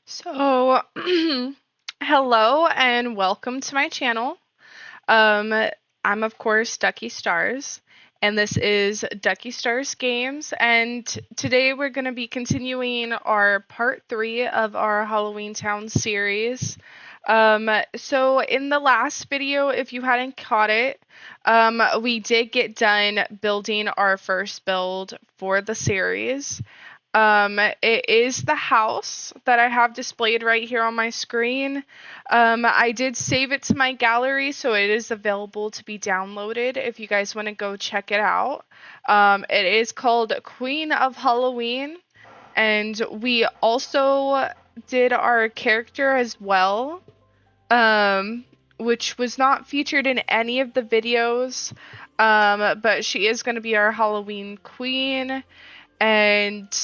So, hello and welcome to my channel. Um, I'm of course Ducky Stars, and this is Ducky Stars Games. And today we're going to be continuing our part 3 of our Halloween Town series. So in the last video, if you hadn't caught it, we did get done building our first build for the series. It is the house that I have displayed right here on my screen. I did save it to my gallery, so it is available to be downloaded if you guys want to go check it out. It is called Queen of Halloween, and we also did our character as well, which was not featured in any of the videos, but she is going to be our Halloween queen. And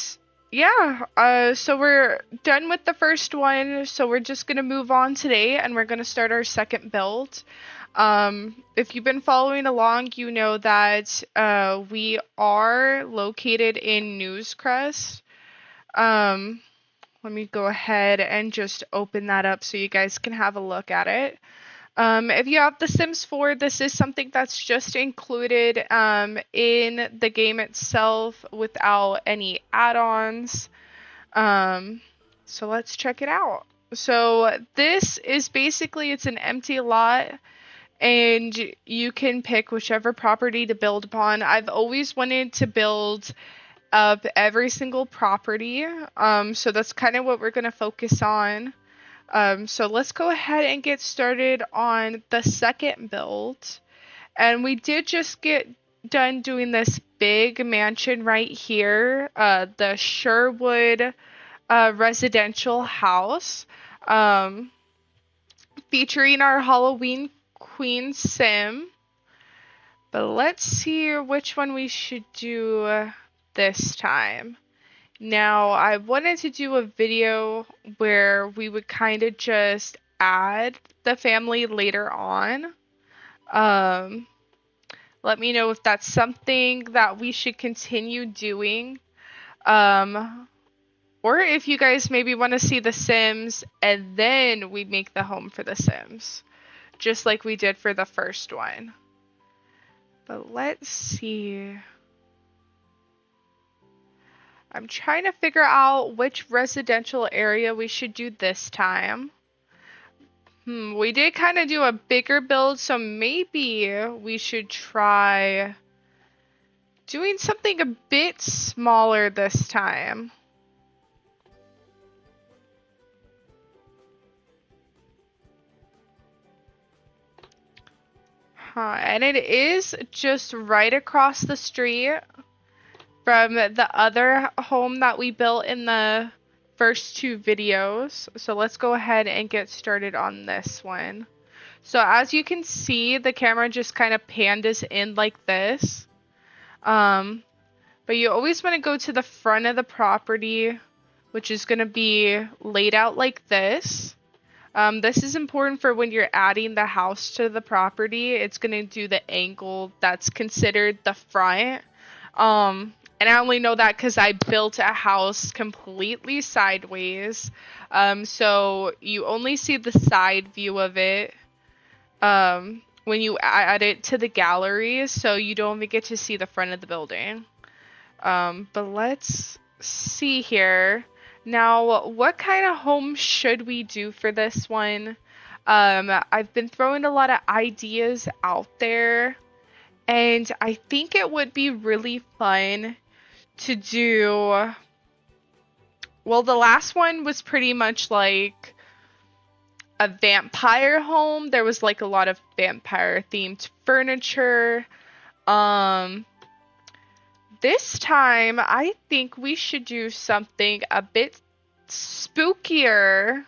yeah, so we're done with the first one, so we're just gonna move on today and we're gonna start our second build. If you've been following along, you know that we are located in Newscrest. Um, Let me go ahead and just open that up so you guys can have a look at it. If you have The Sims 4, this is something that's just included in the game itself without any add-ons. So let's check it out. So this is basically, it's an empty lot and you can pick whichever property to build upon. I've always wanted to build up every single property. So that's kind of what we're going to focus on. So let's go ahead and get started on the second build. And we did just get done doing this big mansion right here, the Sherwood residential house, um, featuring our Halloween Queen Sim. But let's see which one we should do this time. Now, I wanted to do a video where we would kind of just add the family later on. Um, Let me know if that's something that we should continue doing. Or if you guys maybe want to see The Sims and then we make the home for The Sims, just like we did for the first one. But let's see. I'm trying to figure out which residential area we should do this time. We did kind of do a bigger build, so maybe we should try doing something a bit smaller this time. And it is just right across the street from the other home that we built in the first two videos. So let's go ahead and get started on this one. So as you can see, the camera just kind of panned us in like this. But you always want to go to the front of the property, which is going to be laid out like this. This is important for when you're adding the house to the property. It's going to do the angle that's considered the front. And I only know that because I built a house completely sideways. So you only see the side view of it when you add it to the gallery. So you don't even get to see the front of the building. But let's see here. Now, what kind of home should we do for this one? I've been throwing a lot of ideas out there, and I think it would be really fun to do. Well, the last one was pretty much like a vampire home. There was like a lot of vampire themed furniture. This time, I think we should do something a bit spookier.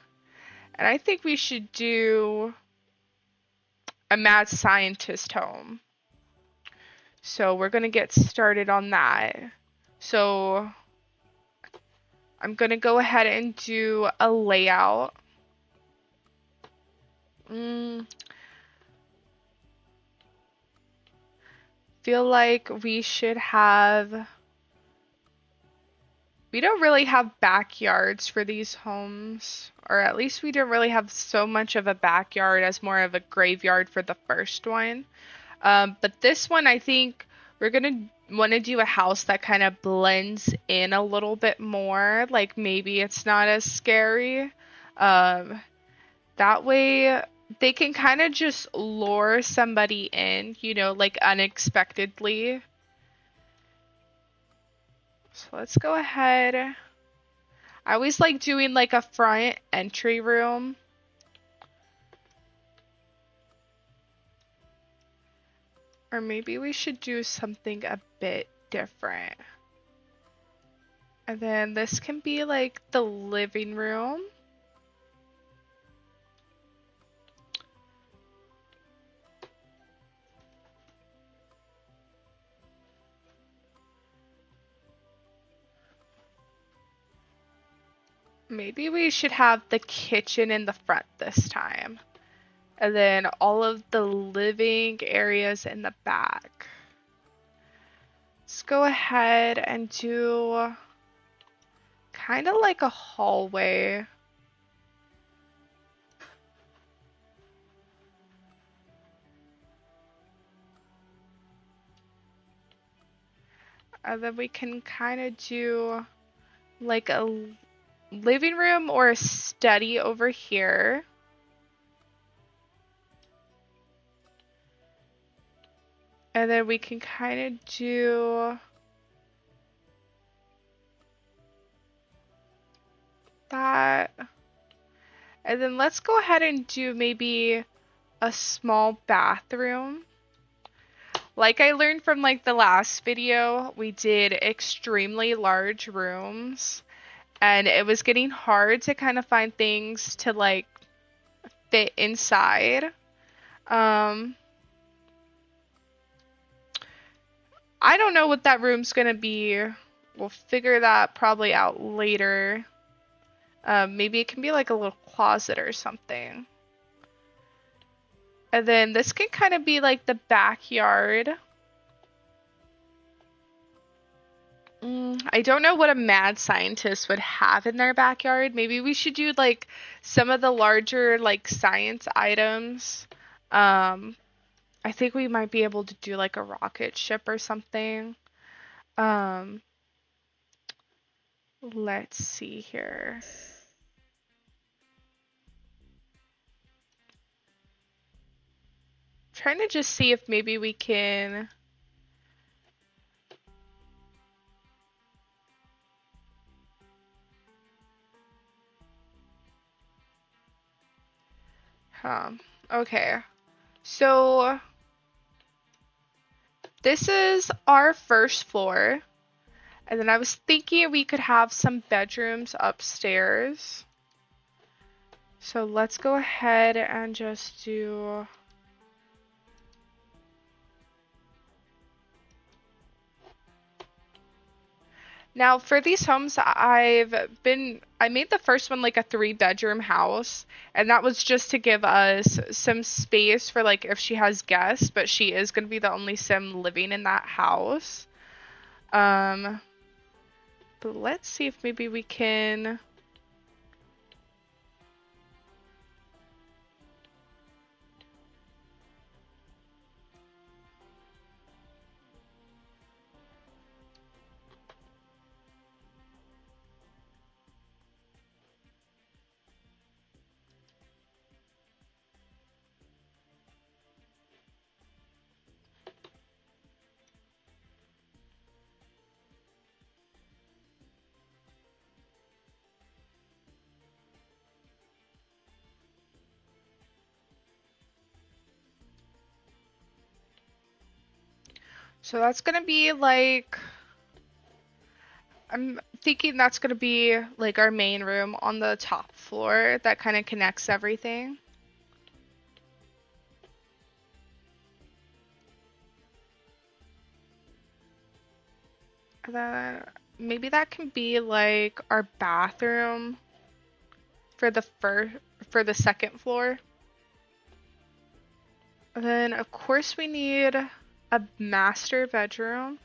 And I think we should do a mad scientist home. So we're going to get started on that. So I'm going to go ahead and do a layout. Feel like we should have We don't really have backyards for these homes, or at least we don't really have so much of a backyard as more of a graveyard for the first one. But this one, I think we're gonna want to do a house that kind of blends in a little bit more. Like maybe it's not as scary. Um, that way they can kind of just lure somebody in, you know, like unexpectedly. So let's go ahead. I always like doing like a front entry room. Or maybe we should do something a bit different. And then this can be like the living room. Maybe we should have the kitchen in the front this time. And then all of the living areas in the back. Let's go ahead and do kind of like a hallway. And then we can kind of do like a living room or a study over here. And then we can kind of do that. And then let's go ahead and do maybe a small bathroom. Like I learned from like the last video, we did extremely large rooms and it was getting hard to kind of find things to like fit inside. I don't know what that room's gonna be. We'll figure that probably out later. Maybe it can be like a little closet or something. And then this can kind of be like the backyard. I don't know what a mad scientist would have in their backyard. Maybe we should do like some of the larger like science items. I think we might be able to do like a rocket ship or something. Let's see here. Trying to just see if maybe we can okay. So this is our first floor. And then I was thinking we could have some bedrooms upstairs. So let's go ahead and just do now for these homes I made the first one like a 3-bedroom house, and that was just to give us some space for like if she has guests, but she is going to be the only sim living in that house. But let's see if maybe we can so that's going to be like I'm thinking that's going to be like our main room on the top floor that kind of connects everything. And then maybe that can be like our bathroom for the second floor. And then of course we need a master bedroom.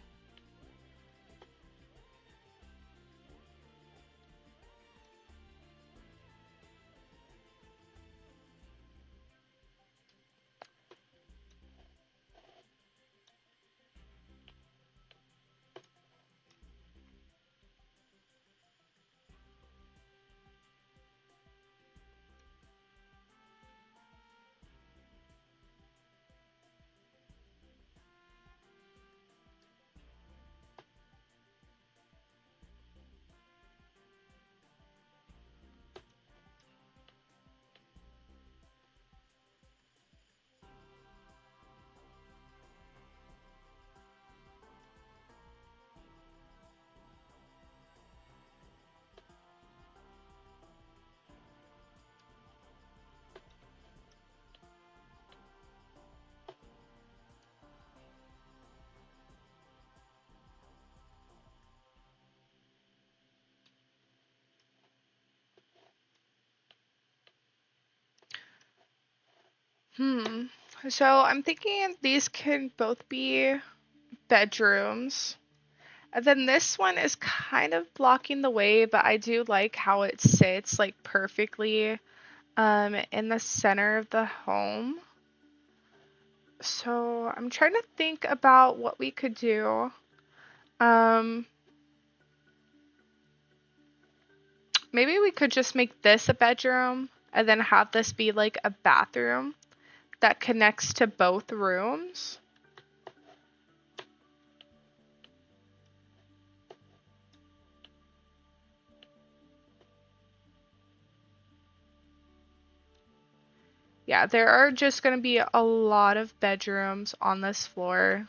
So I'm thinking these can both be bedrooms. And then this one is kind of blocking the way, but I do like how it sits like perfectly in the center of the home. So I'm trying to think about what we could do. Maybe we could just make this a bedroom and then have this be like a bathroom that connects to both rooms. Yeah, there are just going to be a lot of bedrooms on this floor.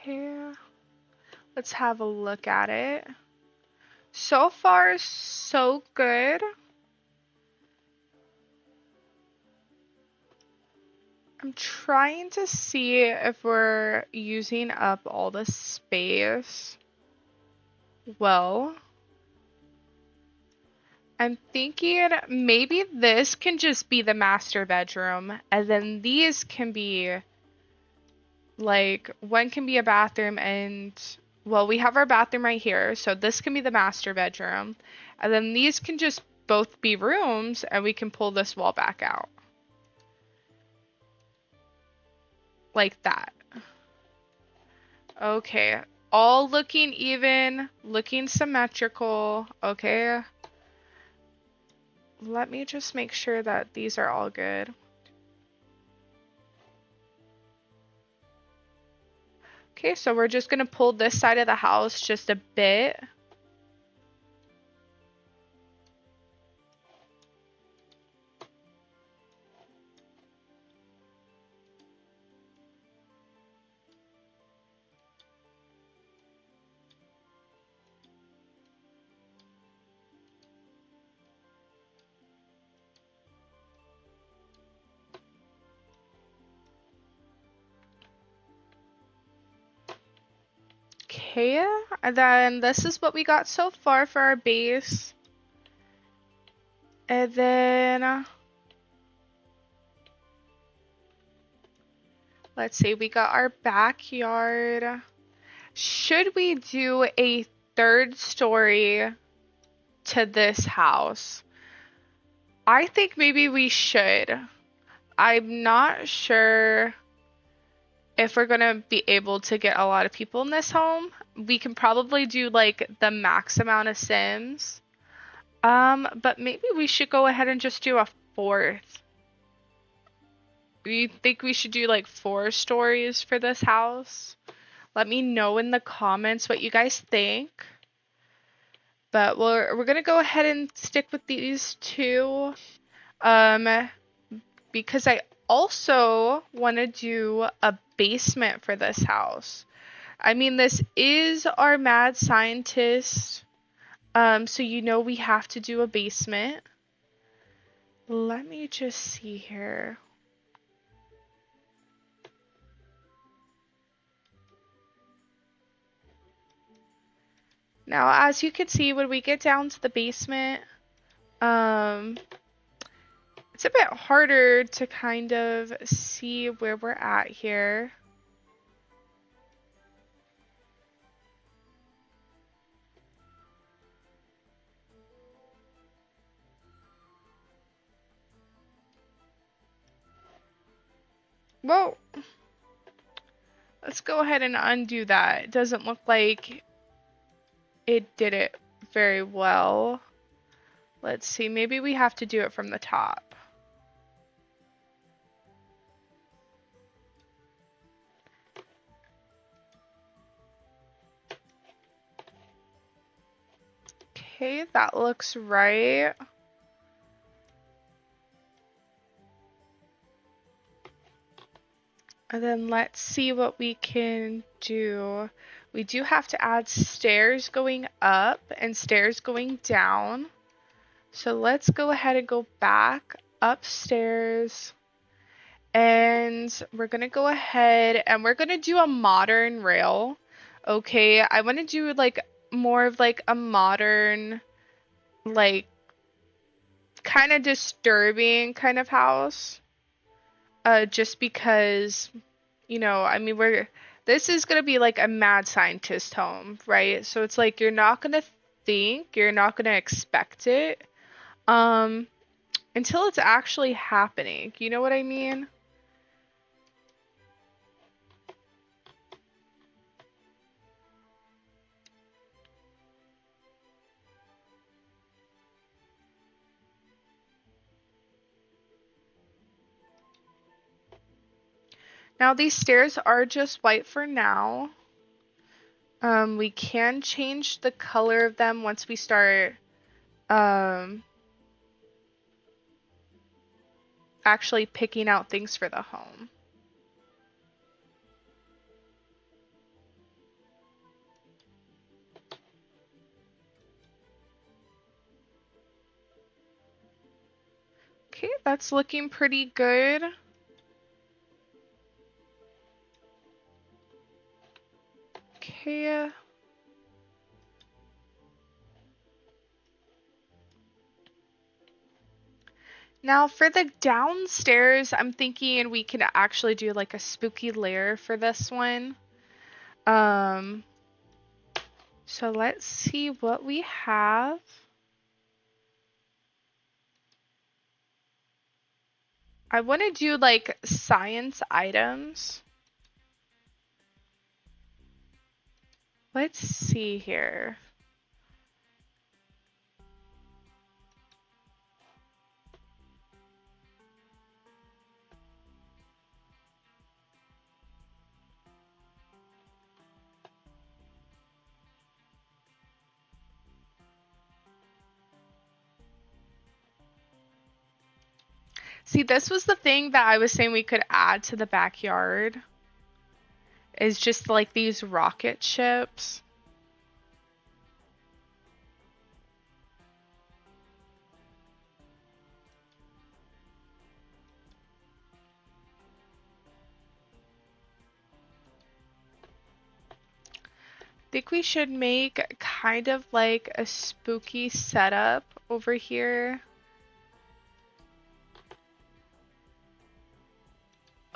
Okay, let's have a look at it. So far, so good. I'm trying to see if we're using up all the space. Well, I'm thinking maybe this can just be the master bedroom, and then these can be like one can be a bathroom and well, we have our bathroom right here, so this can be the master bedroom, and then these can just both be rooms, and we can pull this wall back out. Like that. Okay. All looking even, looking symmetrical. Okay. Let me just make sure that these are all good. Okay, so we're just gonna pull this side of the house just a bit. Okay, and then this is what we got so far for our base. And then let's see, we got our backyard. Should we do a third story to this house? I think maybe we should. I'm not sure if we're gonna be able to get a lot of people in this home. We can probably do like the max amount of Sims. But maybe we should go ahead and just do a fourth. Do you think we should do like 4 stories for this house? Let me know in the comments what you guys think. But we're gonna go ahead and stick with these two. Because I also want to do a basement for this house. I mean, this is our mad scientist. So you know we have to do a basement. Let me just see here. Now, as you can see, when we get down to the basement, it's a bit harder to kind of see where we're at here. Well, let's go ahead and undo that. It doesn't look like it did it very well. Let's see, maybe we have to do it from the top. Okay, that looks right. And then let's see what we can do. We do have to add stairs going up and stairs going down. So let's go ahead and go back upstairs. And we're going to go ahead and we're going to do a modern rail. Okay, I want to do like more of like a modern, like kind of disturbing kind of house. Just because, I mean, this is gonna be like a mad scientist home, right? So it's like you're not gonna you're not gonna expect it, um, until it's actually happening. You know what I mean? Now these stairs are just white for now. We can change the color of them once we start, um, actually picking out things for the home. Okay, that's looking pretty good. Okay. Now for the downstairs, I'm thinking we can actually do like a spooky lair for this one. Um, so let's see what we have. I want to do like science items. Let's see here. See, this was the thing that I was saying we could add to the backyard. Is just like these rocket ships. Think we should make kind of like a spooky setup over here.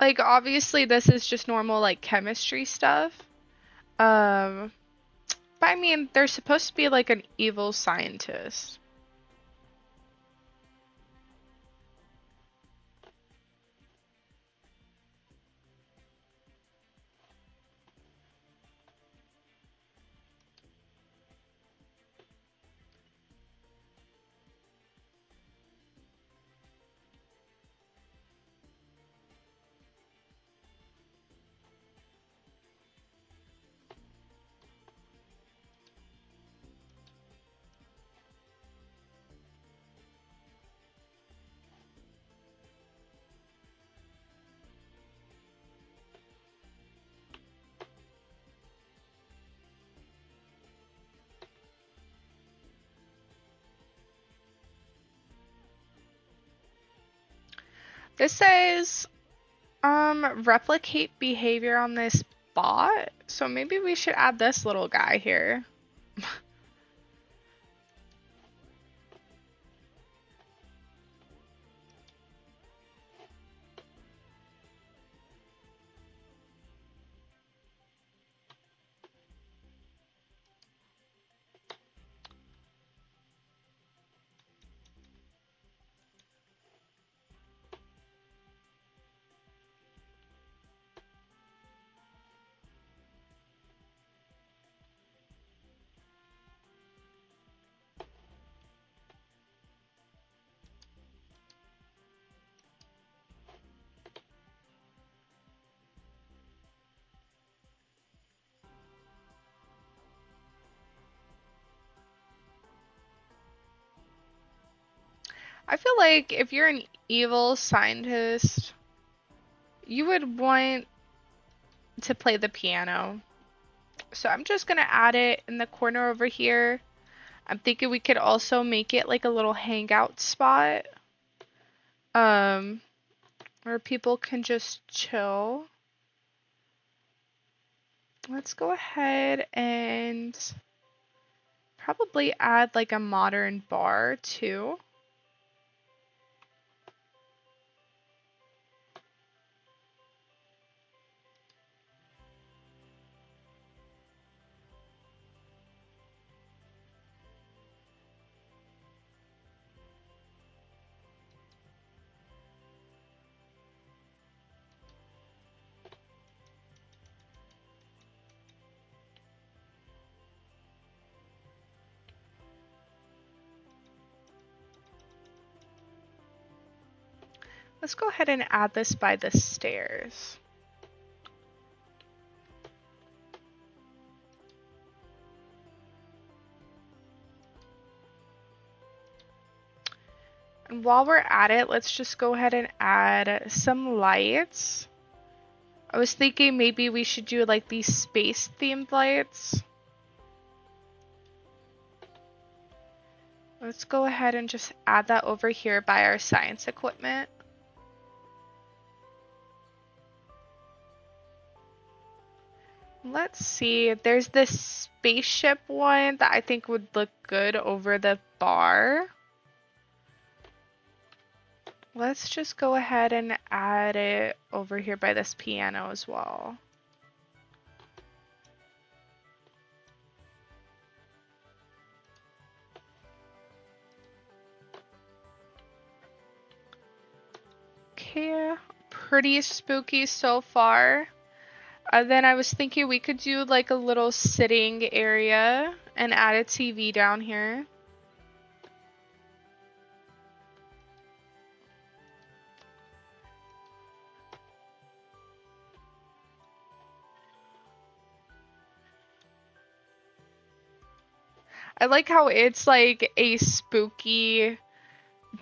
Like obviously this is just normal like chemistry stuff. But I mean there's supposed to be like an evil scientist. This says replicate behavior on this bot. So maybe we should add this little guy here. I feel like if you're an evil scientist, you would want to play the piano. So I'm just gonna add it in the corner over here. I'm thinking we could also make it like a little hangout spot, um, where people can just chill. Let's go ahead and probably add like a modern bar too. Let's go ahead and add this by the stairs. And while we're at it, let's just go ahead and add some lights. I was thinking maybe we should do like these space themed lights. Let's go ahead and just add that over here by our science equipment. Let's see, there's this spaceship one that I think would look good over the bar. Let's just go ahead and add it over here by this piano as well. Okay, pretty spooky so far. Then I was thinking we could do like a little sitting area and add a TV down here. I like how it's like a spooky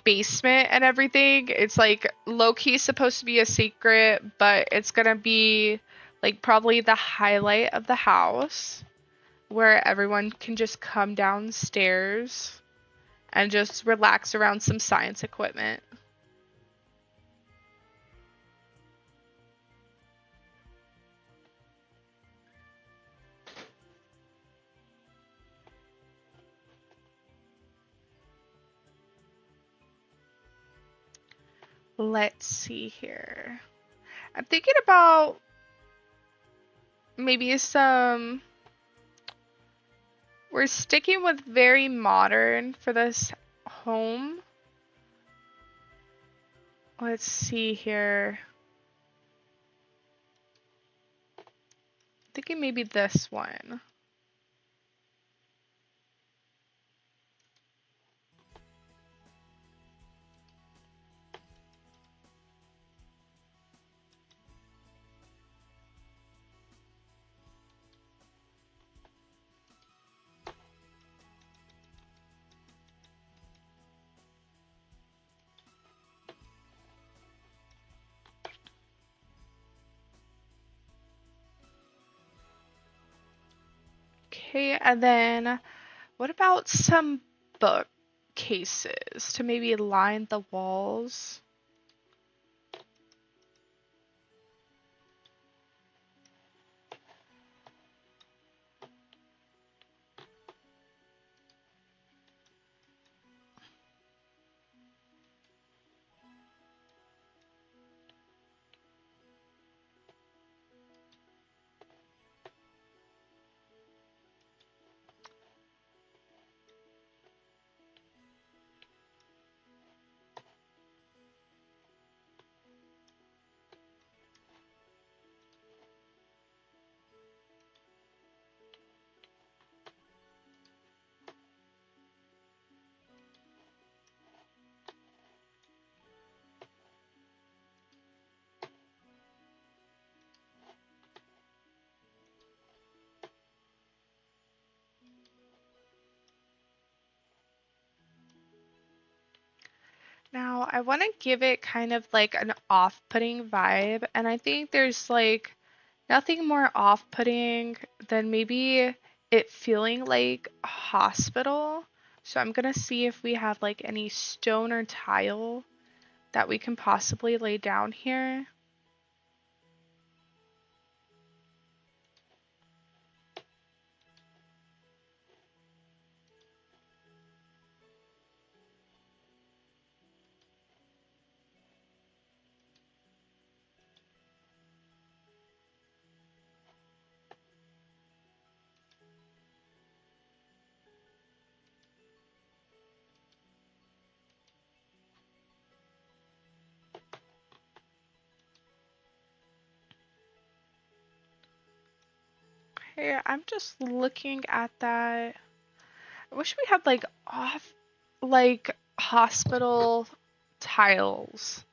basement and everything. It's like low-key supposed to be a secret, but it's gonna be like probably the highlight of the house where everyone can just come downstairs and just relax around some science equipment. Let's see here. I'm thinking about maybe some. We're sticking with very modern for this home. Let's see here. Thinking maybe this one. Okay, and then what about some bookcases to maybe line the walls? Now, I want to give it kind of like an off-putting vibe, and I think there's like Nothing more off-putting than maybe it feeling like a hospital. So I'm gonna see if we have like any stone or tile that we can possibly lay down here. Okay, I'm just looking at that. I wish we had like like hospital tiles.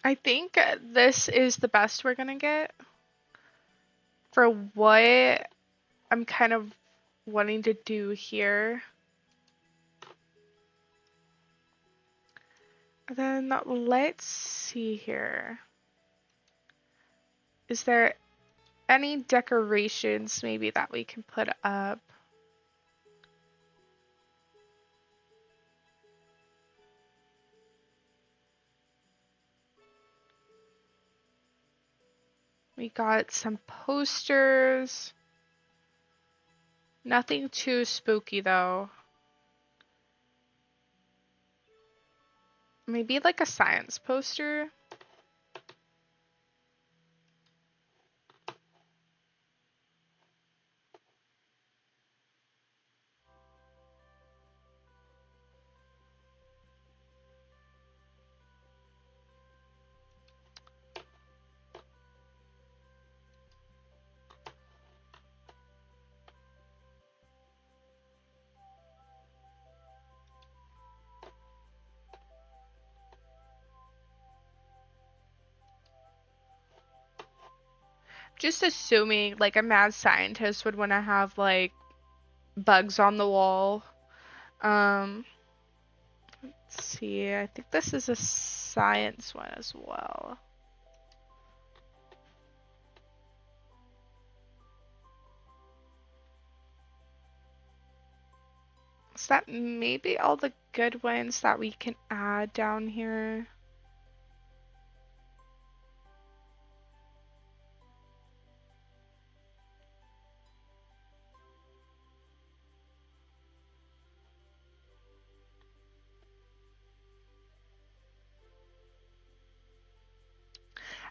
I think this is the best we're gonna get for what I'm kind of wanting to do here. Then let's see here. Is there any decorations maybe that we can put up? We got some posters. Nothing too spooky though. Maybe like a science poster. Just assuming like a mad scientist would want to have like bugs on the wall. Um, let's see. I think this is a science one as well. Is that maybe all the good ones that we can add down here?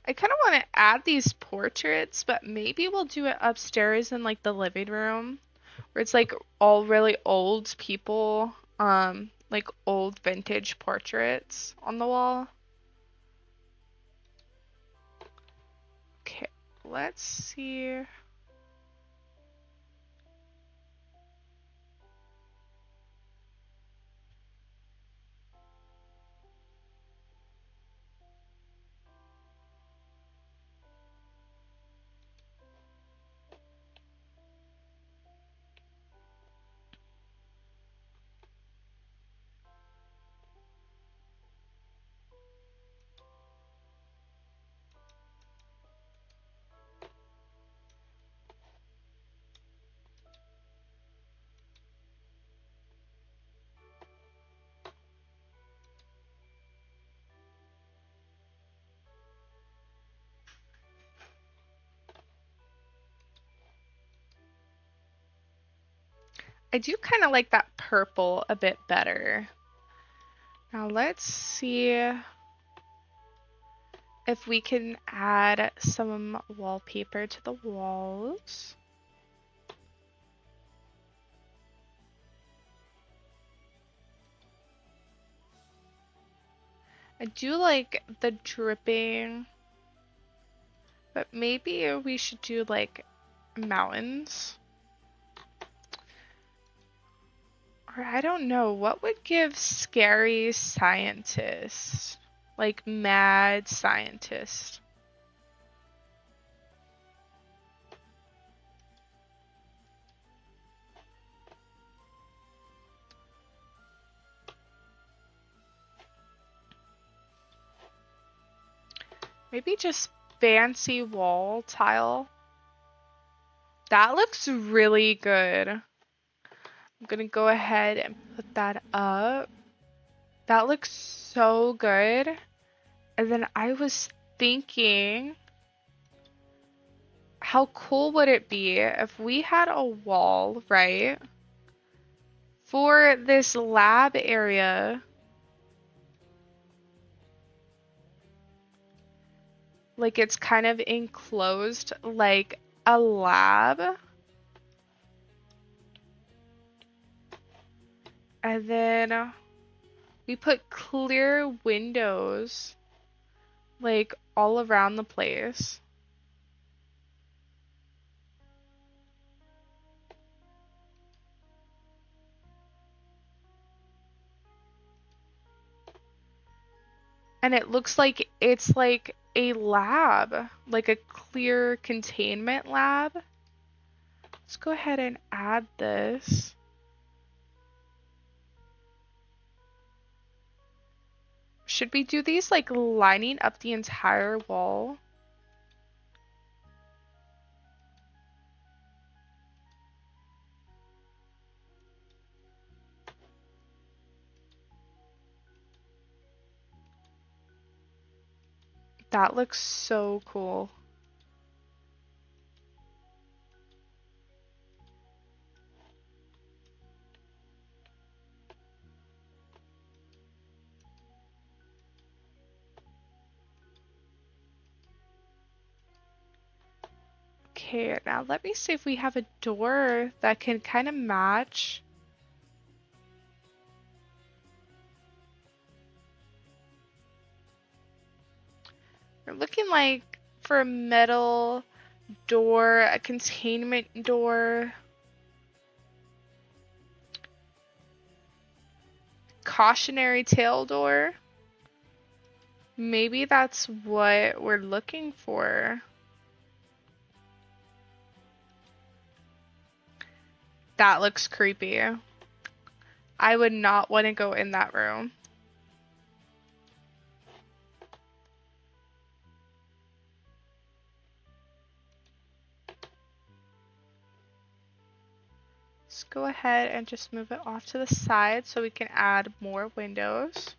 I kind of want to add these portraits, but maybe we'll do it upstairs in like the living room where it's like all really old people, like old vintage portraits on the wall. Okay, let's see. I do kind of like that purple a bit better. Now let's see if we can add some wallpaper to the walls. I do like the dripping, but maybe we should do like mountains. Or I don't know, what would give scary scientist? Like mad scientist. Maybe just fancy wall tile. That looks really good. I'm gonna go ahead and put that up. That looks so good. And then I was thinking, how cool would it be if we had a wall, right? For this lab area. Like it's kind of enclosed like a lab. And then we put clear windows like all around the place. And it looks like it's like a lab, like a clear containment lab. Let's go ahead and add this. Should we do these like lining up the entire wall? That looks so cool. Okay, now let me see if we have a door that can kind of match. We're looking like for a metal door, a containment door, cautionary tale door. Maybe that's what we're looking for. That looks creepy. I would not want to go in that room. Let's go ahead and just move it off to the side so we can add more windows.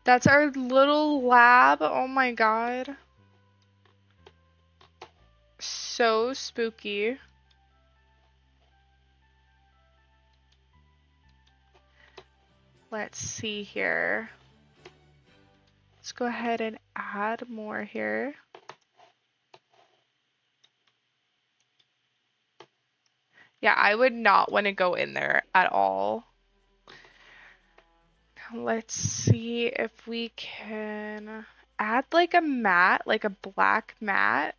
That's our little lab. Oh my god. So spooky. Let's see here. Let's go ahead and add more here. Yeah, I would not want to go in there at all. Let's see if we can add like a mat, like a black mat.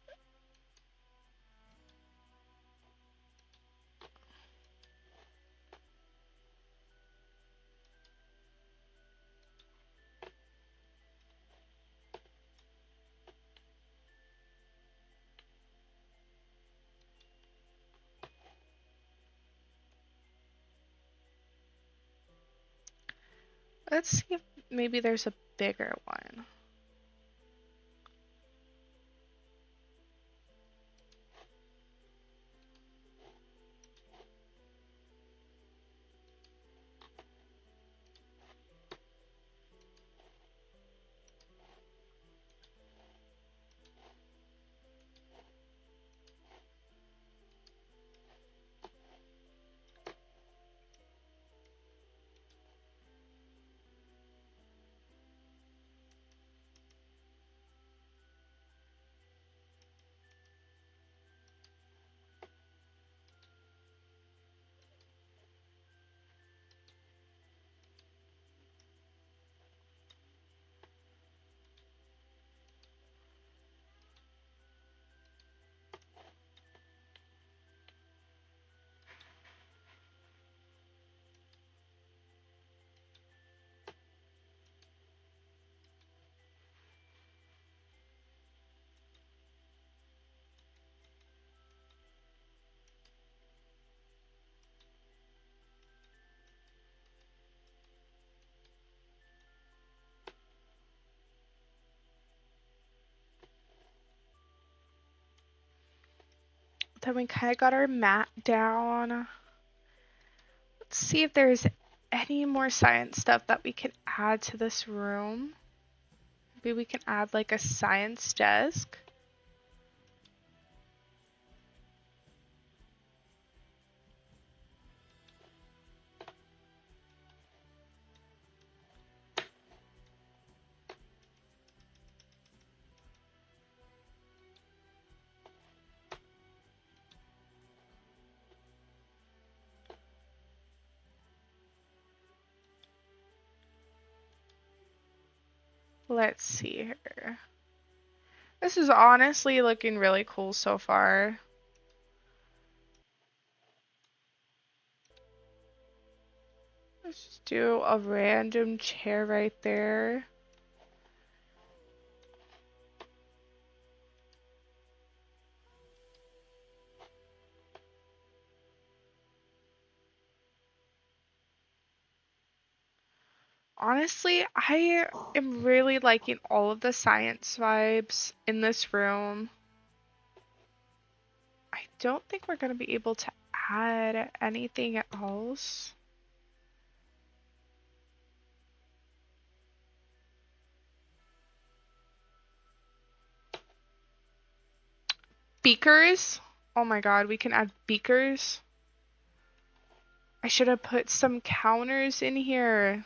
Let's see if maybe there's a bigger one. Then we kind of got our mat down. Let's see if there's any more science stuff that we can add to this room. Maybe we can add like a science desk. Let's see here. This is honestly looking really cool so far. Let's just do a random chair right there. Honestly, I am really liking all of the science vibes in this room. I don't think we're going to be able to add anything else. Beakers. Oh my god, we can add beakers. I should have put some counters in here.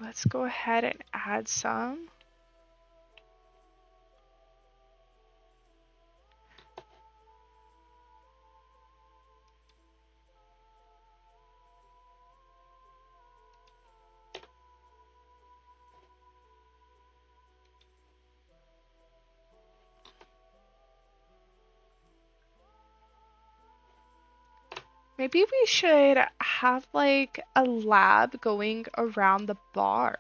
Let's go ahead and add some. Maybe we should have like a lab going around the bar.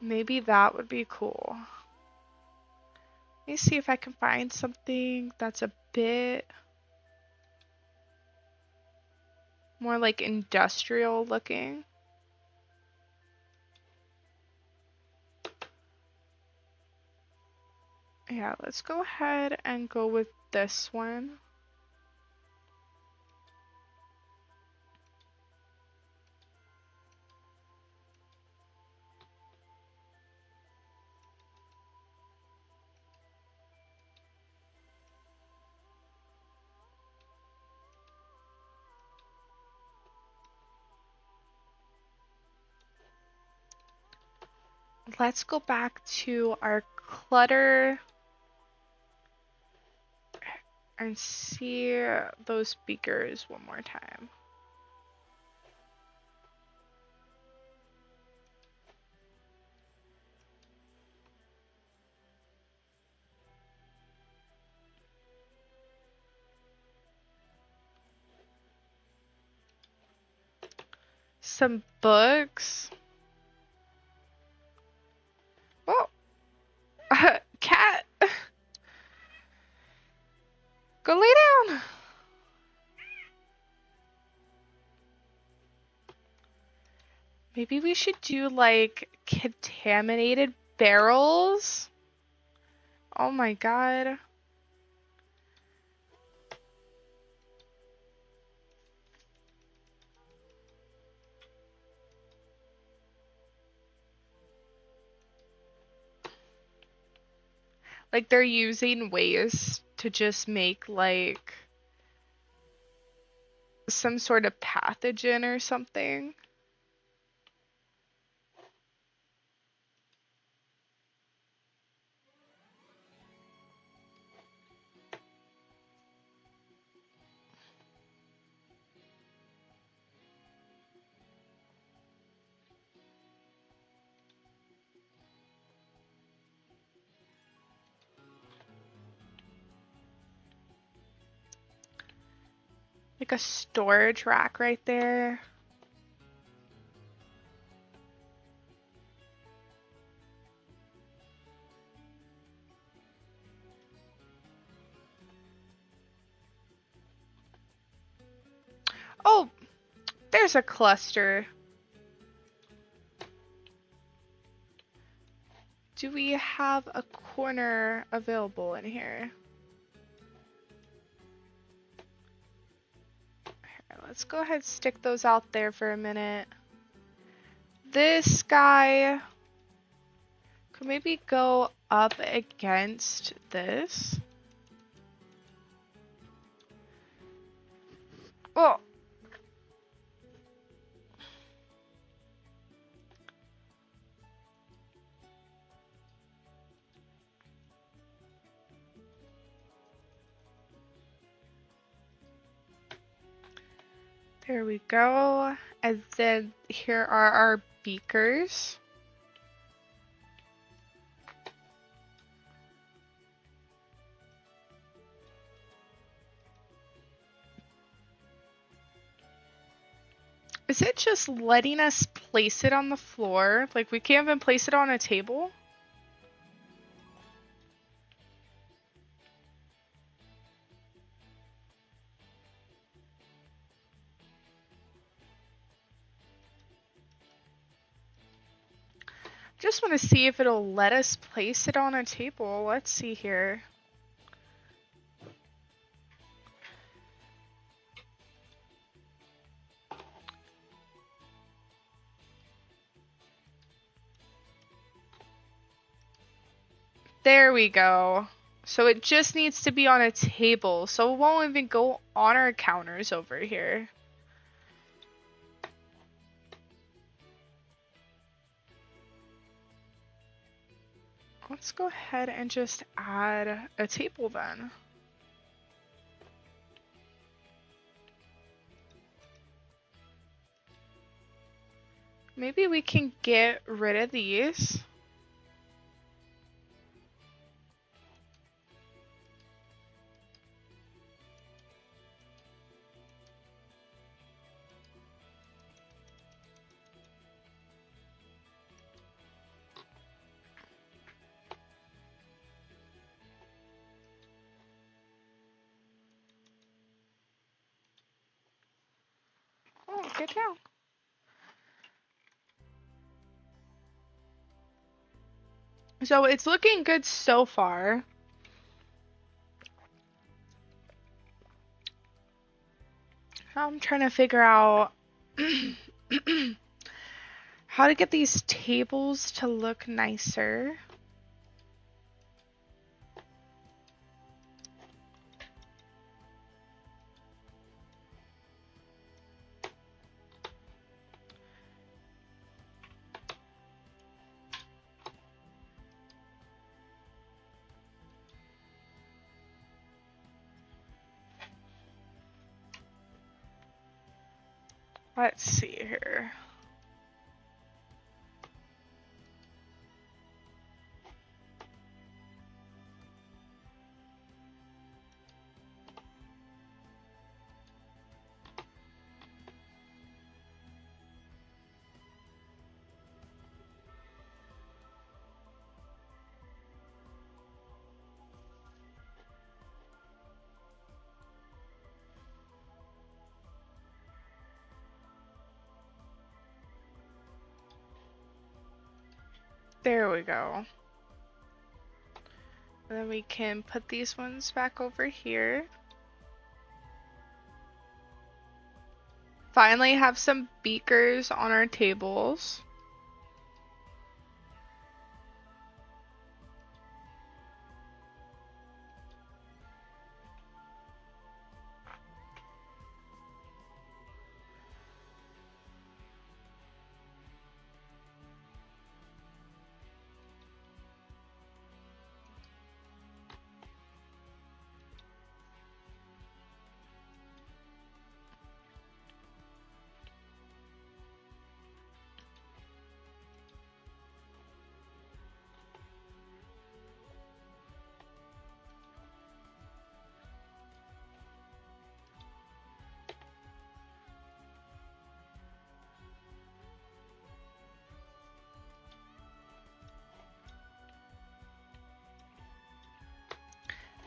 Maybe that would be cool. Let me see if I can find something that's a bit more like industrial looking. Yeah, let's go ahead and go with this one. Let's go back to our clutter and see those speakers one more time. Some books. Oh, cat. Go lay down. Maybe we should do like contaminated barrels. Oh my god. Like they're using waste to just make like some sort of pathogen or something. Like a storage rack right there. Oh, there's a cluster. Do we have a corner available in here. Here, let's go ahead and stick those out there for a minute. This guy could maybe go up against this. Oh. There we go. And then here are our beakers. Is it just letting us place it on the floor? Like, we can't even place it on a table? Just want to see if it'll let us place it on a table. Let's see here. There we go. So it just needs to be on a table, so it won't even go on our counters over here. Let's go ahead and just add a table then. Maybe we can get rid of these. Oh, get down. So it's looking good so far. I'm trying to figure out how to get these tables to look nicer. Let's see here. There we go. And then we can put these ones back over here. Finally have some beakers on our tables.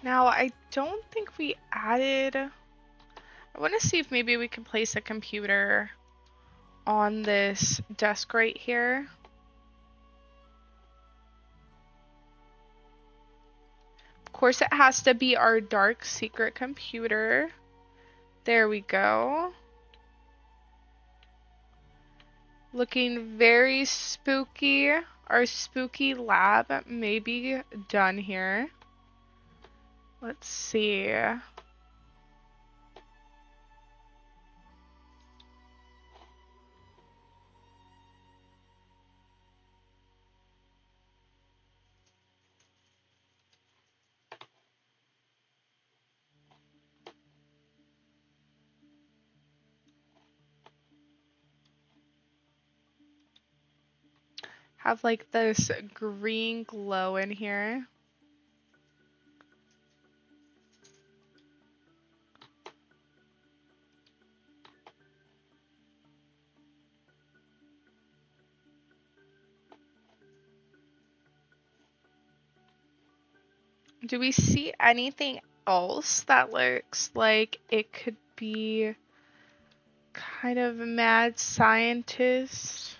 Now, I don't think we added... I want to see if maybe we can place a computer on this desk right here. course it has to be our dark secret computer. There we go. Looking very spooky. Our spooky lab may be done here. Let's see. Have like this green glow in here. Do we see anything else that looks like it could be kind of a mad scientist?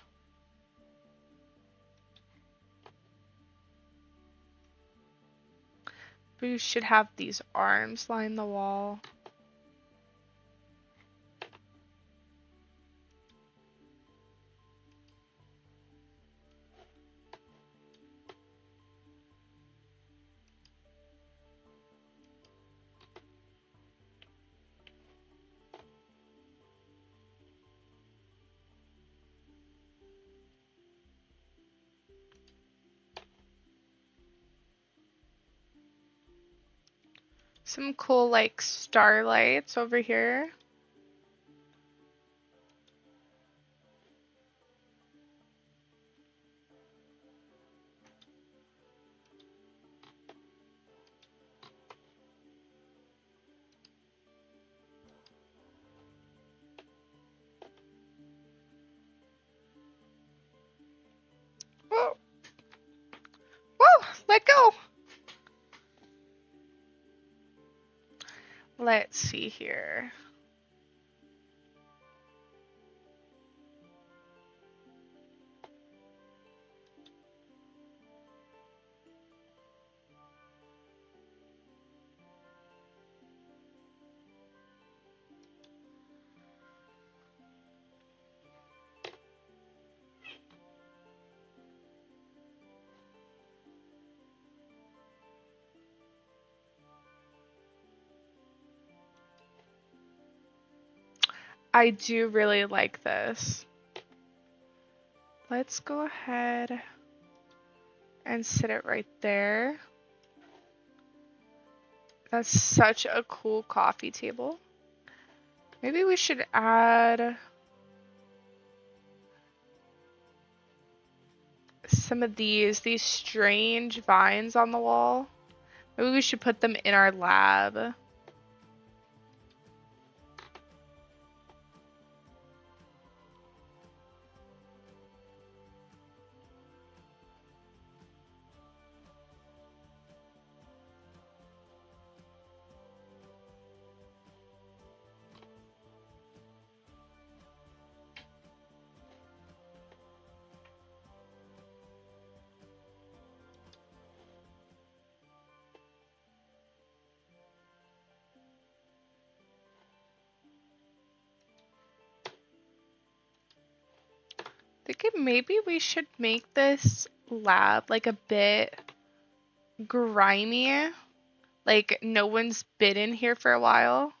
We should have these arms line the wall. Some cool like starlights over here. Whoa! Whoa! Let go! Let's see here. I do really like this. Let's go ahead and sit it right there. That's such a cool coffee table. Maybe we should add some of these strange vines on the wall. Maybe we should put them in our lab. Thinking maybe we should make this lab like a bit grimy. Like no one's been in here for a while.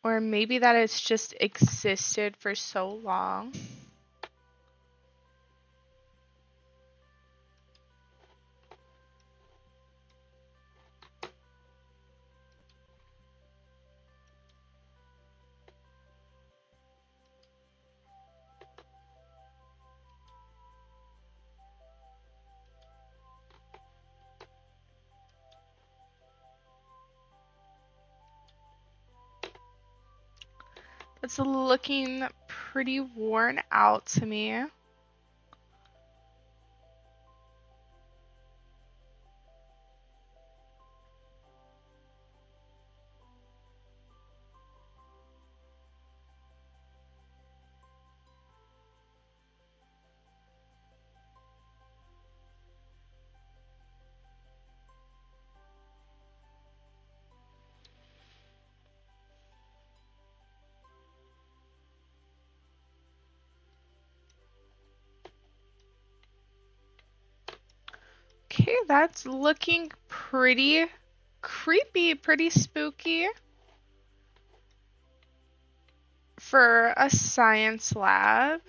Or maybe that it's just existed for so long. It's looking pretty worn out to me. Okay, that's looking pretty creepy, pretty spooky for a science lab.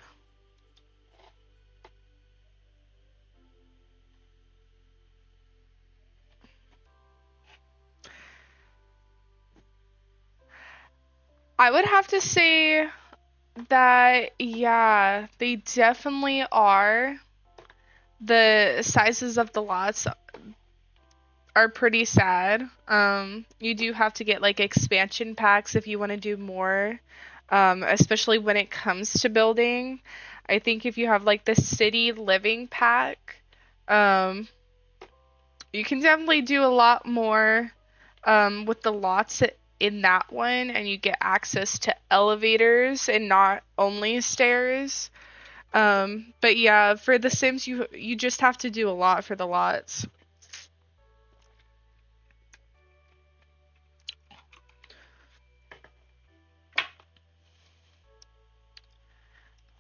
I would have to say that, yeah, they definitely are. The sizes of the lots are pretty sad. You do have to get like expansion packs if you want to do more, especially when it comes to building. I think if you have like the city living pack, um, you can definitely do a lot more with the lots in that one, and you get access to elevators and not only stairs. But yeah, for The Sims, you just have to do a lot for the lots.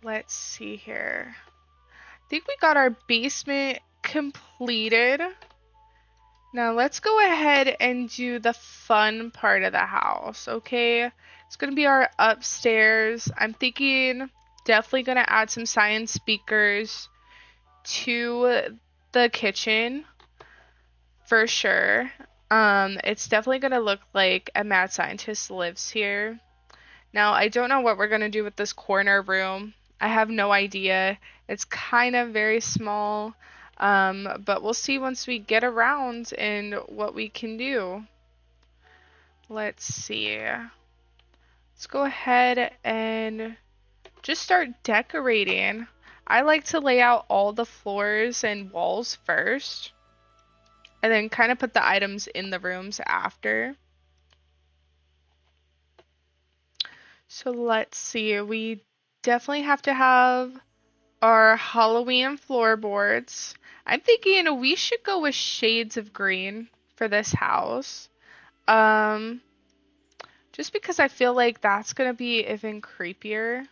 Let's see here. I think we got our basement completed. Now let's go ahead and do the fun part of the house, okay? It's gonna be our upstairs. I'm thinking definitely gonna add some science speakers to the kitchen for sure. It's definitely gonna look like a mad scientist lives here. Now, I don't know what we're gonna do with this corner room. I have no idea. It's kind of very small, but we'll see once we get around and what we can do. Let's see. Let's go ahead and just start decorating. I like to lay out all the floors and walls first, and then kind of put the items in the rooms after. So let's see. We definitely have to have our Halloween floorboards. I'm thinking we should go with shades of green for this house. Um, just because I feel like that's gonna be even creepier.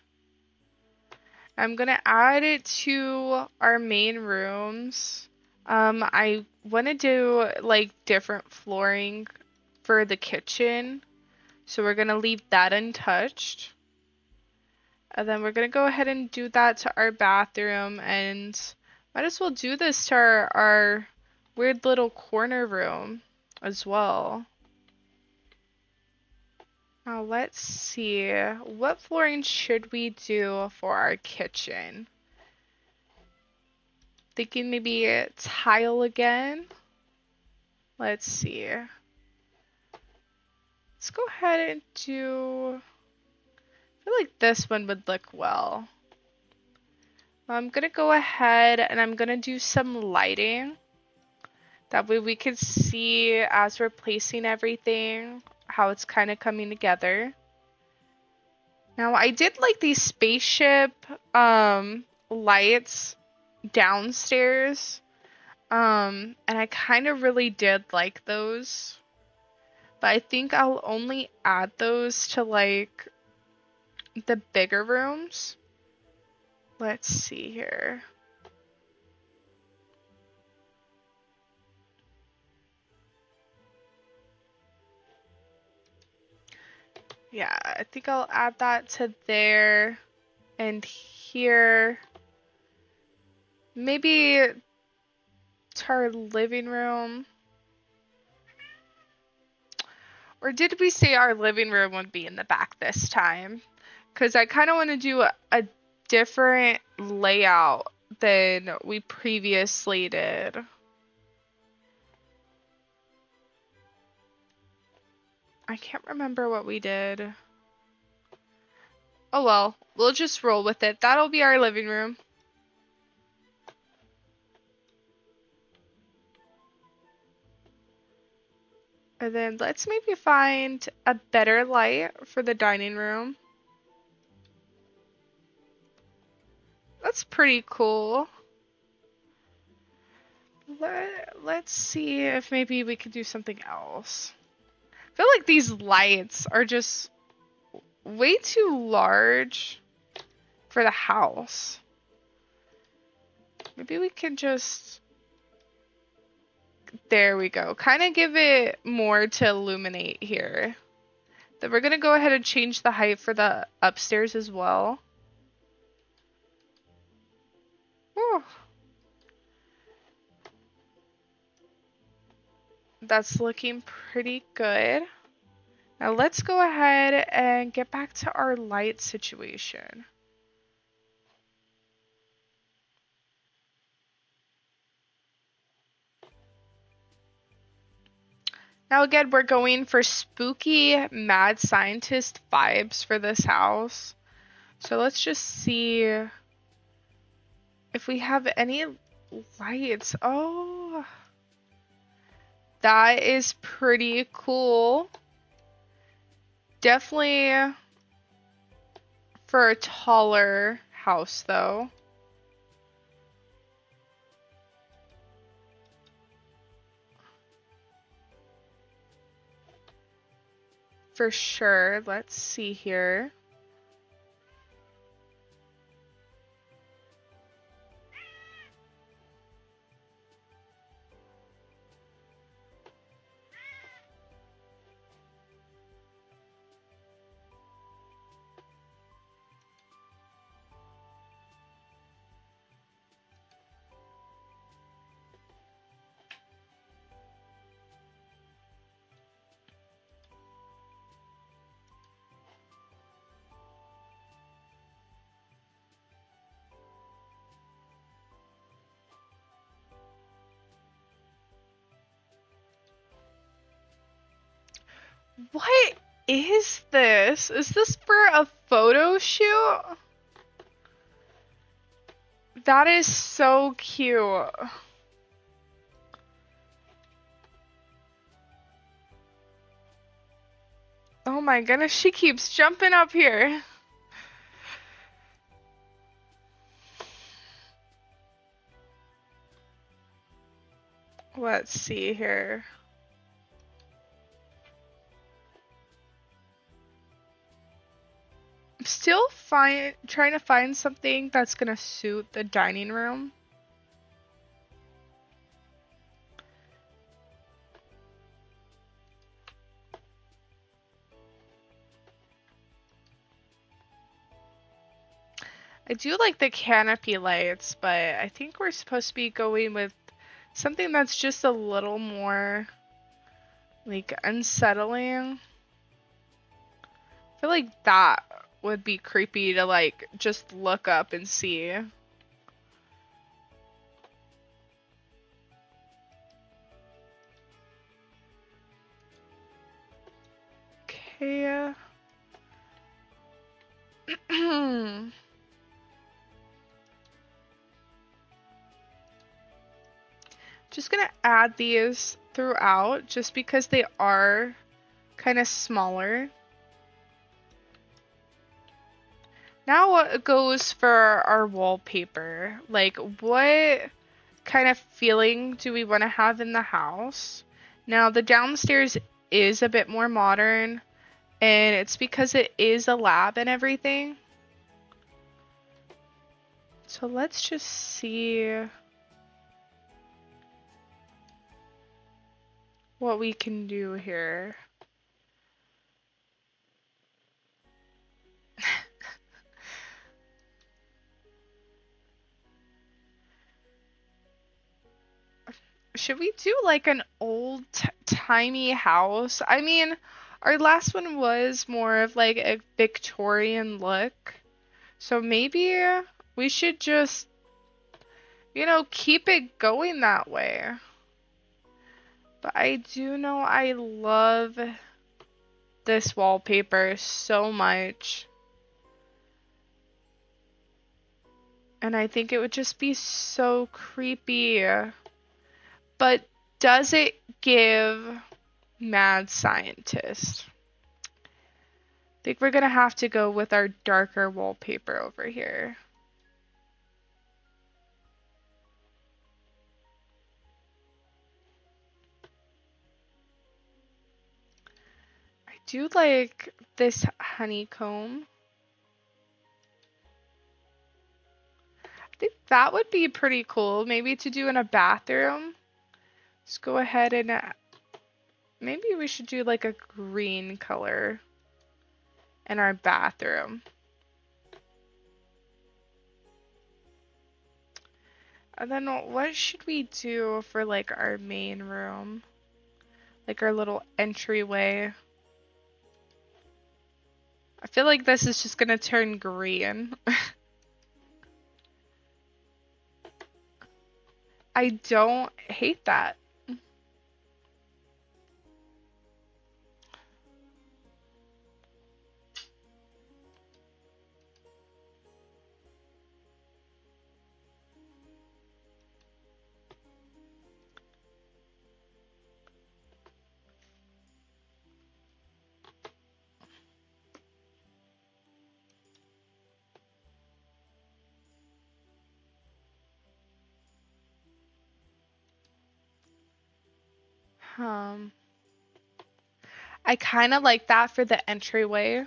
I'm gonna add it to our main rooms. I want to do like different flooring for the kitchen, so we're gonna leave that untouched. And then we're gonna go ahead and do that to our bathroom, and might as well do this to our weird little corner room as well. Now let's see, what flooring should we do for our kitchen? Thinking maybe tile again. Let's see. Let's go ahead and do, I feel like this one would look well. I'm gonna go ahead and I'm gonna do some lighting. That way we can see as we're placing everything, how it's kind of coming together. Now I did like these spaceship lights downstairs. And I kind of really did like those. But I think I'll only add those to like the bigger rooms. Let's see here. Yeah, I think I'll add that to there and here. Maybe to our living room. Or did we say our living room would be in the back this time? Because I kind of want to do a different layout than we previously did. I can't remember what we did. Oh well, we'll just roll with it. That'll be our living room. And then let's maybe find a better light for the dining room. That's pretty cool. Let's see if maybe we could do something else. I feel like these lights are just way too large for the house. Maybe we can just There we go. Kind of give it more to illuminate here. Then we're gonna go ahead and change the height for the upstairs as well. Whew. That's looking pretty good. Now let's go ahead and get back to our light situation. Now again, we're going for spooky mad scientist vibes for this house. So let's just see if we have any lights. Oh, that is pretty cool. Definitely for a taller house though. For sure. Let's see here. What is this? Is this for a photo shoot? That is so cute. Oh my goodness, she keeps jumping up here. Let's see here. I'm still trying to find something that's gonna suit the dining room. I do like the canopy lights, but I think we're supposed to be going with something that's just a little more like unsettling. I feel like that would be creepy to like just look up and see. Okay. Just gonna add these throughout just because they are kind of smaller. Now what goes for our wallpaper? Like what kind of feeling do we want to have in the house? Now the downstairs is a bit more modern and it's because it is a lab and everything. So let's just see what we can do here. Should we do like an old timey house? I mean, our last one was more of like a Victorian look. So maybe we should just, keep it going that way. But I do know I love this wallpaper so much. And I think it would just be so creepy. But does it give mad scientist? I think we're gonna have to go with our darker wallpaper over here. I do like this honeycomb. I think that would be pretty cool, maybe to do in a bathroom. Let's go ahead and maybe we should do like a green color in our bathroom. And then what should we do for like our main room? Like our little entryway. I feel like this is just gonna turn green. I don't hate that. Um, I kind of like that for the entryway.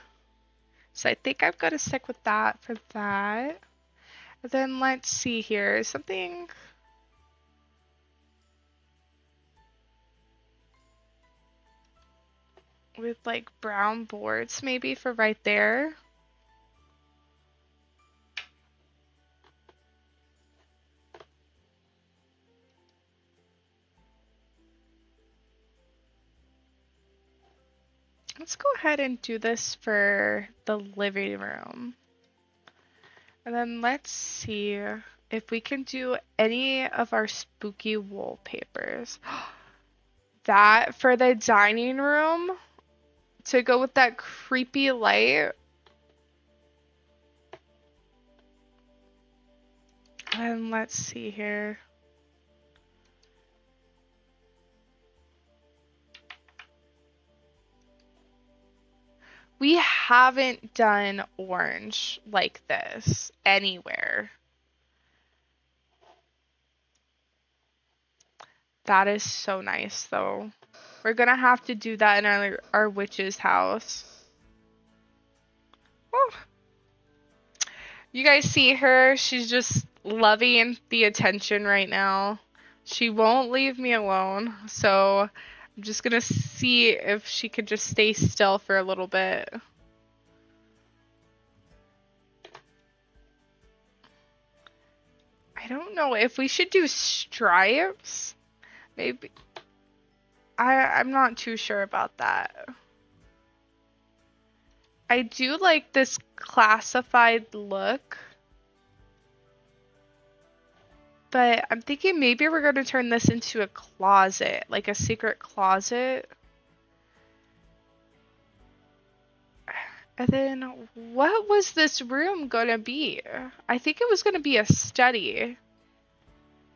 So I think I'm gonna stick with that for that. And then let's see here. Something with like brown boards maybe for right there. Let's go ahead and do this for the living room. And then let's see if we can do any of our spooky wallpapers. That for the dining room to go with that creepy light. And let's see here. We haven't done orange like this anywhere. That is so nice though. We're gonna have to do that in our witch's house. Oh. You guys see her? She's just loving the attention right now. She won't leave me alone, so I'm just gonna see if she could just stay still for a little bit. I don't know if we should do stripes. Maybe. I'm not too sure about that. I do like this classified look. But I'm thinking maybe we're going to turn this into a closet, like a secret closet. And then what was this room going to be? I think it was going to be a study.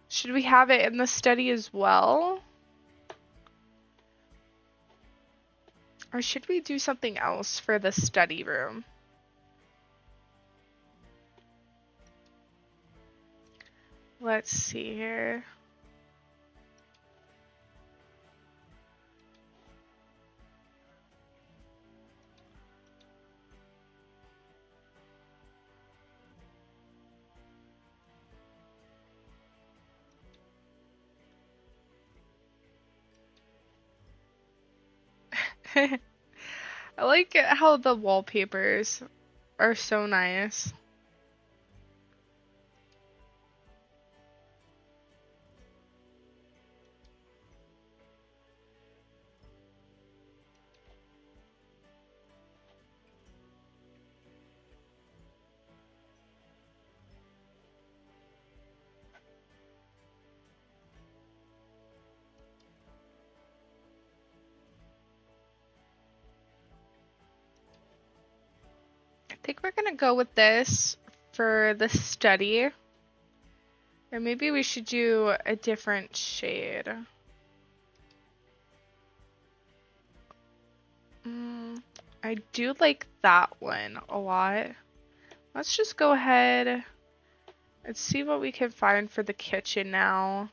Should we have it in the study as well? Or should we do something else for the study room? Let's see here. I like how the wallpapers are so nice. I think we're gonna go with this for the study. Or maybe we should do a different shade. I do like that one a lot. Let's just go ahead and see what we can find for the kitchen now.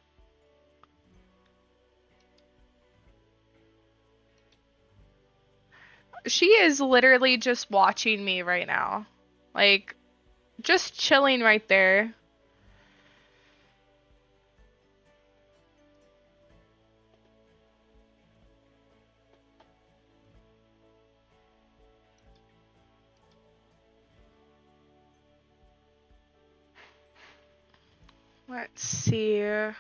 She is literally just watching me right now. Like, just chilling right there. Let's see. Yeah,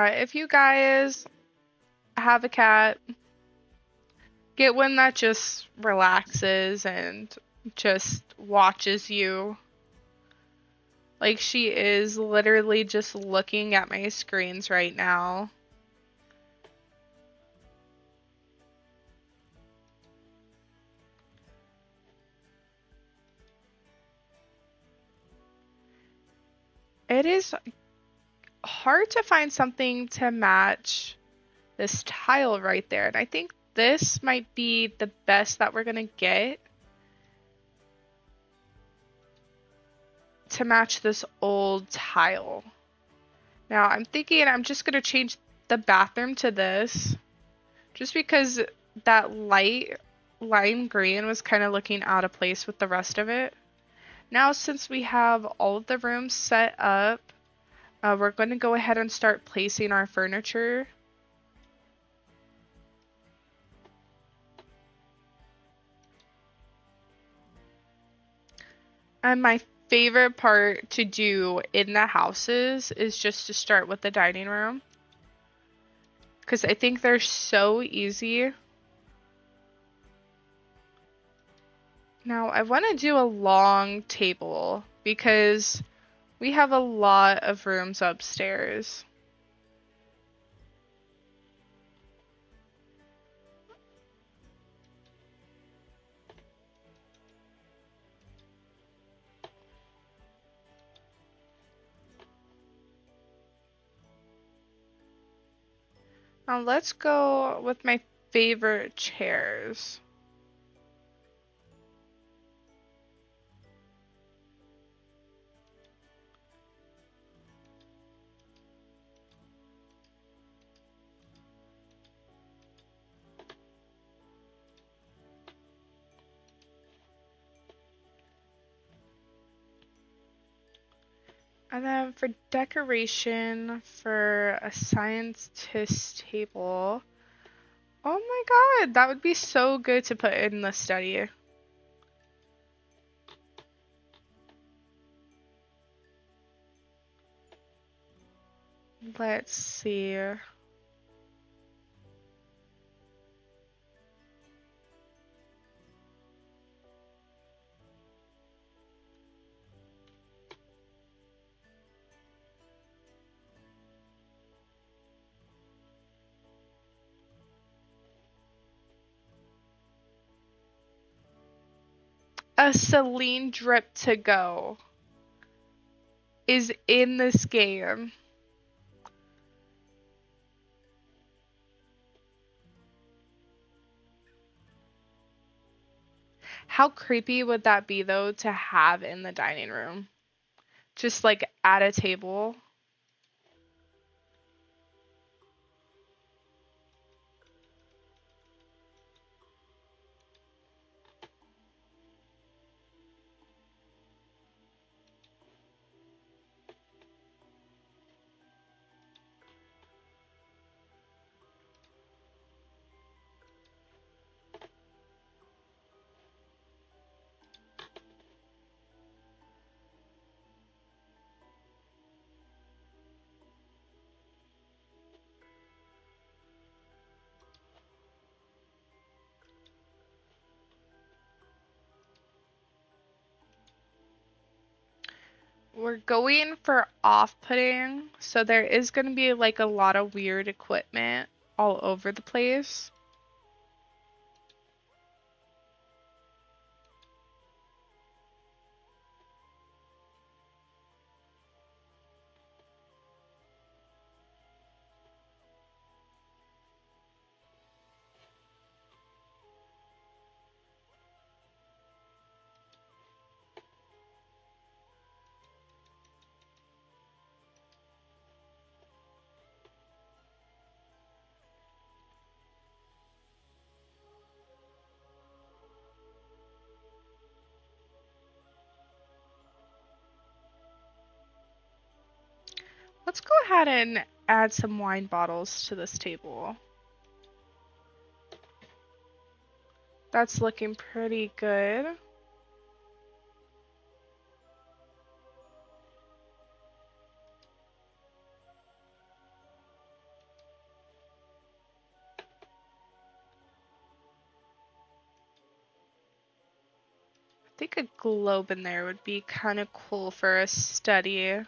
if you guys have a cat, get one that just relaxes and just watches you. Like she is literally just looking at my screens right now. It is hard to find something to match this tile right there. And I think this might be the best that we're going to get to match this old tile. Now I'm thinking I'm just going to change the bathroom to this just because that light lime green was kind of looking out of place with the rest of it. Now since we have all of the rooms set up, we're going to go ahead and start placing our furniture. And my favorite part to do in the houses is just to start with the dining room, because I think they're so easy. Now I want to do a long table because we have a lot of rooms upstairs. Now let's go with my favorite chairs. And then for decoration for a scientist table, oh my god, that would be so good to put in the study. Let's see. A Celine drip to go is in this game. How creepy would that be though to have in the dining room? Just like at a table. We're going for off-putting, so there is going to be like a lot of weird equipment all over the place. let's go ahead and add some wine bottles to this table. That's looking pretty good. I think a globe in there would be kind of cool for a study.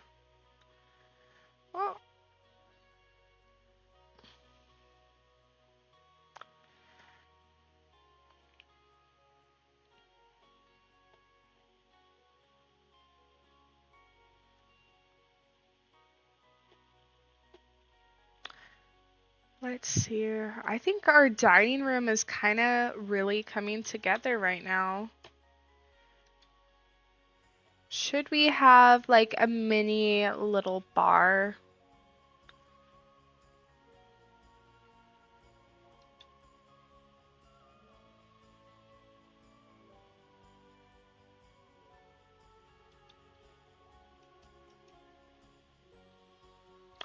Well, let's see. I think our dining room is kind of really coming together right now. Should we have like a mini little bar?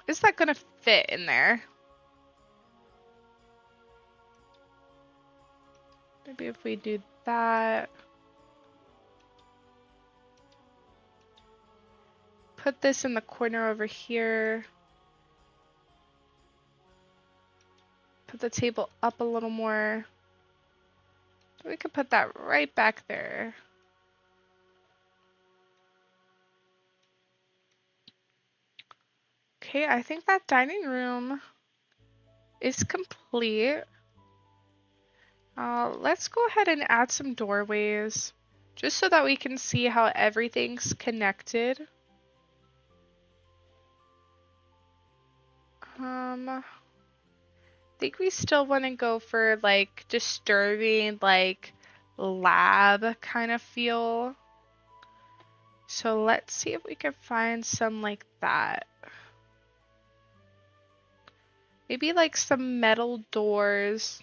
Is that gonna fit in there? Maybe if we do that. Put this in the corner over here. Put the table up a little more. We could put that right back there. Okay, I think that dining room is complete. Let's go ahead and add some doorways, just so that we can see how everything's connected. I think we still want to go for like disturbing, like lab kind of feel. So let's see if we can find some like that. Maybe like some metal doors.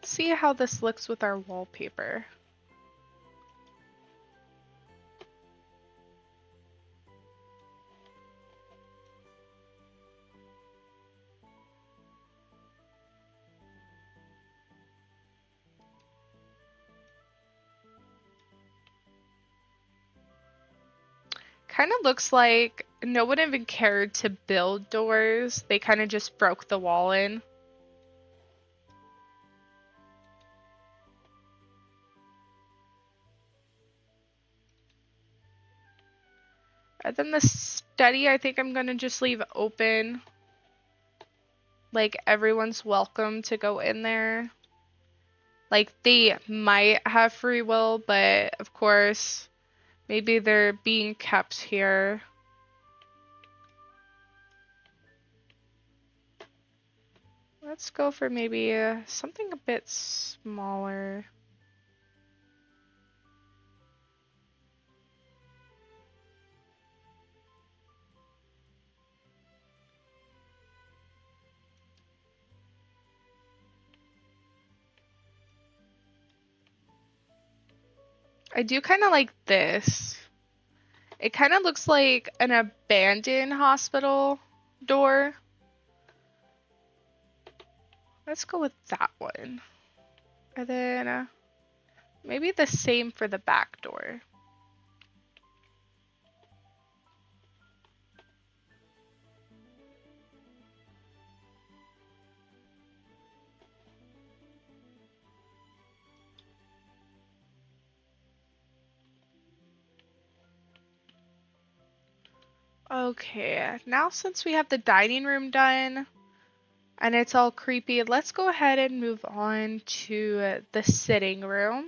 See how this looks with our wallpaper. Kind of looks like no one even cared to build doors. They kind of just broke the wall in. And then the study, I think I'm gonna just leave open. Like everyone's welcome to go in there. Like they might have free will, but of course, maybe they're being kept here. Let's go for maybe something a bit smaller. I do kind of like this. It kind of looks like an abandoned hospital door. Let's go with that one. And then maybe the same for the back door. Okay, now since we have the dining room done and it's all creepy, let's go ahead and move on to the sitting room.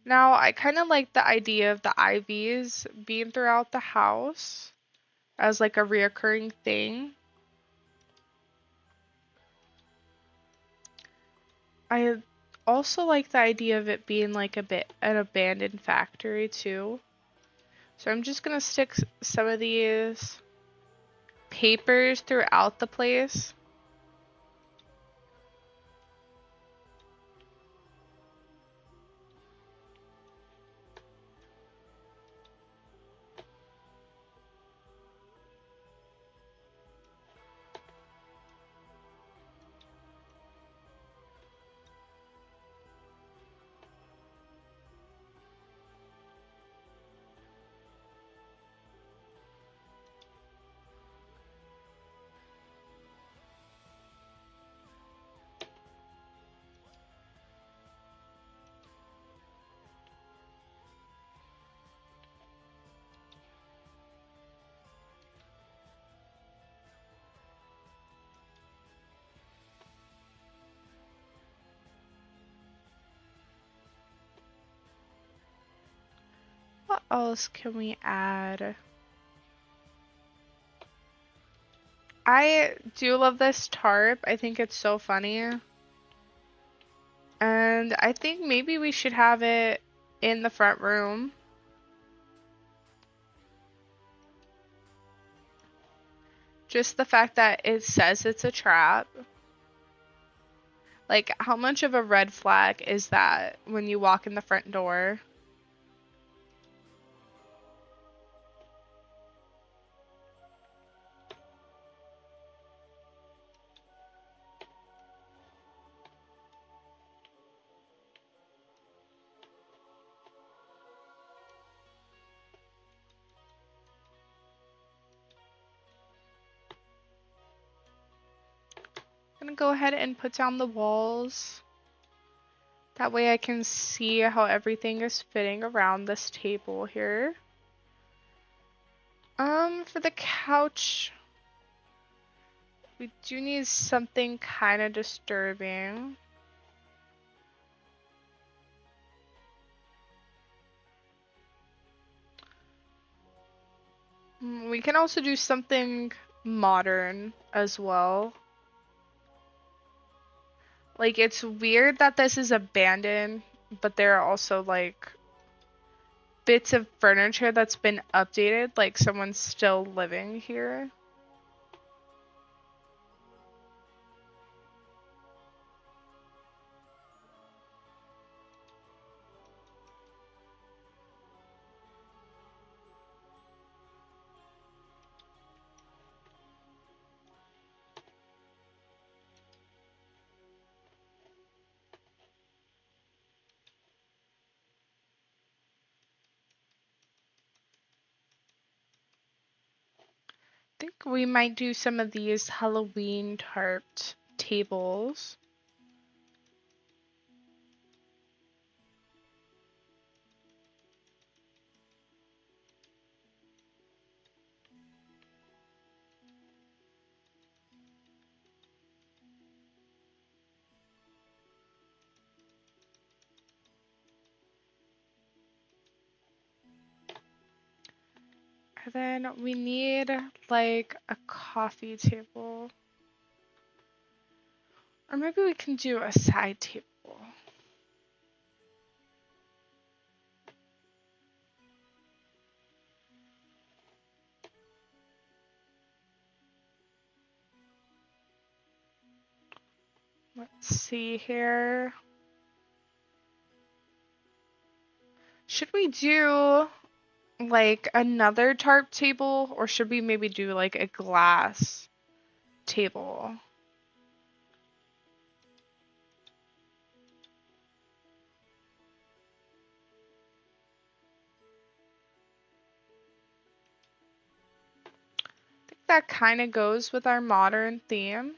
Now, I kind of like the idea of the IVs being throughout the house as like a reoccurring thing. I also like the idea of it being like a bit an abandoned factory too. So I'm just gonna stick some of these papers throughout the place. What else can we add? I do love this tarp. I think it's so funny. And I think maybe we should have it in the front room. Just the fact that it says it's a trap. Like, how much of a red flag is that when you walk in the front door? I'm gonna go ahead and put down the walls. That way I can see how everything is fitting around this table here. For the couch, we do need something kind of disturbing. We can also do something modern as well. Like, it's weird that this is abandoned, but there are also, like, bits of furniture that's been updated, like someone's still living here. I think we might do some of these Halloween tarped tables. And then we need like a coffee table. Or maybe we can do a side table. Let's see here. Should we do like another tarp table, or should we maybe do like a glass table? I think that kind of goes with our modern theme.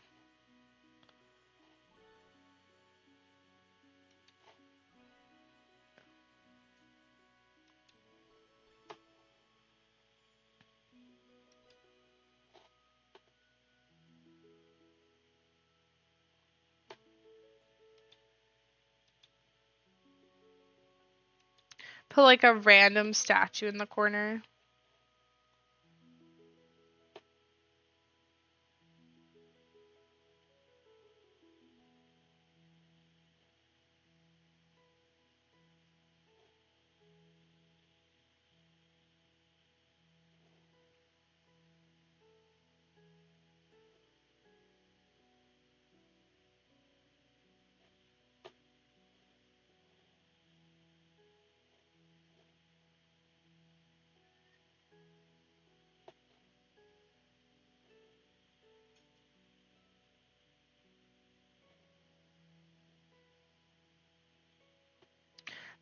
Put like a random statue in the corner.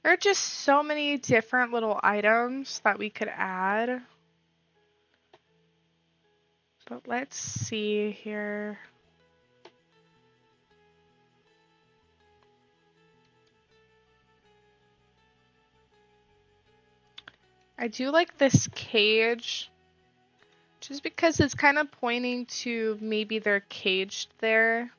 There are just so many different little items that we could add. But let's see here. I do like this cage, just because it's kind of pointing to maybe they're caged there.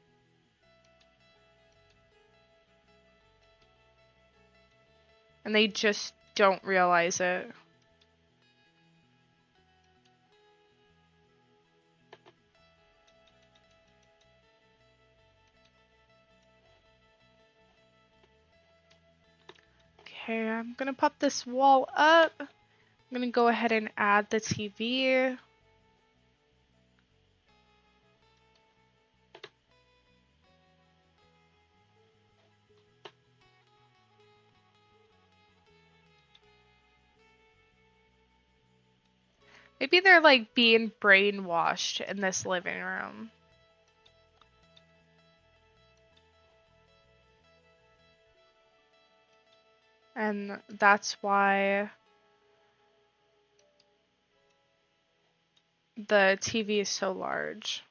And they just don't realize it. Okay, I'm gonna pop this wall up. I'm gonna go ahead and add the TV. Maybe they're like being brainwashed in this living room. And that's why the TV is so large.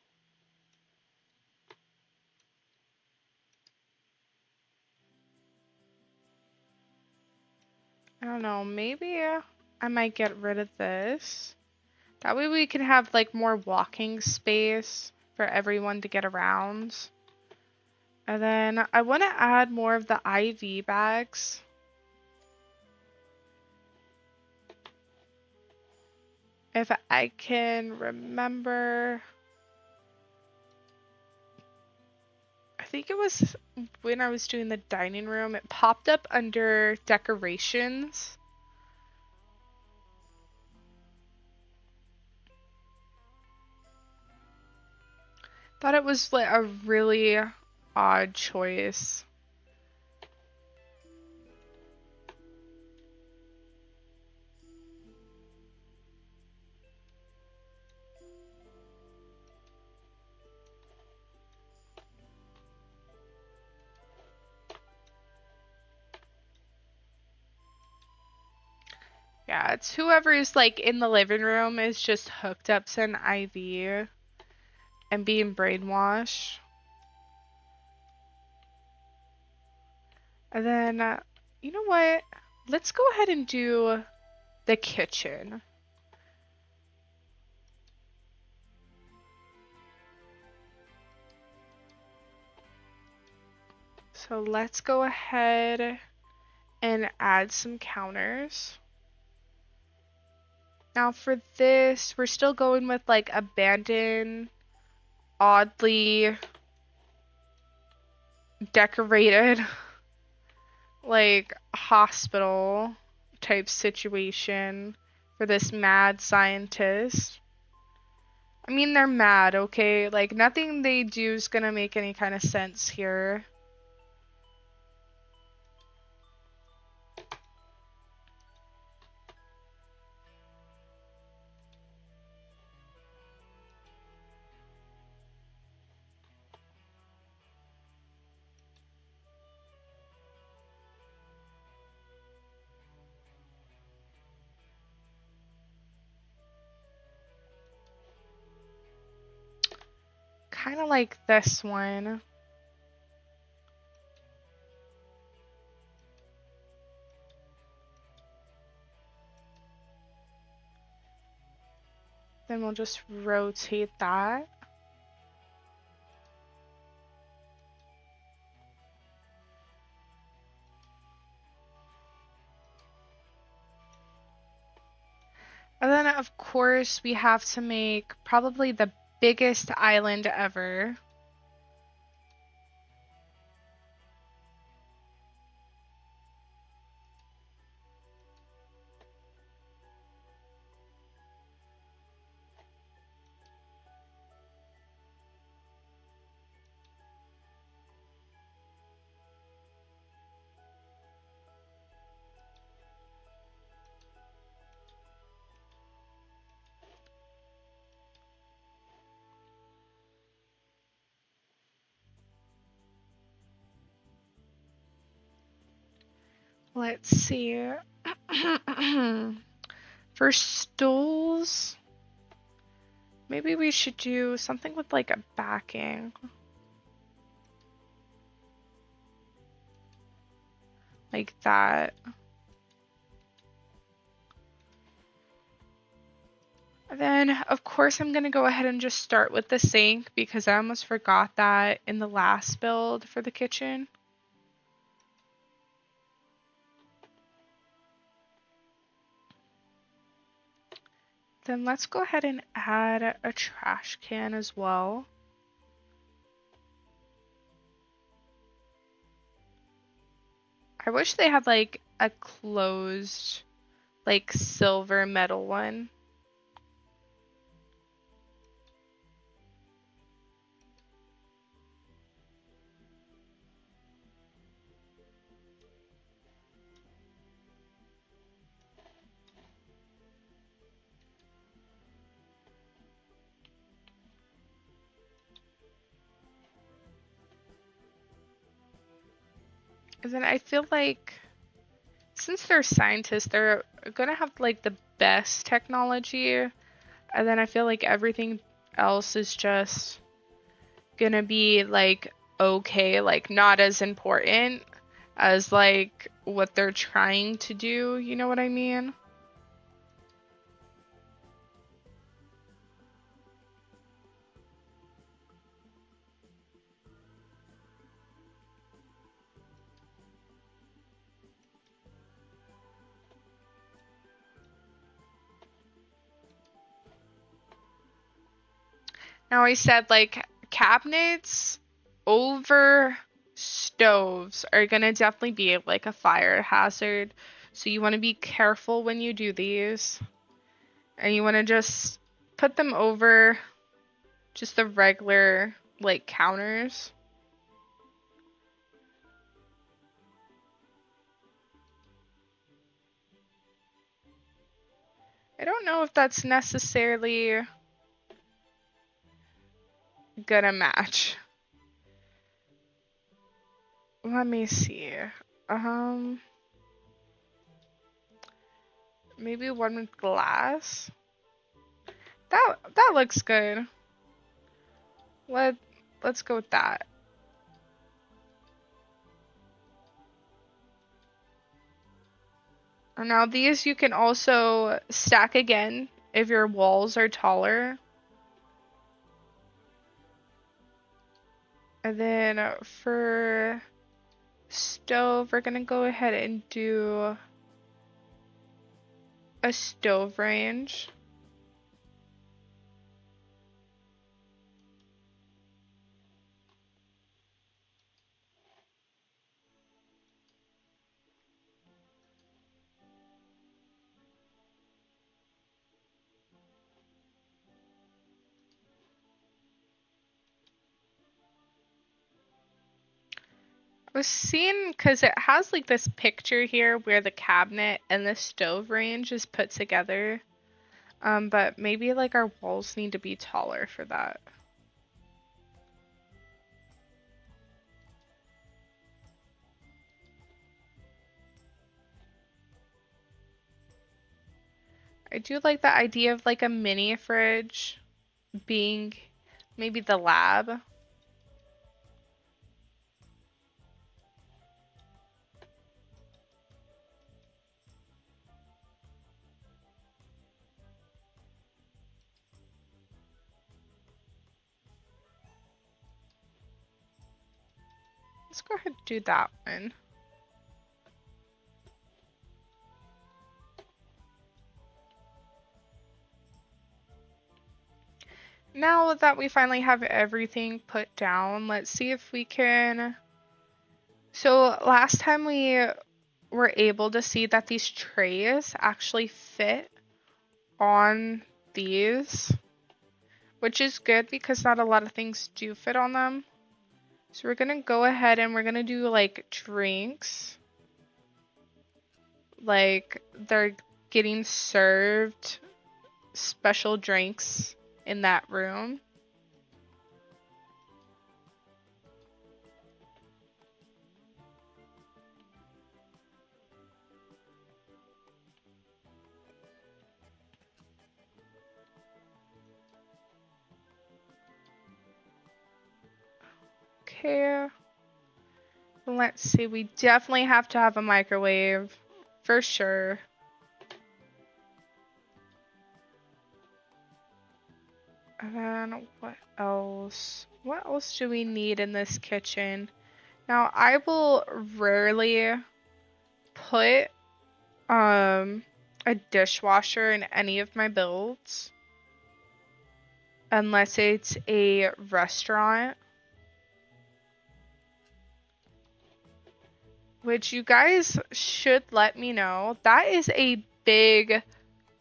I don't know, maybe I might get rid of this. That way we can have like more walking space for everyone to get around. And then I want to add more of the IV bags. If I can remember, I think it was when I was doing the dining room, it popped up under decorations. Thought it was like a really odd choice. Yeah, it's whoever is like in the living room is just hooked up to an IV and being brainwashed. And then, you know what? Let's go ahead and do the kitchen. So let's go ahead and add some counters. Now for this, we're still going with like abandoned, oddly decorated, like hospital type situation for this mad scientist. I mean, they're mad, okay? Like, nothing they do is gonna make any kind of sense here. Kind of like this one. Then we'll just rotate that. And then, of course, we have to make probably the biggest island ever. Let's see. For stools, maybe we should do something with like a backing. Like that. And then, of course, I'm going to go ahead and just start with the sink because I almost forgot that in the last build for the kitchen. Then let's go ahead and add a trash can as well. I wish they had like a closed, like silver metal one. And then I feel like since they're scientists, they're gonna have like the best technology. And then I feel like everything else is just gonna be like okay, like not as important as like what they're trying to do, you know what I mean? Now I said like cabinets over stoves are gonna definitely be like a fire hazard. So you want to be careful when you do these. And you want to just put them over just the regular like counters. I don't know if that's necessarily gonna match. Let me see. Um, Maybe one with glass. That looks good. Let's go with that. And now these you can also stack again if your walls are taller. And then for stove, we're gonna go ahead and do a stove range. I was seeing because it has like this picture here where the cabinet and the stove range is put together. But maybe like our walls need to be taller for that. I do like the idea of like a mini fridge being maybe the lab. Let's go ahead and do that one. Now that we finally have everything put down, let's see if we can. So last time we were able to see that these trays actually fit on these, which is good because not a lot of things do fit on them. So we're gonna go ahead and we're gonna do like drinks. Like they're getting served special drinks in that room. Okay. Let's see. We definitely have to have a microwave. For sure. And then what else? What else do we need in this kitchen? Now, I will rarely put a dishwasher in any of my builds unless it's a restaurant, which you guys should let me know. That is a big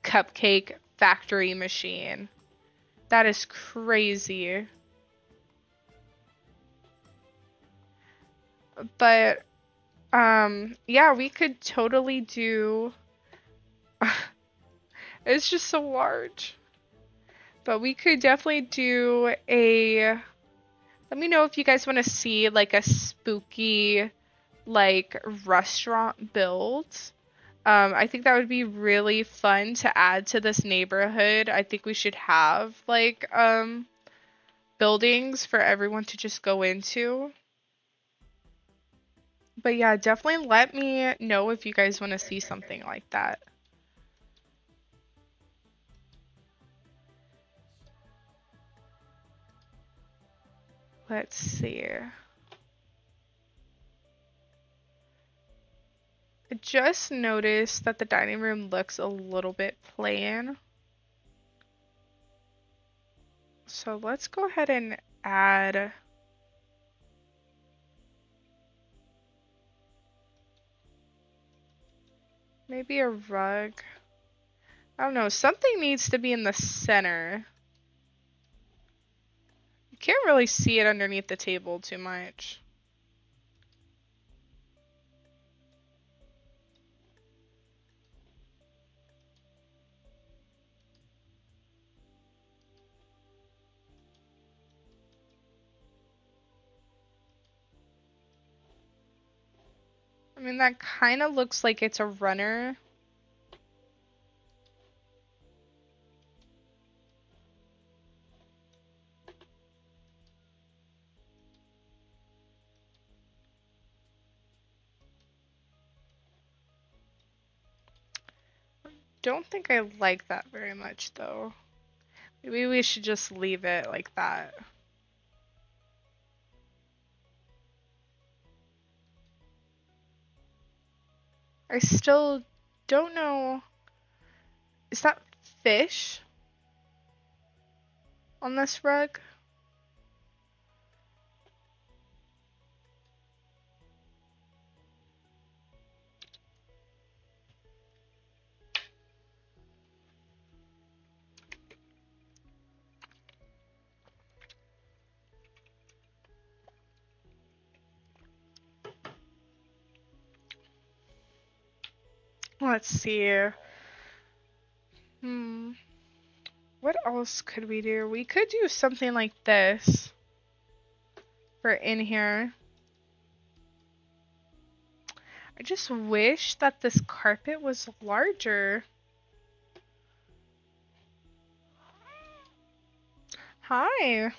cupcake factory machine. That is crazy. But yeah, we could totally do it's just so large. But we could definitely do a let me know if you guys want to see like a spooky like restaurant build. I think that would be really fun to add to this neighborhood. I think we should have like buildings for everyone to just go into. But yeah, definitely let me know if you guys want to see something like that. Let's see. I just noticed that the dining room looks a little bit plain. So let's go ahead and add maybe a rug. I don't know, something needs to be in the center. You can't really see it underneath the table too much. I mean, that kind of looks like it's a runner. Don't think I like that very much, though. Maybe we should just leave it like that. I still don't know. Is that fish on this rug? Let's see. Hmm. What else could we do? We could do something like this for in here. I just wish that this carpet was larger. Hi.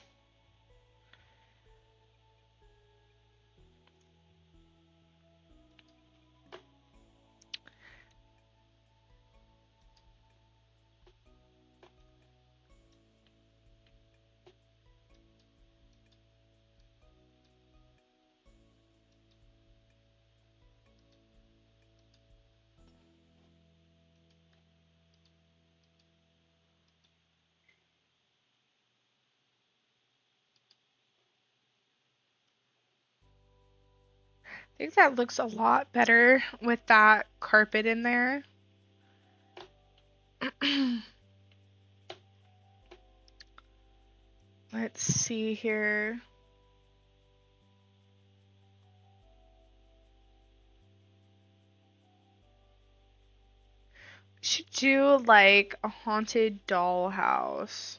I think that looks a lot better with that carpet in there. Let's see here. Should do like a haunted dollhouse.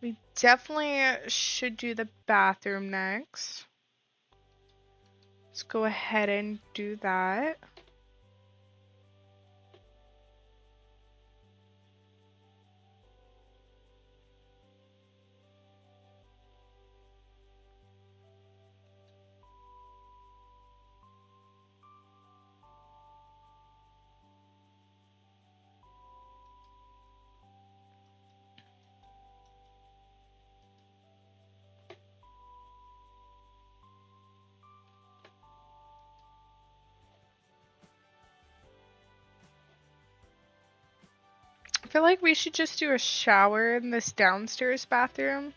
We definitely should do the bathroom next. Let's go ahead and do that. I feel like we should just do a shower in this downstairs bathroom.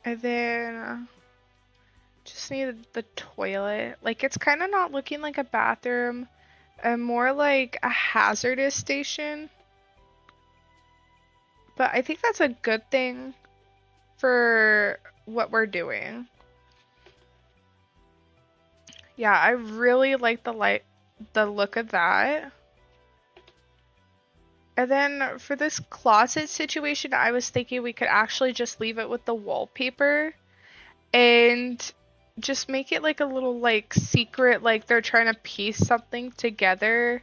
And then just need the toilet. Like, it's kind of not looking like a bathroom, and more like a hazardous station. But I think that's a good thing for what we're doing. Yeah, I really like the look of that. And then for this closet situation, I was thinking we could actually just leave it with the wallpaper and just make it like a little like secret, like they're trying to piece something together,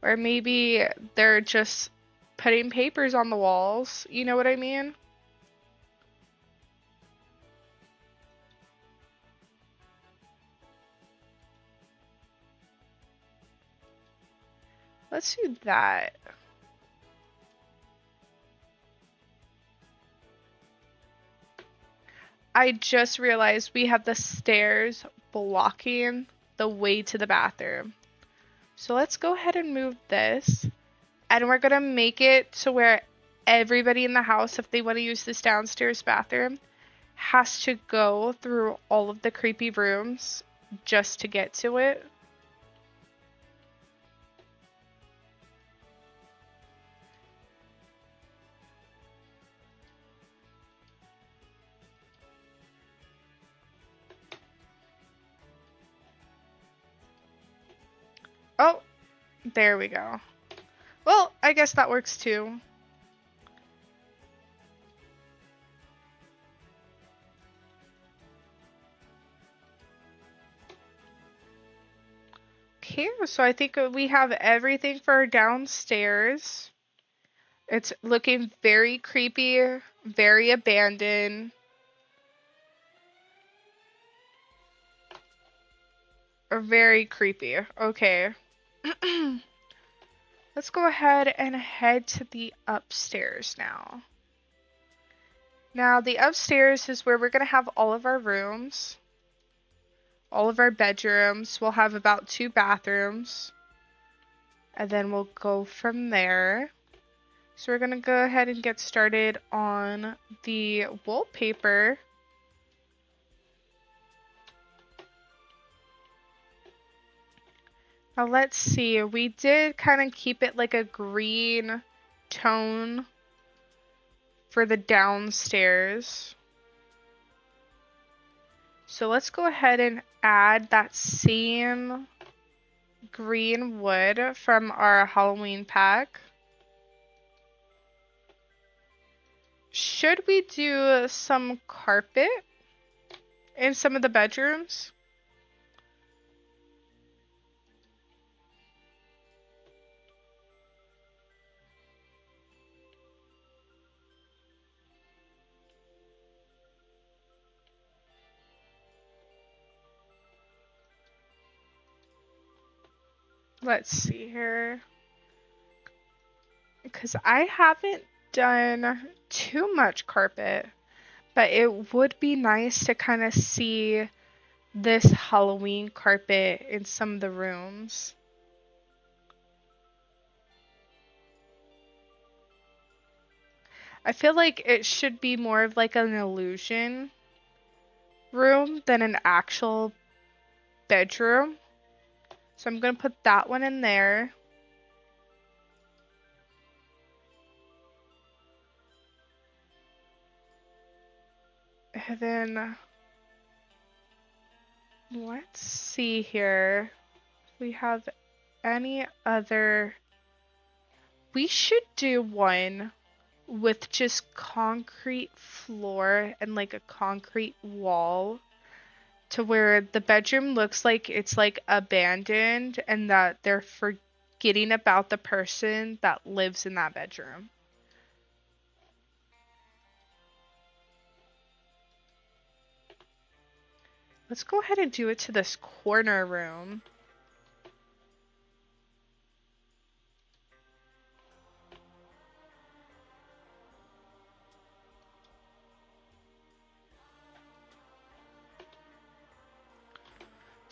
or maybe they're just putting papers on the walls. You know what I mean? Let's do that. I just realized we have the stairs blocking the way to the bathroom. So let's go ahead and move this. And we're going to make it to where everybody in the house, if they want to use this downstairs bathroom, has to go through all of the creepy rooms just to get to it. Oh, there we go. Well, I guess that works too. Okay, so I think we have everything for downstairs. It's looking very creepy, very abandoned. Or very creepy. Okay. Let's go ahead and head to the upstairs now. Now, the upstairs is where we're going to have all of our rooms, all of our bedrooms. We'll have about 2 bathrooms, and then we'll go from there. So we're going to go ahead and get started on the wallpaper. Now, let's see. We did kind of keep it like a green tone for the downstairs. So let's go ahead and add that same green wood from our Halloween pack. Should we do some carpet in some of the bedrooms? Let's see here. Because I haven't done too much carpet, but it would be nice to kind of see this Halloween carpet in some of the rooms. I feel like it should be more of like an illusion room than an actual bedroom. So I'm going to put that one in there. And then let's see here. If we have any other. We should do one with just concrete floor and like a concrete wall, to where the bedroom looks like it's like abandoned and that they're forgetting about the person that lives in that bedroom. Let's go ahead and do it to this corner room.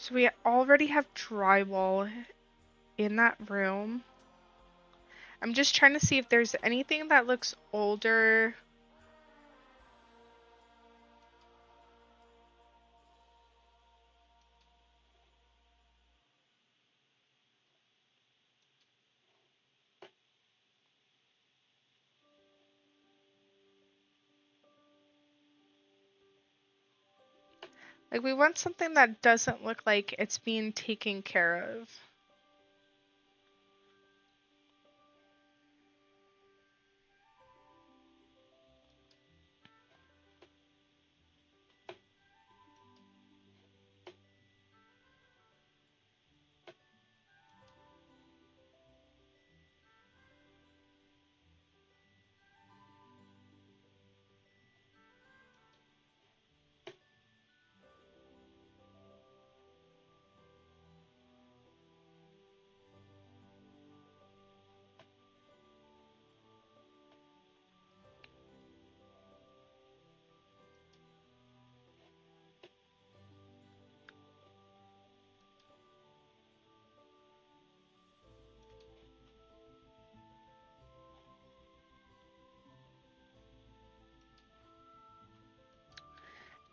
So we already have drywall in that room. I'm just trying to see if there's anything that looks older. Like, we want something that doesn't look like it's being taken care of.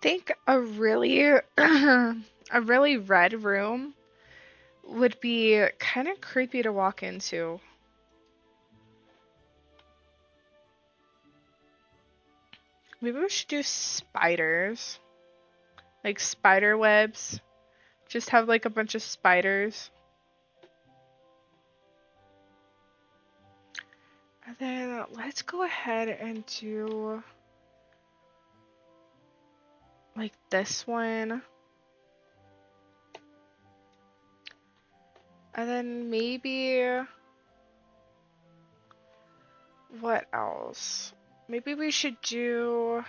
Think a really a really red room would be kind of creepy to walk into. Maybe we should do spiders. Like spider webs. Just have like a bunch of spiders. And then let's go ahead and do like this one. And then maybe what else? Maybe we should do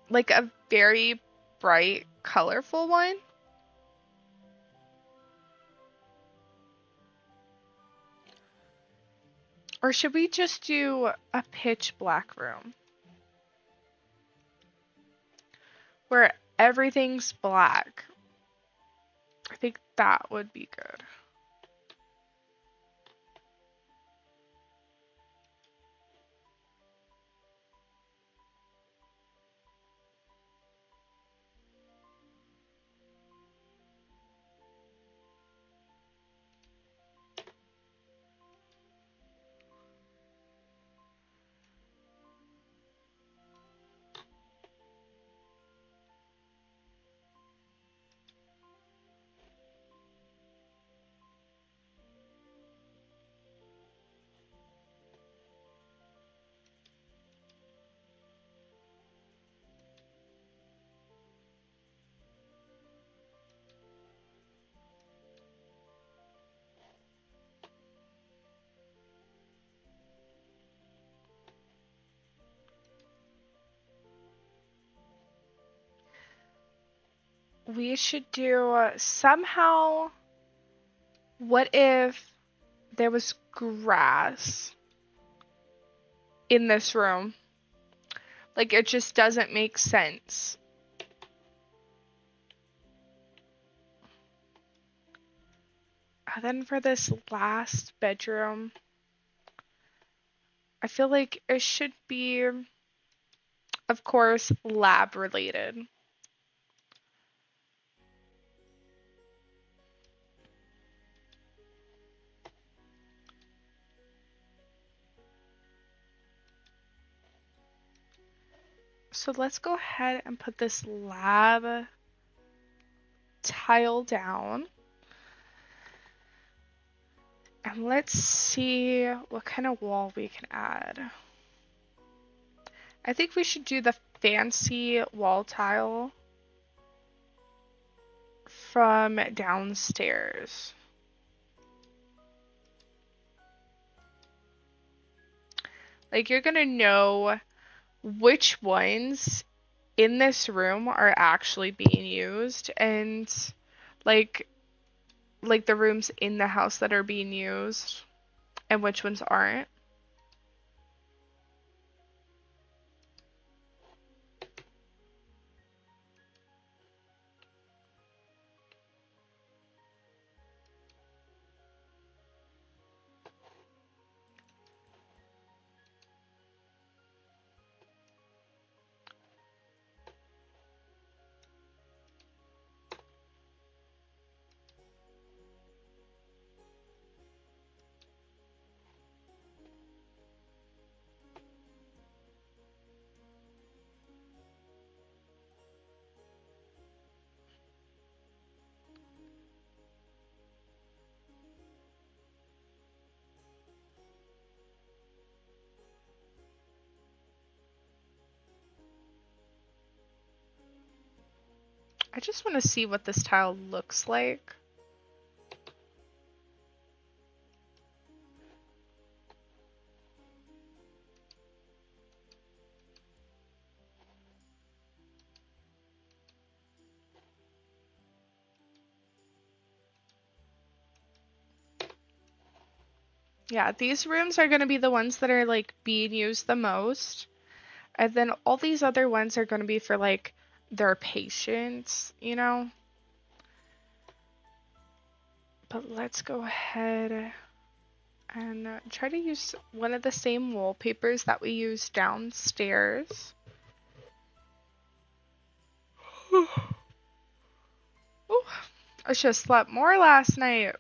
like a very bright, colorful one. Or should we just do a pitch black room? Where everything's black. I think that would be good. We should do somehow. What if there was grass in this room? Like, it just doesn't make sense. And then for this last bedroom, I feel like it should be, of course, lab related. So let's go ahead and put this lab tile down. And let's see what kind of wall we can add. I think we should do the fancy wall tile from downstairs. Like, you're gonna know which ones in this room are actually being used, and like the rooms in the house that are being used and which ones aren't. I just want to see what this tile looks like. Yeah, these rooms are going to be the ones that are like being used the most. And then all these other ones are going to be for like their patients, you know? But let's go ahead and try to use one of the same wallpapers that we use downstairs. Ooh, I should have slept more last night.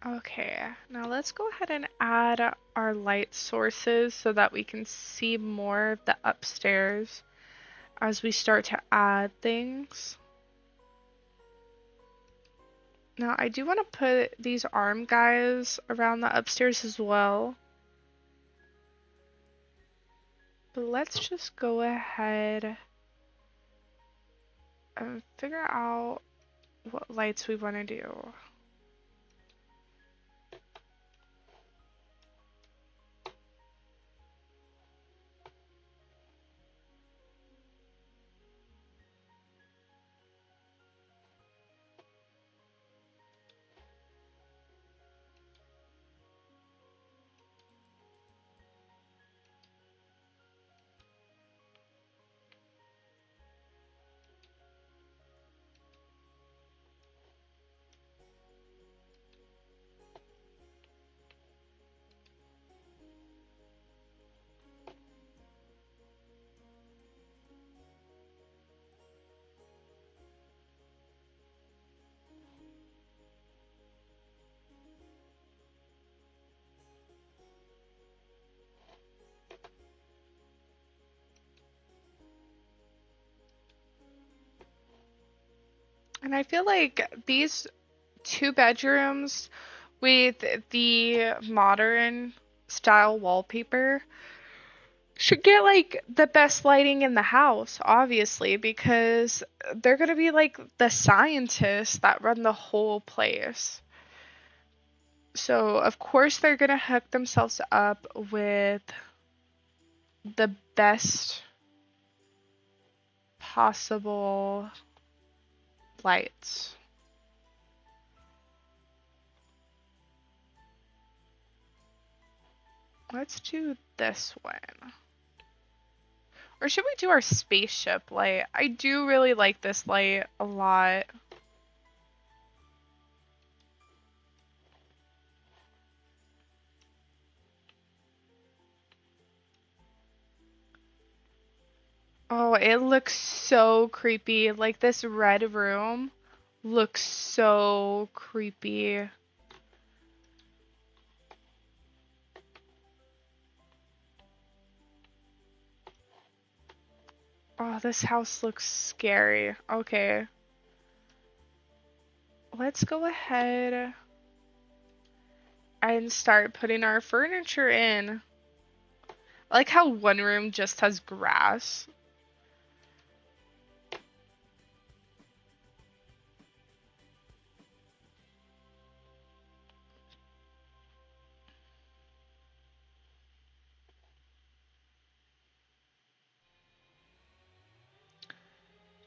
Okay, now let's go ahead and add our light sources so that we can see more of the upstairs as we start to add things. Now I do want to put these arm guys around the upstairs as well. But let's just go ahead and figure out what lights we want to do. And I feel like these 2 bedrooms with the modern style wallpaper should get like the best lighting in the house, obviously, because they're gonna be like the scientists that run the whole place. So, of course, they're gonna hook themselves up with the best possible lights. Let's do this one. Or should we do our spaceship light? I do really like this light a lot. Oh, it looks so creepy. Like this red room looks so creepy. Oh, this house looks scary. Okay. Let's go ahead and start putting our furniture in. I like how one room just has grass.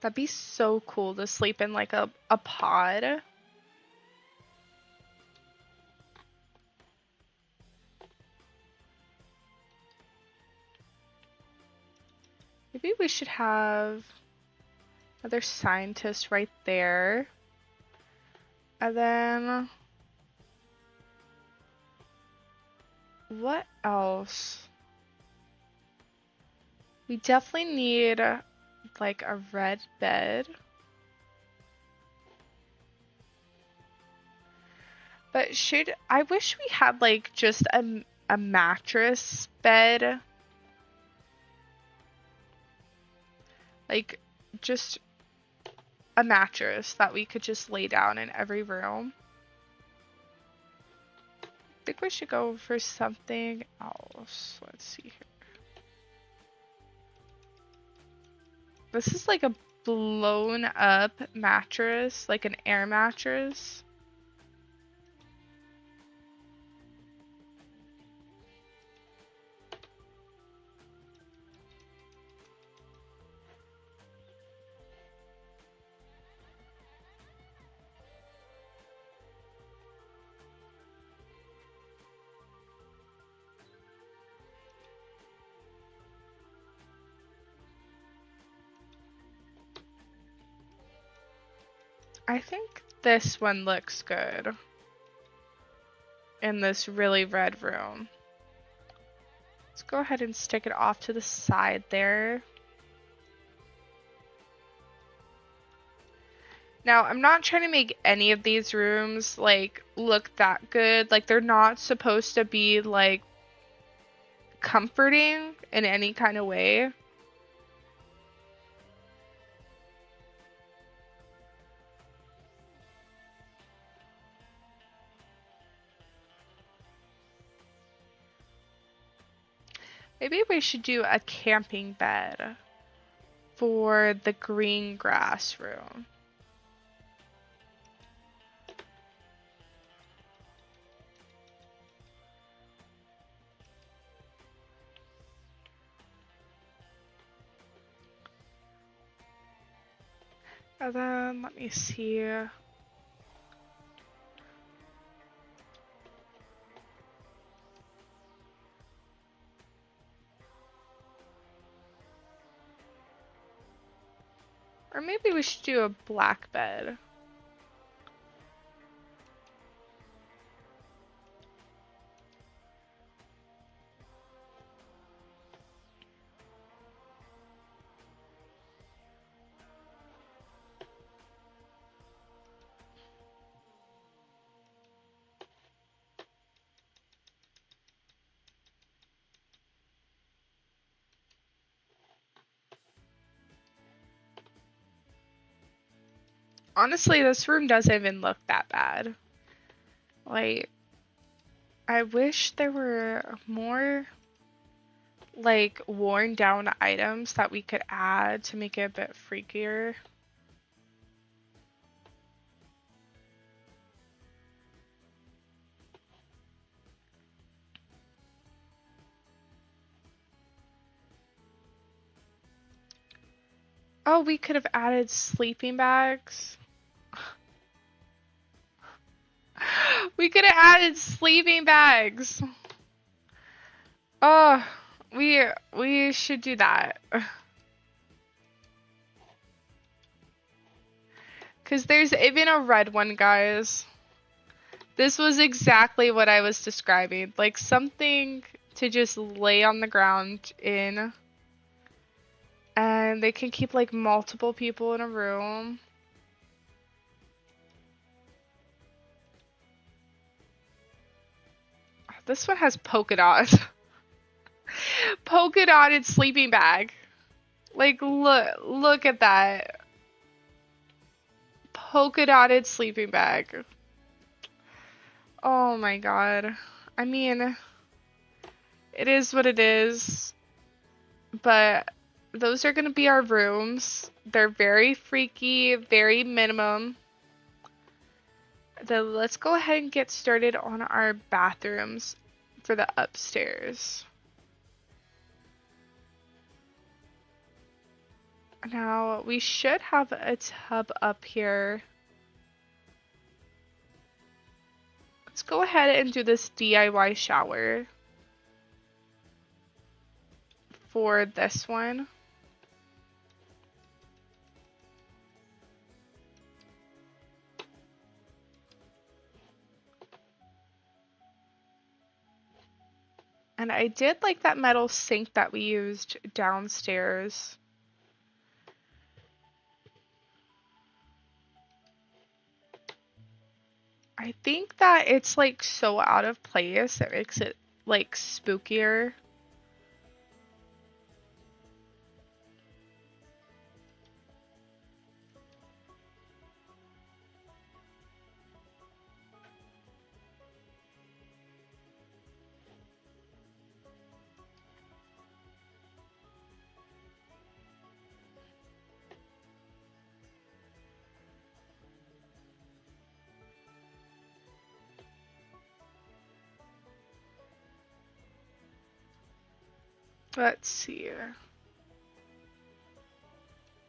That'd be so cool to sleep in like a pod. Maybe we should have another scientist right there. And then what else? We definitely need like a red bed. But I wish we had like just a mattress bed. Like just a mattress that we could just lay down in every room. I think we should go for something else. Let's see here. This is like a blown up mattress, like an air mattress. I think this one looks good in this really red room. Let's go ahead and stick it off to the side there. Now, I'm not trying to make any of these rooms like look that good. Like they're not supposed to be like comforting in any kind of way. Maybe we should do a camping bed for the green grass room. And then let me see. Or maybe we should do a black bed. Honestly, this room doesn't even look that bad. Like, I wish there were more, like, worn down items that we could add to make it a bit freakier. Oh, we could have added sleeping bags. We could have added sleeping bags. Oh, we should do that. Cause there's even a red one, guys. This was exactly what I was describing. Like something to just lay on the ground in. And they can keep like multiple people in a room. This one has polka dots. Polka dotted sleeping bag. Like look at that. Polka dotted sleeping bag. Oh my god. I mean, it is what it is. But those are going to be our rooms. They're very freaky, very minimum. Then let's go ahead and get started on our bathrooms for the upstairs. Now, we should have a tub up here. Let's go ahead and do this DIY shower for this one. And I did like that metal sink that we used downstairs. I think that it's like so out of place, it makes it like spookier. Let's see.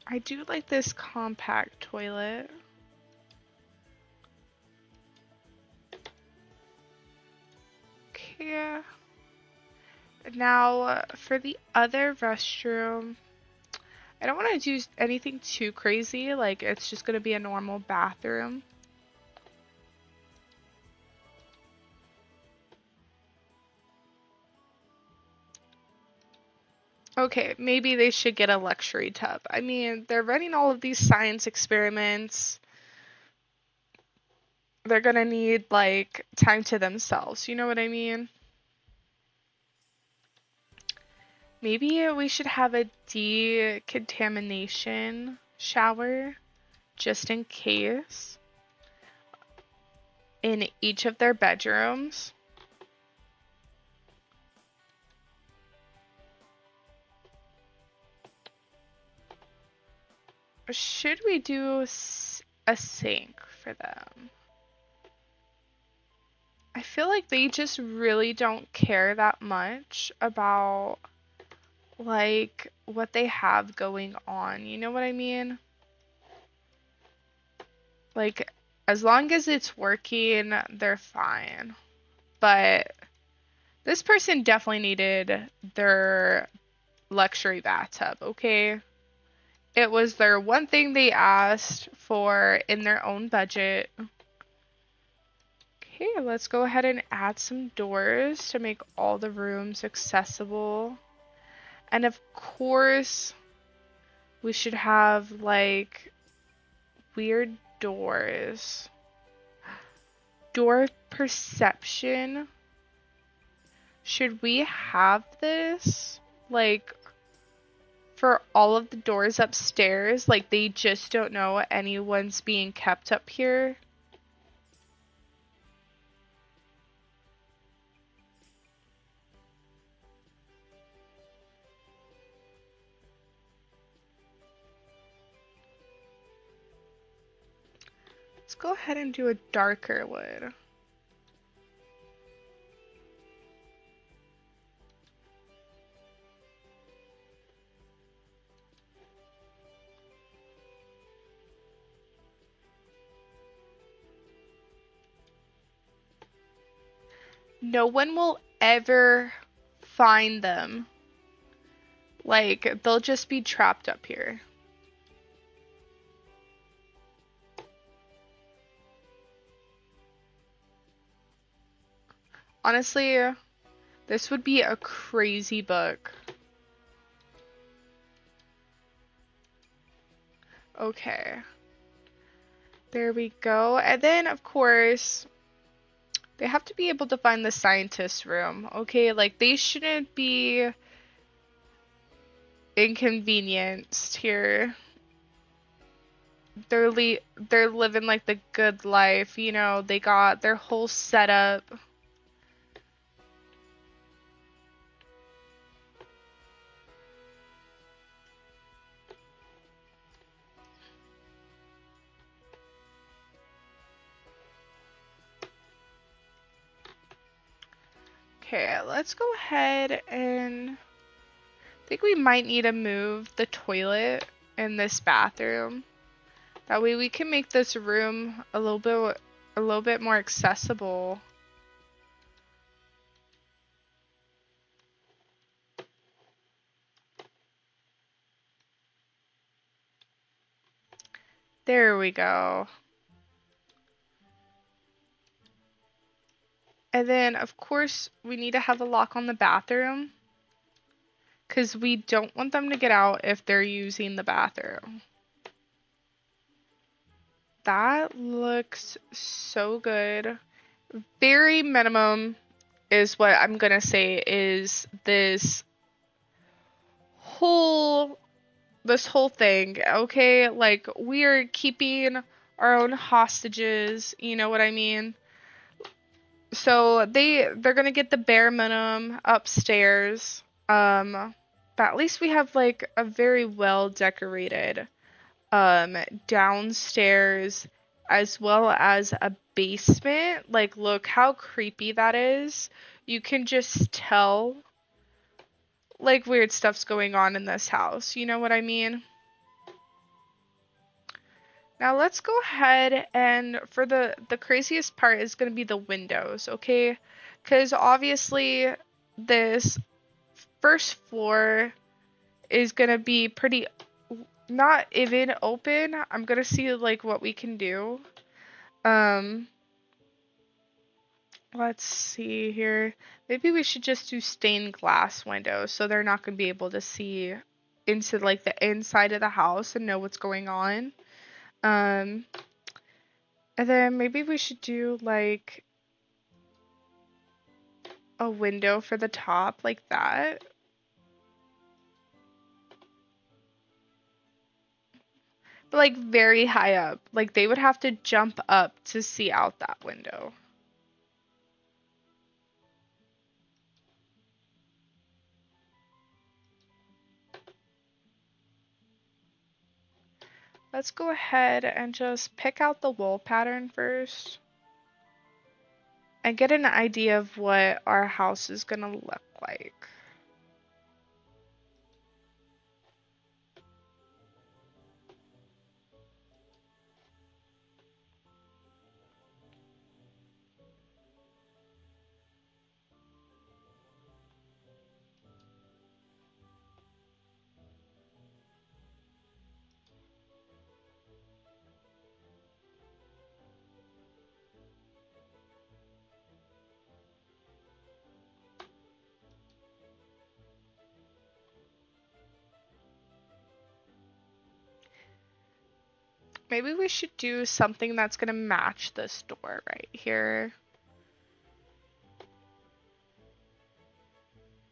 I do like this compact toilet. Okay. Now, for the other restroom, I don't want to do anything too crazy. Like, it's just going to be a normal bathroom. Okay, maybe they should get a luxury tub. I mean, they're running all of these science experiments. They're gonna need, like, time to themselves. You know what I mean? Maybe we should have a decontamination shower, just in case, in each of their bedrooms. Should we do a sink for them? I feel like they just really don't care that much about, like, what they have going on. You know what I mean? Like, as long as it's working, they're fine. But this person definitely needed their luxury bathtub, okay? It was their one thing they asked for in their own budget. Okay, let's go ahead and add some doors to make all the rooms accessible. And of course, we should have like weird doors. Door perception. Should we have this? Like, for all of the doors upstairs, like they just don't know anyone's being kept up here. Let's go ahead and do a darker wood. No one will ever find them. Like, they'll just be trapped up here. Honestly, this would be a crazy book. Okay. There we go. And then, of course, they have to be able to find the scientist room. Okay, like, they shouldn't be inconvenienced here. They're living, like, the good life, you know, they got their whole setup. Okay, let's go ahead and I think we might need to move the toilet in this bathroom. That way we can make this room a little bit more accessible. There we go. And then, of course, we need to have a lock on the bathroom, because we don't want them to get out if they're using the bathroom. That looks so good. Very minimum is what I'm gonna say is whole this whole thing, okay? Like, we are keeping our own hostages, you know what I mean? So they're gonna get the bare minimum upstairs. But at least we have like a very well decorated downstairs as well as a basement. Like, look how creepy that is. You can just tell like weird stuff's going on in this house, you know what I mean? Now let's go ahead and for the craziest part is going to be the windows, okay? Because obviously this first floor is going to be pretty not even open. I'm going to see like what we can do. Let's see here. Maybe we should just do stained glass windows so they're not going to be able to see into like the inside of the house and know what's going on. And then maybe we should do like a window for the top like that. But like very high up. Like they would have to jump up to see out that window. Let's go ahead and just pick out the wall pattern first. And get an idea of what our house is gonna look like. Maybe we should do something that's gonna match this door right here.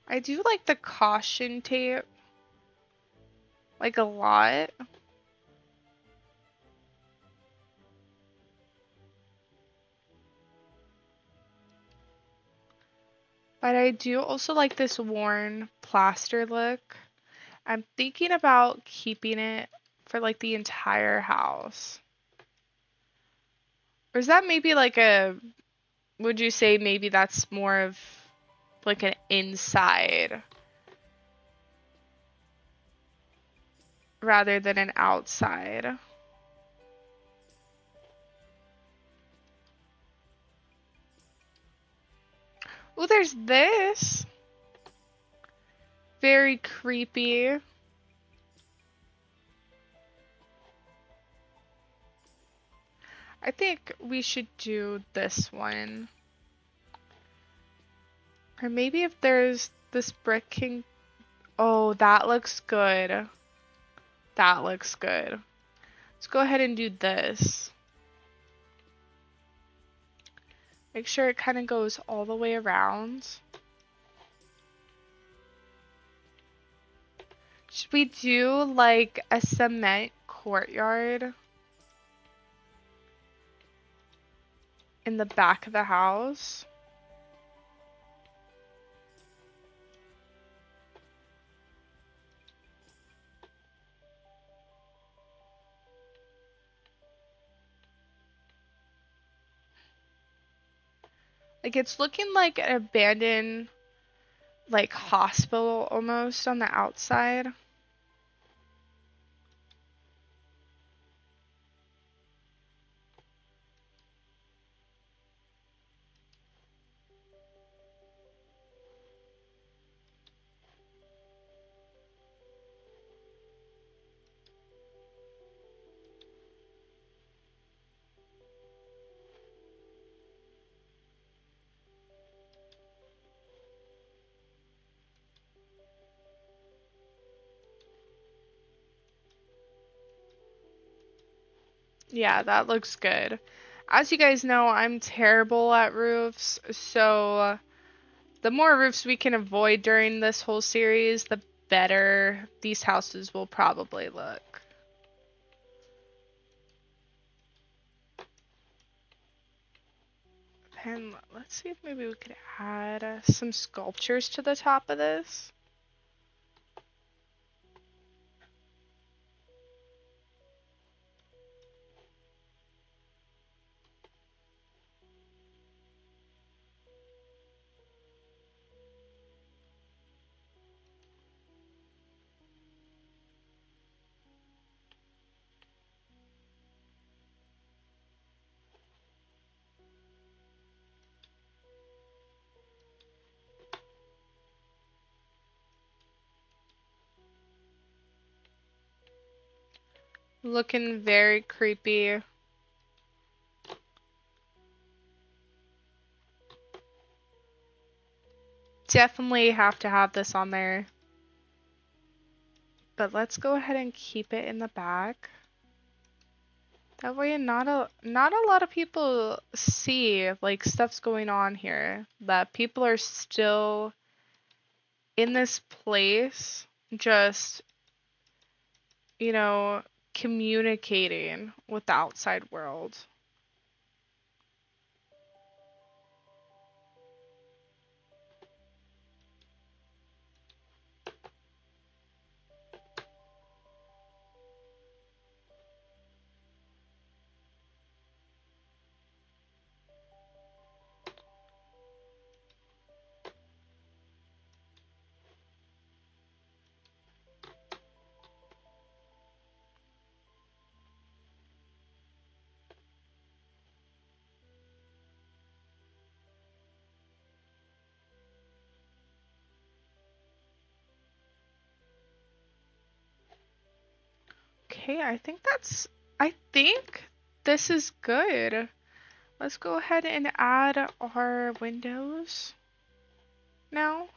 I do like the caution tape, like a lot. But I do also like this worn plaster look. I'm thinking about keeping it for like the entire house. Or is that maybe like would you say maybe that's more of like an inside rather than an outside? Oh, there's this. Very creepy. I think we should do this one. Or maybe if there's this brick king. Oh, that looks good. That looks good. Let's go ahead and do this. Make sure it kind of goes all the way around. Should we do like a cement courtyard in the back of the house? Like it's looking like an abandoned like hospital almost on the outside. Yeah, that looks good. As you guys know, I'm terrible at roofs, so the more roofs we can avoid during this whole series, the better these houses will probably look. And let's see if maybe we could add some sculptures to the top of this. Looking very creepy. Definitely have to have this on there. But let's go ahead and keep it in the back. That way not a lot of people see like stuff's going on here. That people are still in this place just, you know, communicating with the outside world. Okay, I think this is good. Let's go ahead and add our windows now.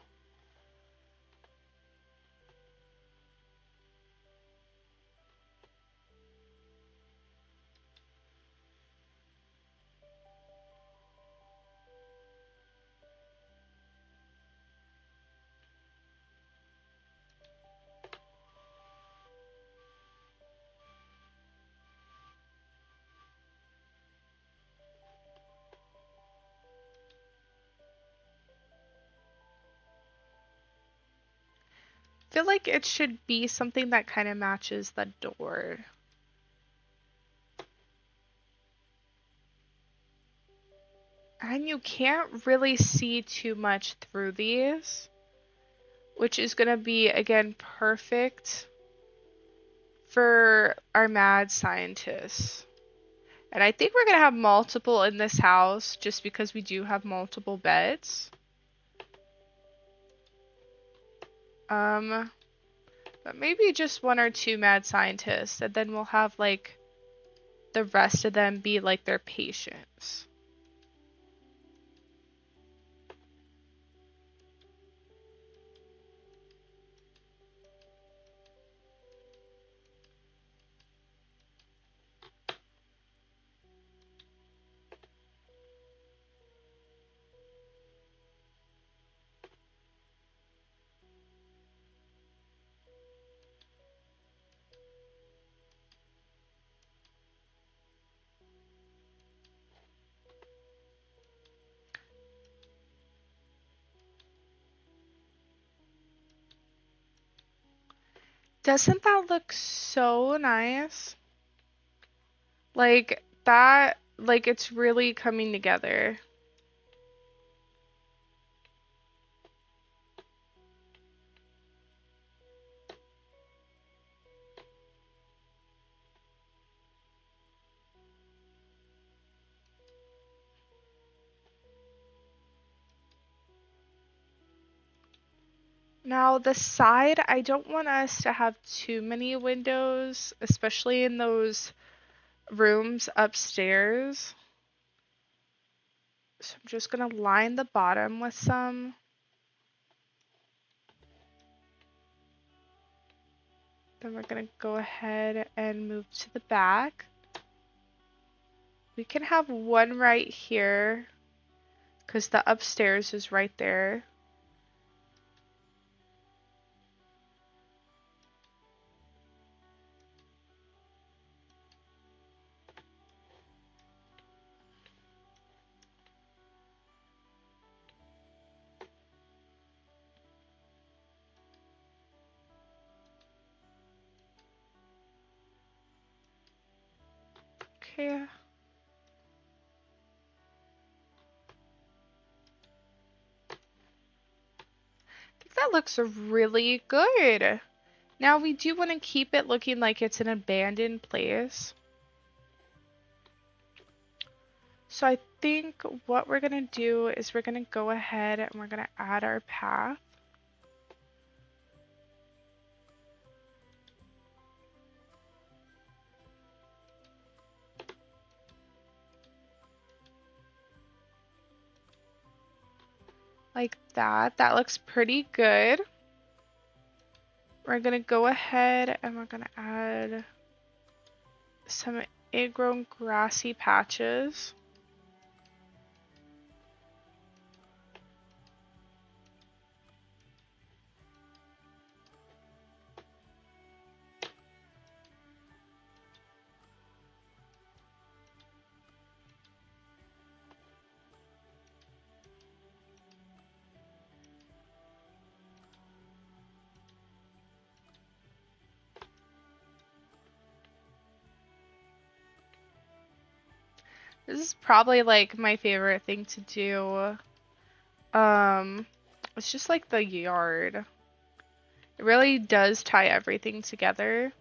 Feel like it should be something that kind of matches the door. And you can't really see too much through these, which is going to be, again, perfect for our mad scientists. And I think we're going to have multiple in this house just because we do have multiple beds. But maybe just one or two mad scientists, and then we'll have like the rest of them be like their patients. Doesn't that look so nice? Like that, like it's really coming together. Now the side, I don't want us to have too many windows, especially in those rooms upstairs. So I'm just gonna line the bottom with some. Then we're gonna go ahead and move to the back. We can have one right here because the upstairs is right there. Okay. I think that looks really good. Now we do want to keep it looking like it's an abandoned place. So I think what we're gonna do is we're gonna go ahead and we're gonna add our path. Like that. That looks pretty good. We're gonna go ahead and we're gonna add some ingrown grassy patches. This is probably like my favorite thing to do. It's just like the yard. It really does tie everything together.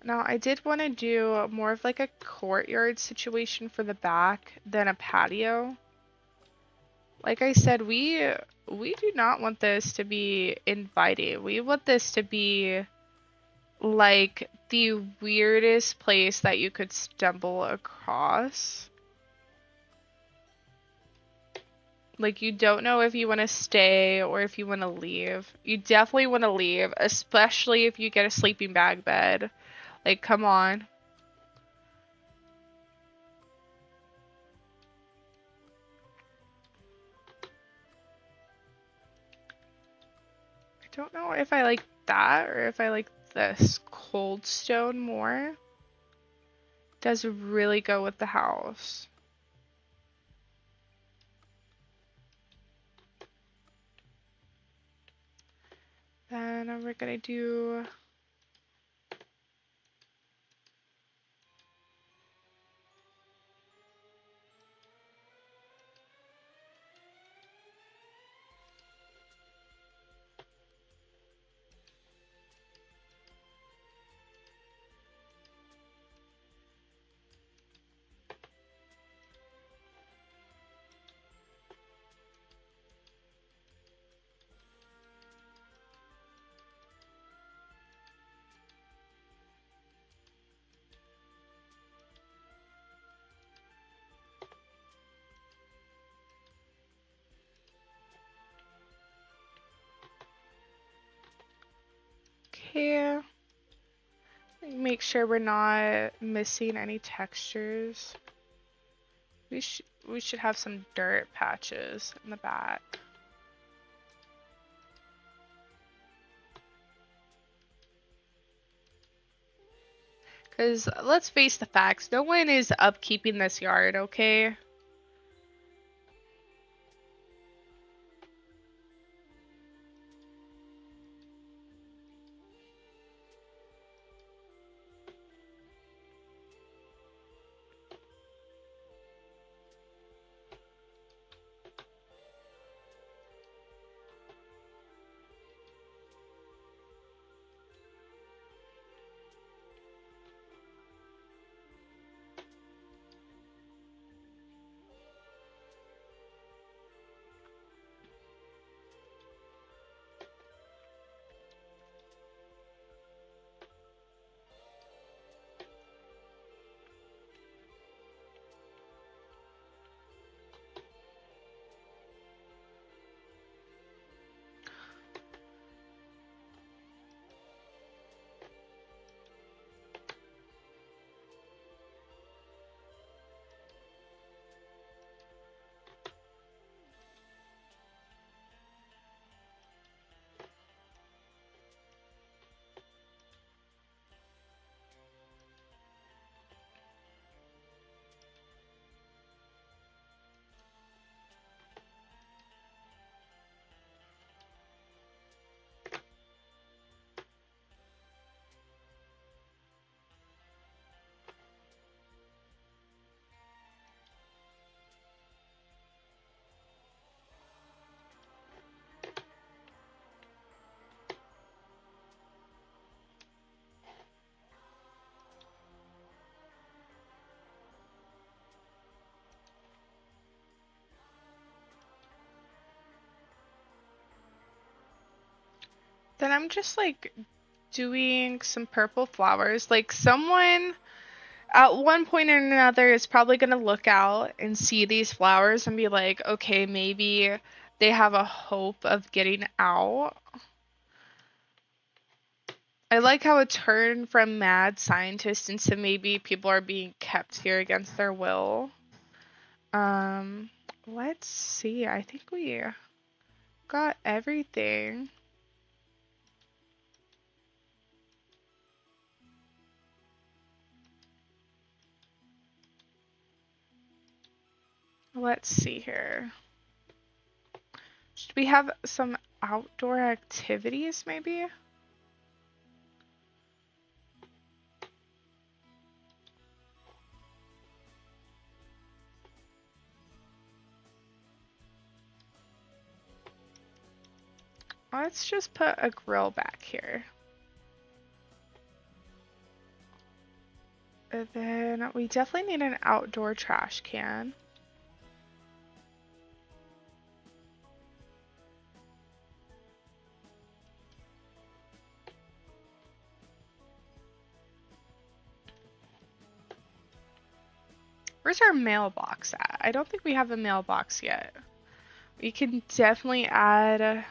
Now, I did want to do more of like a courtyard situation for the back than a patio. Like I said, we do not want this to be inviting. We want this to be like the weirdest place that you could stumble across. Like you don't know if you want to stay or if you want to leave. You definitely want to leave, especially if you get a sleeping bag bed. Like, come on. I don't know if I like that or if I like this cold stone more. It does really go with the house. Then we're gonna do okay. Make sure we're not missing any textures. We should have some dirt patches in the back. Because let's face the facts, no one is upkeeping this yard, okay? then I'm just like doing some purple flowers. Like someone at one point or another is probably gonna look out and see these flowers and be like, okay, maybe they have a hope of getting out. I like how it turned from mad scientist into maybe people are being kept here against their will. Um, let's see. I think we got everything. Let's see here. Should we have some outdoor activities maybe? Let's just put a grill back here. And then we definitely need an outdoor trash can. Where's our mailbox at? I don't think we have a mailbox yet. We can definitely add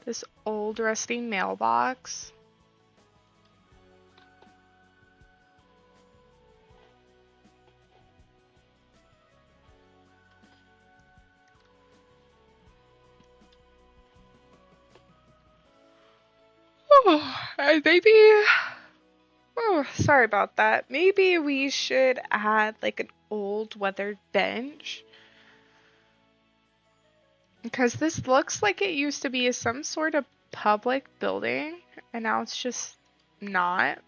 this old rusting mailbox. Oh, maybe. Oh, sorry about that. Maybe we should add like an old weathered bench. Because this looks like it used to be some sort of public building, and now it's just not.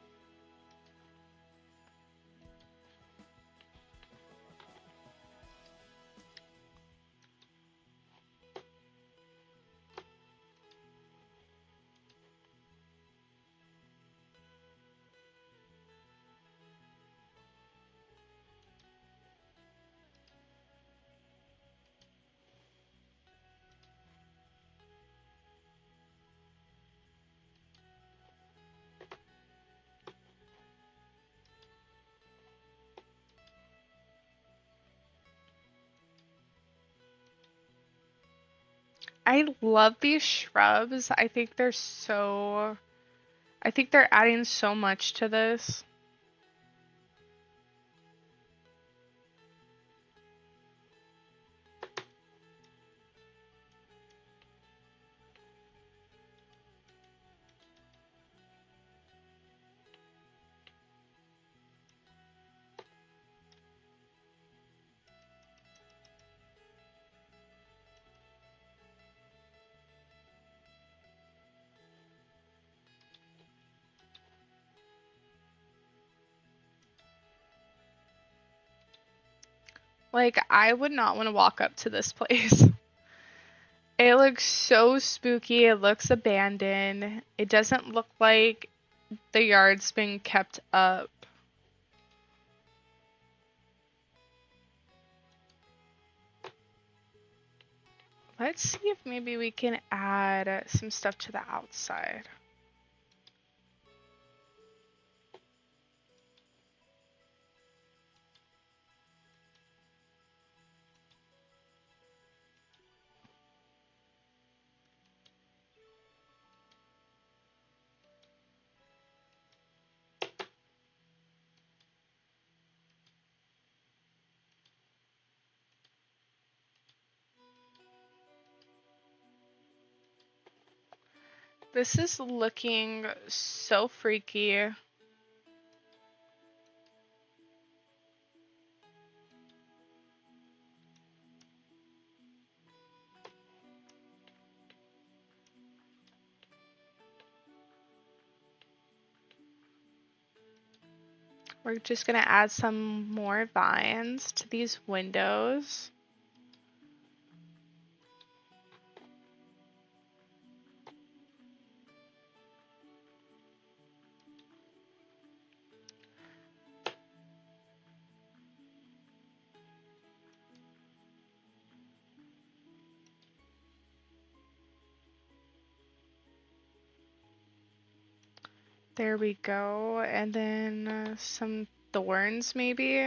I love these shrubs. I think they're adding so much to this. Like, I would not want to walk up to this place. It looks so spooky. It looks abandoned. It doesn't look like the yard's been kept up. Let's see if maybe we can add some stuff to the outside. This is looking so freaky. We're just gonna add some more vines to these windows. There we go. And then some thorns, maybe.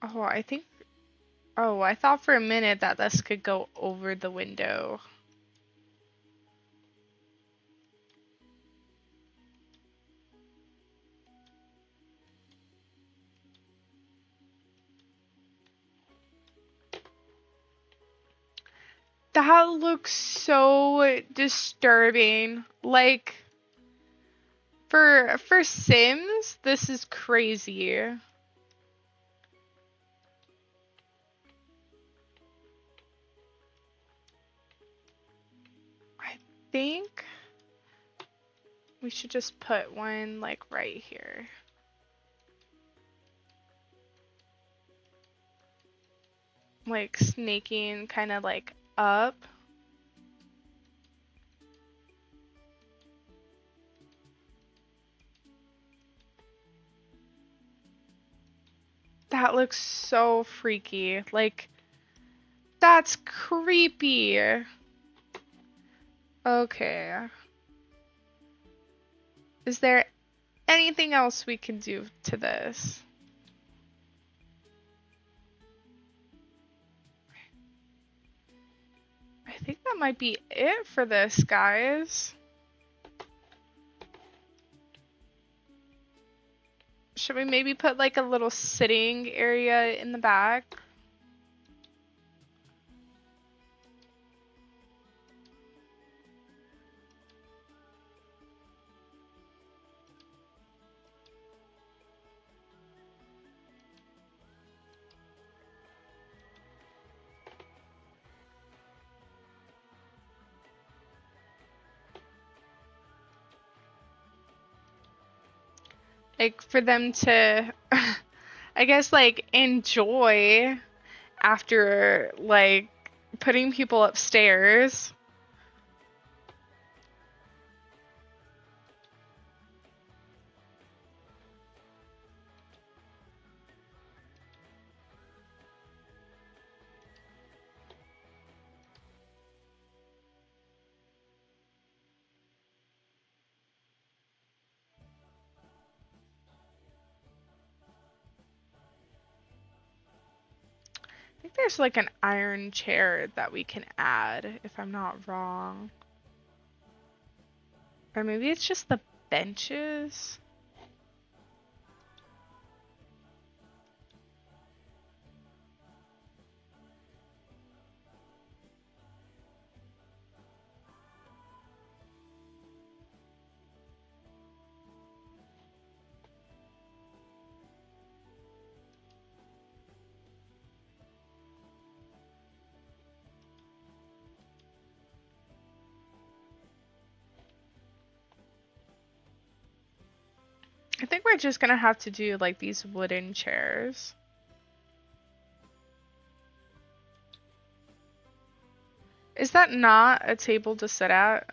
Oh, I think. Oh, I thought for a minute that this could go over the window. That looks so disturbing. Like, for Sims, this is crazy. I think we should just put one like right here. Like snaking kind of like up. That looks so freaky. Like, that's creepy. Okay. Is there anything else we can do to this? I think that might be it for this, guys. Should we maybe put like a little sitting area in the back? Like for them to, I guess, like enjoy after like putting people upstairs. I think there's like an iron chair that we can add, if I'm not wrong. Or maybe it's just the benches. I think we're just gonna have to do like these wooden chairs. Is that not a table to sit at?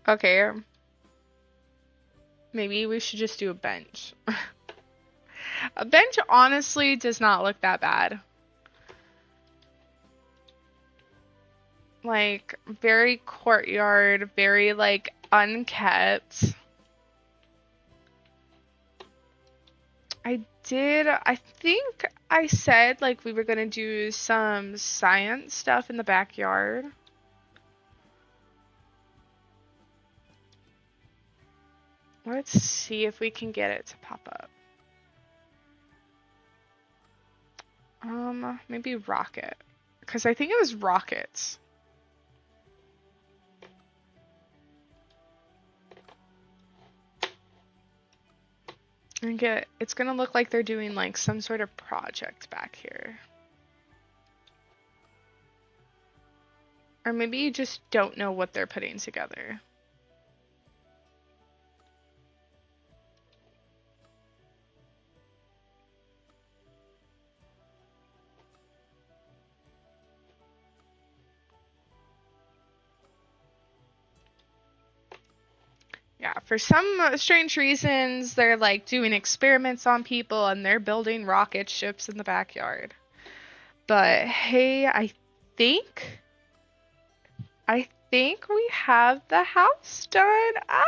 Okay. Maybe we should just do a bench. A bench honestly does not look that bad. Like, very courtyard, very like unkept. I think I said like we were gonna do some science stuff in the backyard. Let's see if we can get it to pop up. Maybe rocket. Because I think it was rockets. And it's gonna look like they're doing like some sort of project back here. Or maybe you just don't know what they're putting together. Yeah, for some strange reasons, they're like doing experiments on people and they're building rocket ships in the backyard. But hey, I think I think we have the house done. Ah!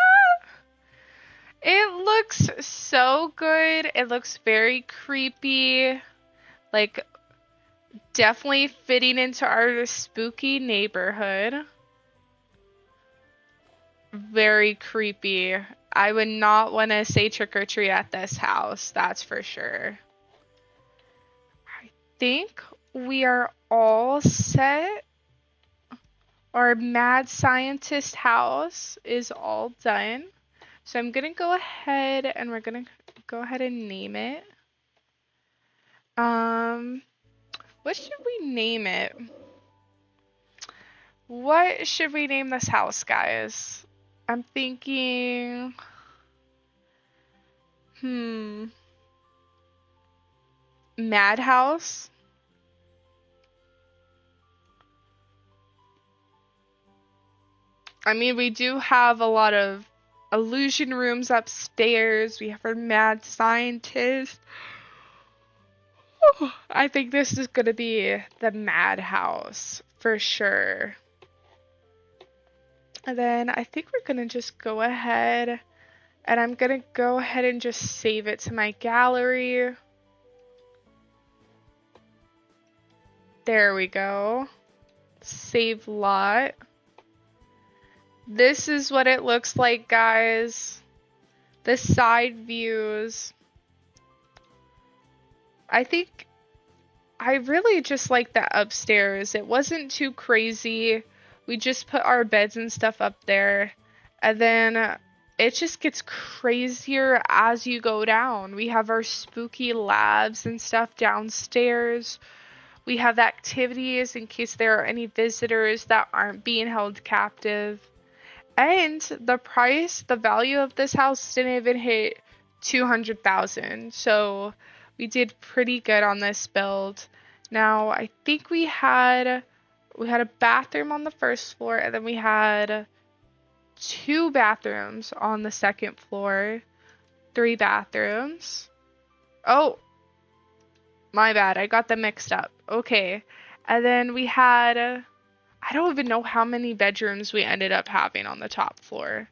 It looks so good. It looks very creepy. Like, definitely fitting into our spooky neighborhood. Very creepy. I would not want to say trick or treat at this house, that's for sure. I think we are all set. Our mad scientist house is all done. So I'm gonna go ahead and we're gonna go ahead and name it. What should we name it? What should we name this house, guys? I'm thinking, Madhouse. I mean, we do have a lot of illusion rooms upstairs. We have our mad scientist. I think this is gonna be the madhouse for sure. And then I think we're gonna just go ahead and I'm gonna go ahead and just save it to my gallery. There we go. Save lot. This is what it looks like, guys. The side views. I think I really just like that upstairs. It wasn't too crazy. We just put our beds and stuff up there. And then it just gets crazier as you go down. We have our spooky labs and stuff downstairs. We have activities in case there are any visitors that aren't being held captive. And the price, the value of this house didn't even hit 200,000. So we did pretty good on this build. Now, I think we had a bathroom on the first floor and then we had 2 bathrooms on the second floor. 3 bathrooms. Oh, my bad. I got them mixed up. Okay. And then we had, I don't even know how many bedrooms we ended up having on the top floor.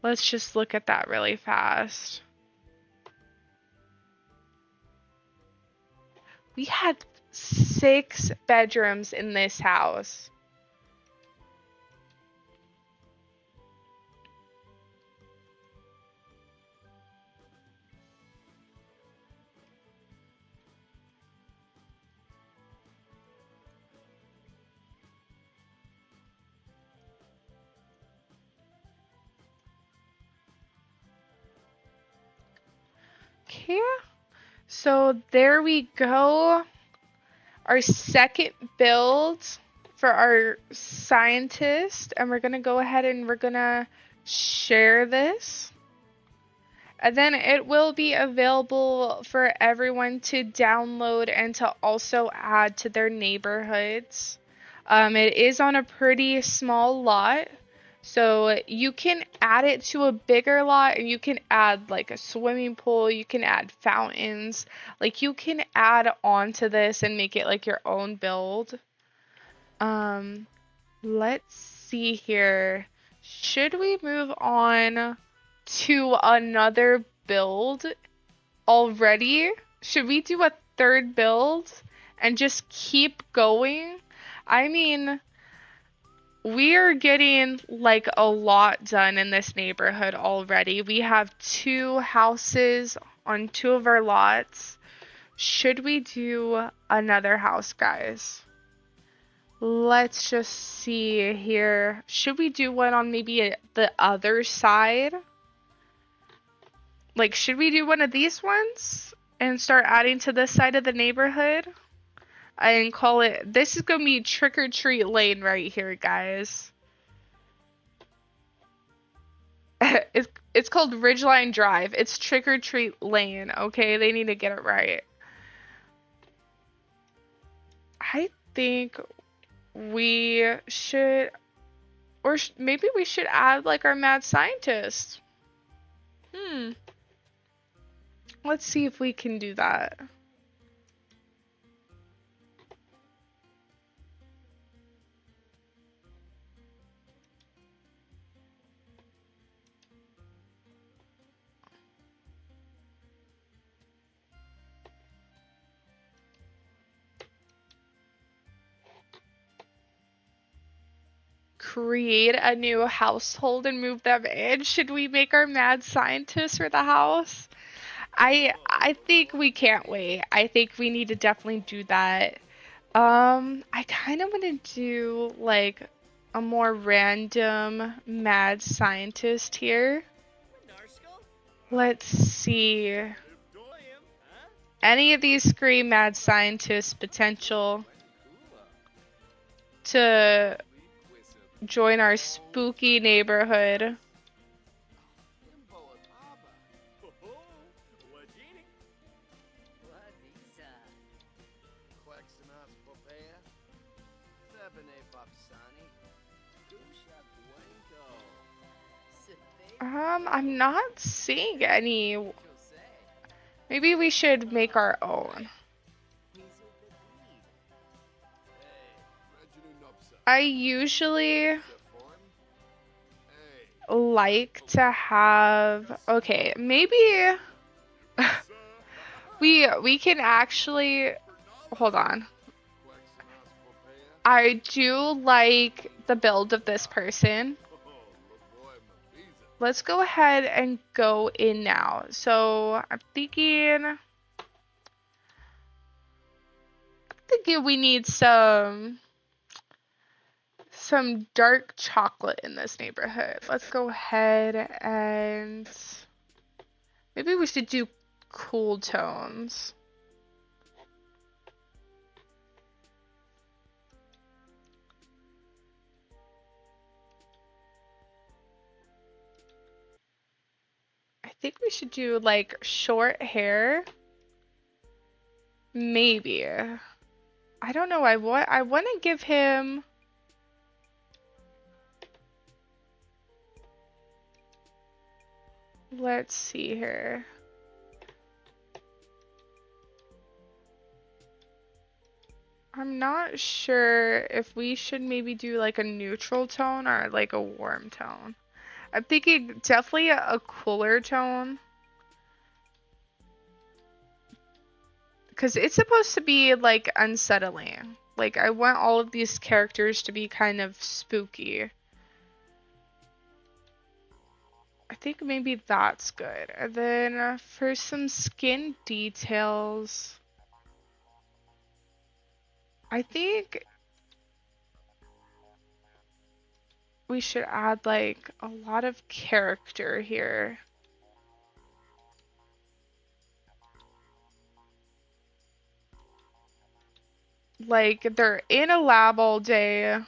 Let's just look at that really fast. We had 6 bedrooms in this house. Okay, so there we go. Our second build for our scientist, and we're gonna go ahead and we're gonna share this. And then it will be available for everyone to download and to also add to their neighborhoods. It is on a pretty small lot. So you can add it to a bigger lot and you can add like a swimming pool, you can add fountains, like you can add on to this and make it like your own build. Let's see here. Should we move on to another build already? Should we do a third build and just keep going? I mean, we are getting like a lot done in this neighborhood already. We have 2 houses on 2 of our lots. Should we do another house, guys? Let's just see here. Should we do one on maybe the other side? Like, should we do one of these ones and start adding to this side of the neighborhood? And call it, this is gonna be Trick or Treat Lane right here, guys. It's called Ridgeline Drive. It's Trick or Treat Lane, okay? They need to get it right. I think we should, or maybe we should add like our mad scientist. Let's see if we can do that. create a new household and move them in? Should we make our mad scientist for the house? I think we can't wait. I think we need to definitely do that. I kind of want to do like a more random mad scientist here. Let's see. Any of these scream mad scientist potential to join our spooky neighborhood. I'm not seeing any. Maybe we should make our own. I usually like to have, okay, maybe we can actually, hold on. I do like the build of this person. Let's go ahead and go in now. So I'm thinking we need some dark chocolate in this neighborhood. Let's go ahead and maybe we should do cool tones. I think we should do like short hair. Maybe. I don't know. I want to give him. Let's see here. I'm not sure if we should maybe do like a neutral tone or like a warm tone. I'm thinking definitely a cooler tone. Because it's supposed to be like unsettling. Like I want all of these characters to be kind of spooky. I think maybe that's good. And then for some skin details, I think we should add like a lot of character here. Like they're in a lab all day.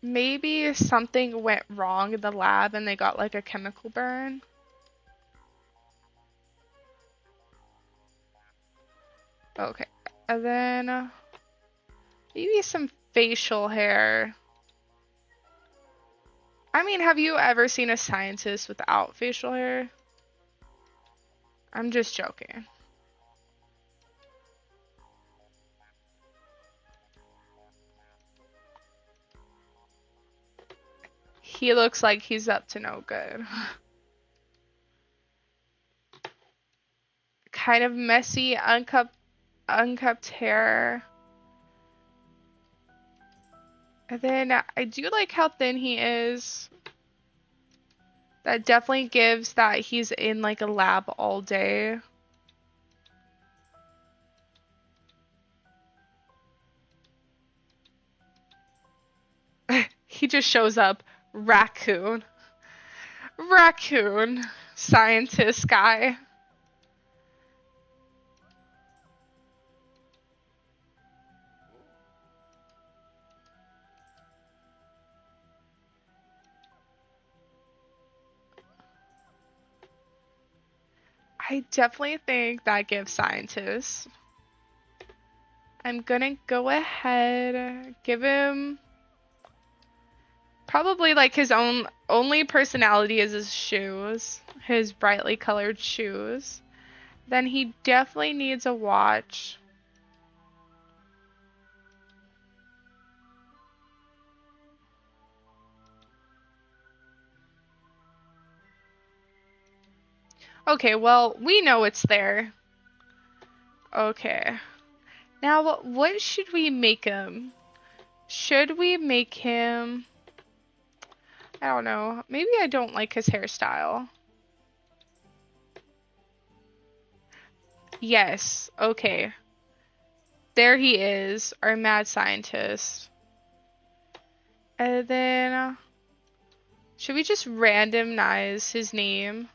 Maybe something went wrong in the lab and they got like a chemical burn. Okay. And then maybe some facial hair. I mean, have you ever seen a scientist without facial hair? I'm just joking. He looks like he's up to no good. Kind of messy, unkept hair. And then I do like how thin he is. That definitely gives that he's in like a lab all day. He just shows up. Raccoon. Raccoon. Scientist guy. I definitely think that gives scientist. I'm gonna go ahead, give him probably like his own only personality is his shoes, his brightly colored shoes. Then he definitely needs a watch. Okay, well, we know it's there. Okay. Now, what should we make him? Should we make him... I don't know. Maybe I don't like his hairstyle. Yes. Okay. There he is, our mad scientist. And then... should we just randomize his name?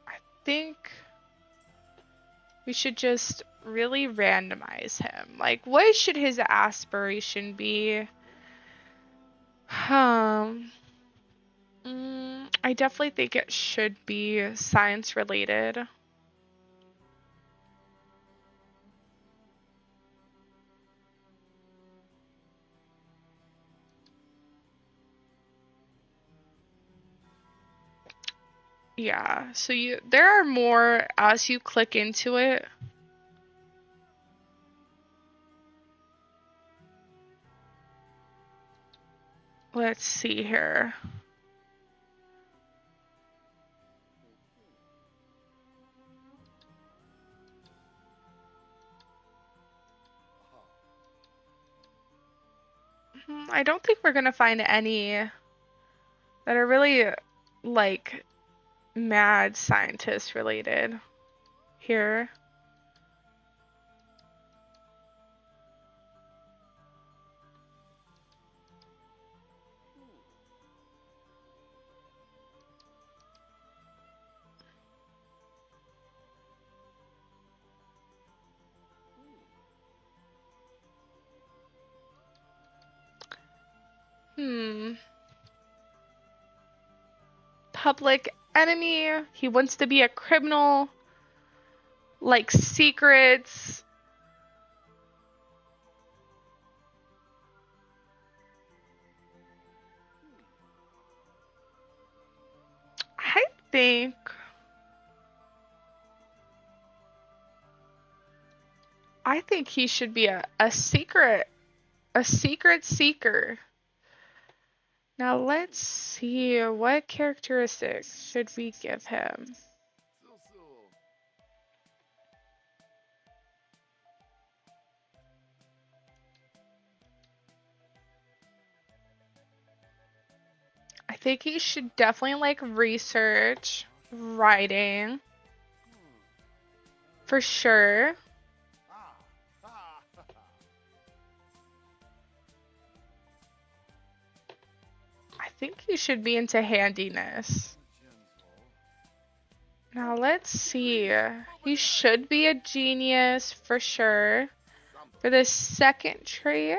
I think we should just really randomize him. Like, what should his aspiration be? I definitely think it should be science related. Yeah, so there are more as you click into it. Let's see here. I don't think we're gonna find any that are really like mad scientist related here. Public enemy. He wants to be a criminal. Like secrets. I think he should be a secret seeker. Now let's see, what characteristics should we give him? I think he should definitely like research, writing, for sure. I think he should be into handiness. Now let's see. He should be a genius for sure. For the second trait.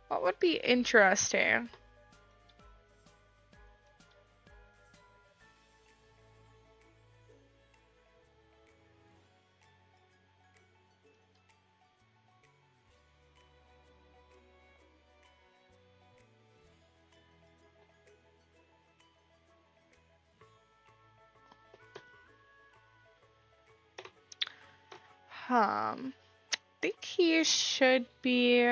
What would be interesting? I think he should be...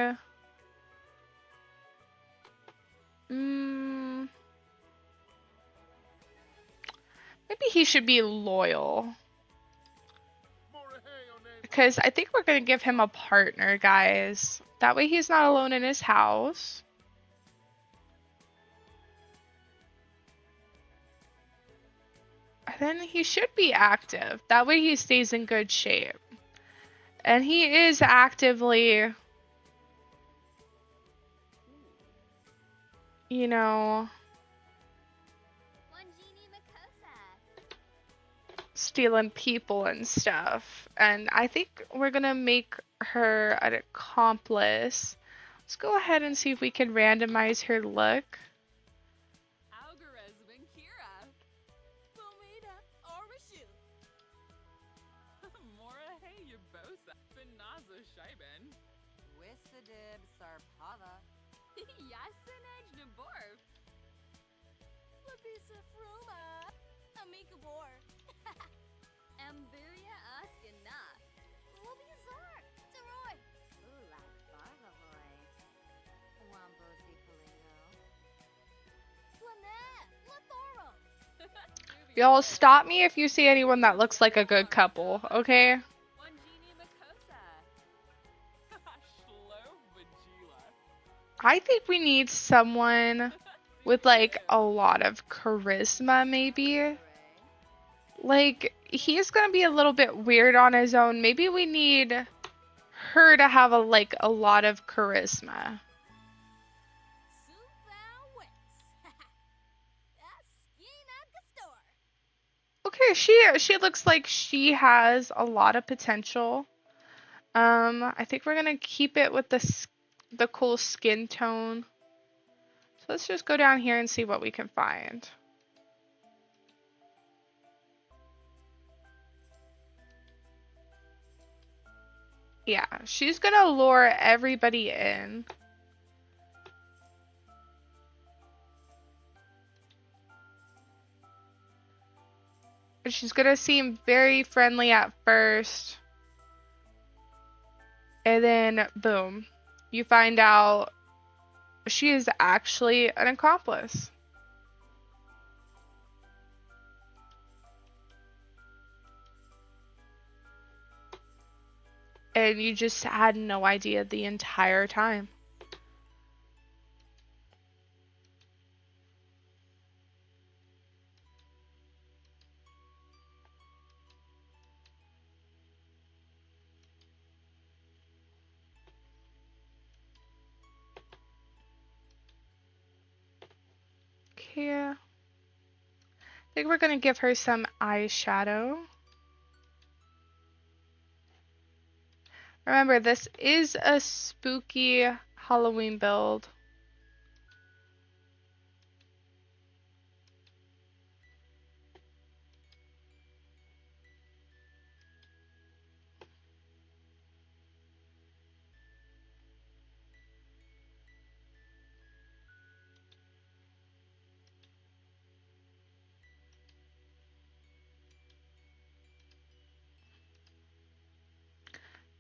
maybe he should be loyal. Because I think we're going to give him a partner, guys. That way he's not alone in his house. And then he should be active. That way he stays in good shape. And he is actively, you know, stealing people and stuff. And I think we're gonna make her an accomplice. Let's go ahead and see if we can randomize her look. Y'all stop me if you see anyone that looks like a good couple, okay? I think we need someone with like a lot of charisma, maybe. Like, he's gonna be a little bit weird on his own. Maybe we need her to have a lot of charisma. Okay, she looks like she has a lot of potential. I think we're gonna keep it with the cool skin tone. So let's just go down here and see what we can find. Yeah, she's gonna lure everybody in. She's gonna seem very friendly at first. And then, boom, you find out she is actually an accomplice. And you just had no idea the entire time. Okay. I think we're gonna give her some eyeshadow. Remember, this is a spooky Halloween build.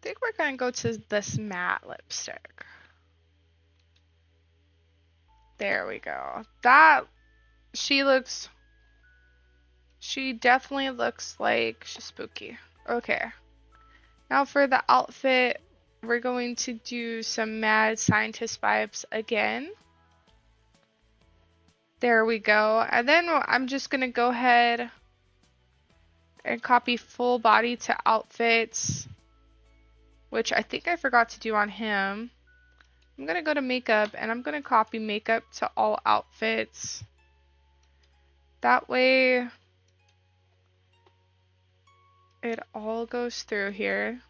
I think we're gonna go to this matte lipstick. There we go. She definitely looks like she's spooky. Okay. Now for the outfit, we're going to do some mad scientist vibes again. There we go. And then I'm just gonna go ahead and copy full body to outfits, which I think I forgot to do on him. I'm gonna go to makeup and I'm gonna copy makeup to all outfits. That way it all goes through here.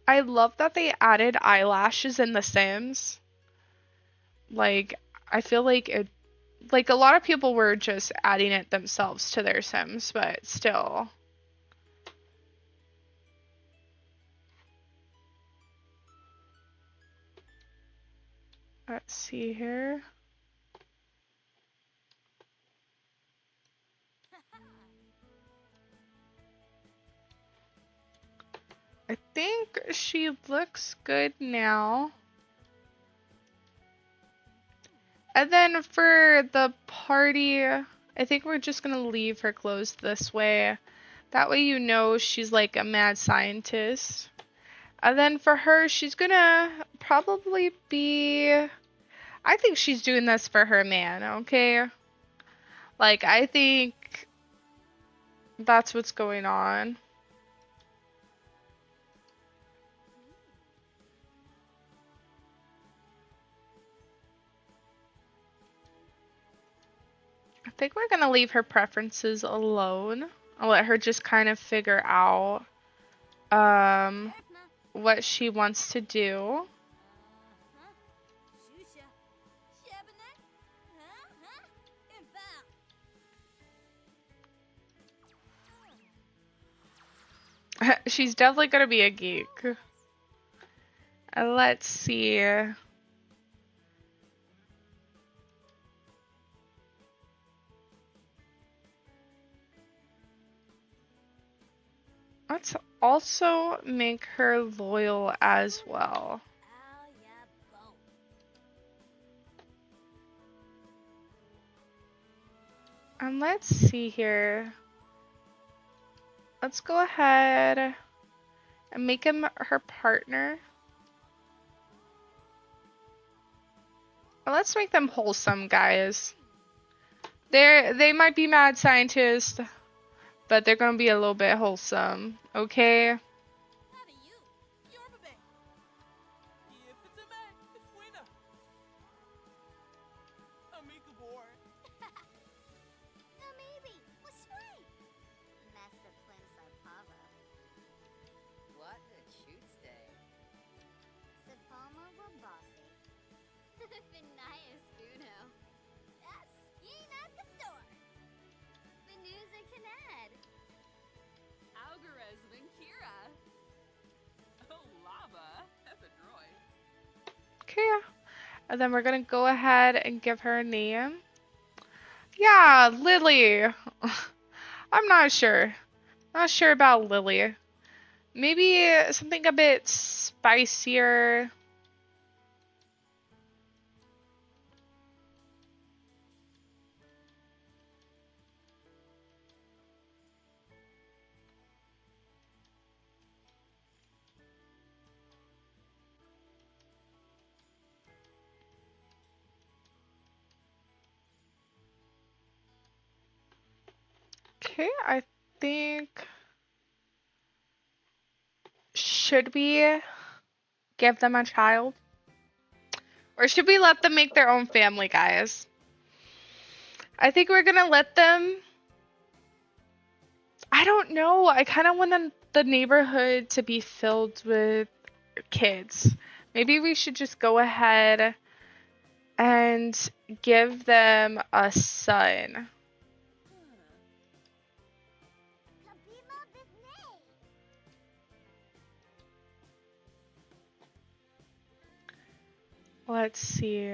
I love that they added eyelashes in The Sims. Like, I feel like a lot of people were just adding it themselves to their Sims, but still. Let's see here. I think she looks good now. And then for the party, I think we're just gonna leave her clothes this way. That way you know she's like a mad scientist. And then for her, she's gonna probably be... I think she's doing this for her man, okay? Like, I think that's what's going on. I think we're gonna leave her preferences alone. I'll let her just kind of figure out what she wants to do. She's definitely gonna be a geek. Let's see. Let's also make her loyal as well. And let's see here. Let's go ahead and make him her partner. Let's make them wholesome, guys. They might be mad scientists, but they're gonna be a little bit wholesome, okay? Okay, and then we're gonna go ahead and give her a name. Yeah, Lily. I'm not sure. Not sure about Lily. Maybe something a bit spicier. Okay, I think. Should we give them a child? Or should we let them make their own family, guys? I think we're gonna let them. I don't know. I kind of want the neighborhood to be filled with kids. Maybe we should just go ahead and give them a son. Let's see.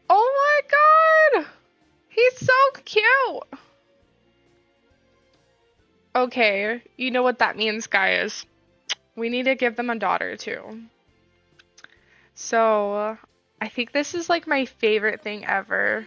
Oh my god! He's so cute! Okay, you know what that means, guys. We need to give them a daughter, too. So, I think this is like my favorite thing ever.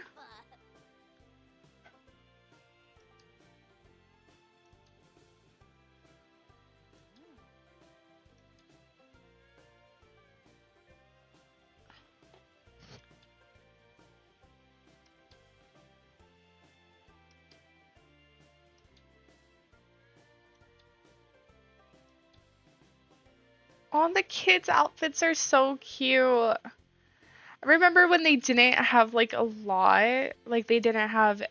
All the kids' outfits are so cute. I remember when they didn't have like a lot, like they didn't have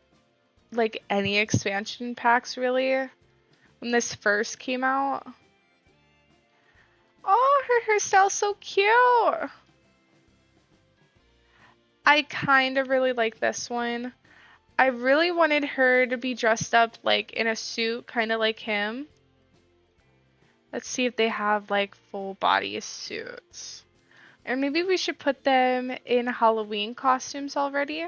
like any expansion packs really when this first came out. Oh, her hairstyle's so cute. I kind of really like this one. I really wanted her to be dressed up like in a suit, kind of like him. Let's see if they have like full body suits. Or maybe we should put them in Halloween costumes already.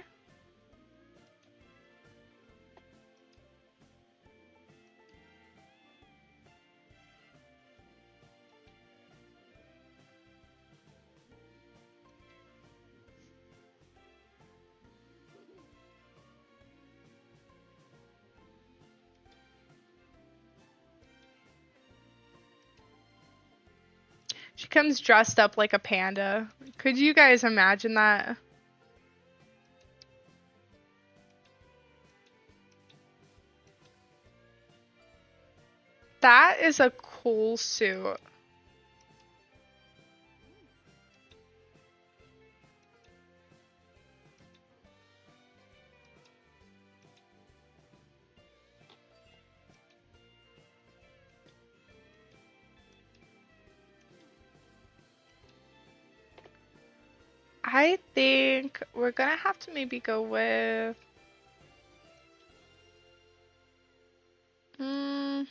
She comes dressed up like a panda. Could you guys imagine that? That is a cool suit. I think we're gonna have to maybe go with. Mm,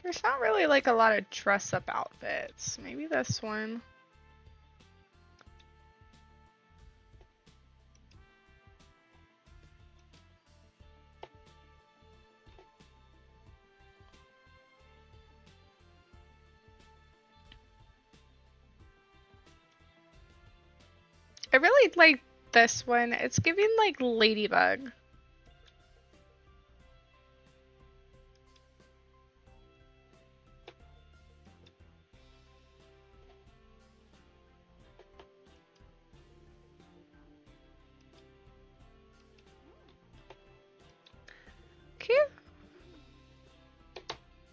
there's not really like a lot of dress up outfits. Maybe this one. I really like this one. It's giving like Ladybug. Cute.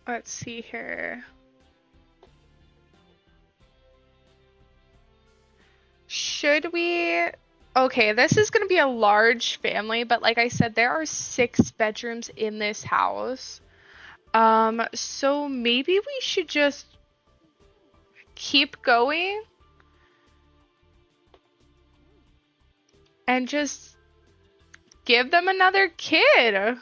Let's see here. Should we? Okay, this is gonna be a large family, but like I said, there are 6 bedrooms in this house. So maybe we should just keep going and just give them another kid.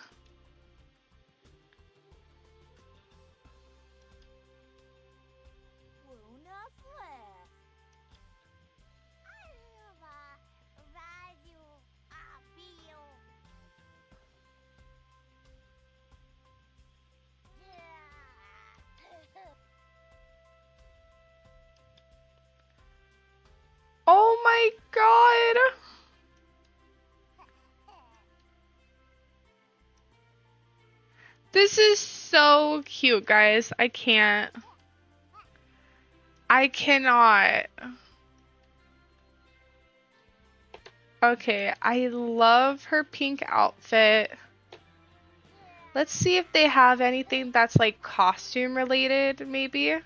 Oh my god. This is so cute, guys. I can't. I cannot. Okay, I love her pink outfit. Let's see if they have anything that's like costume related, maybe.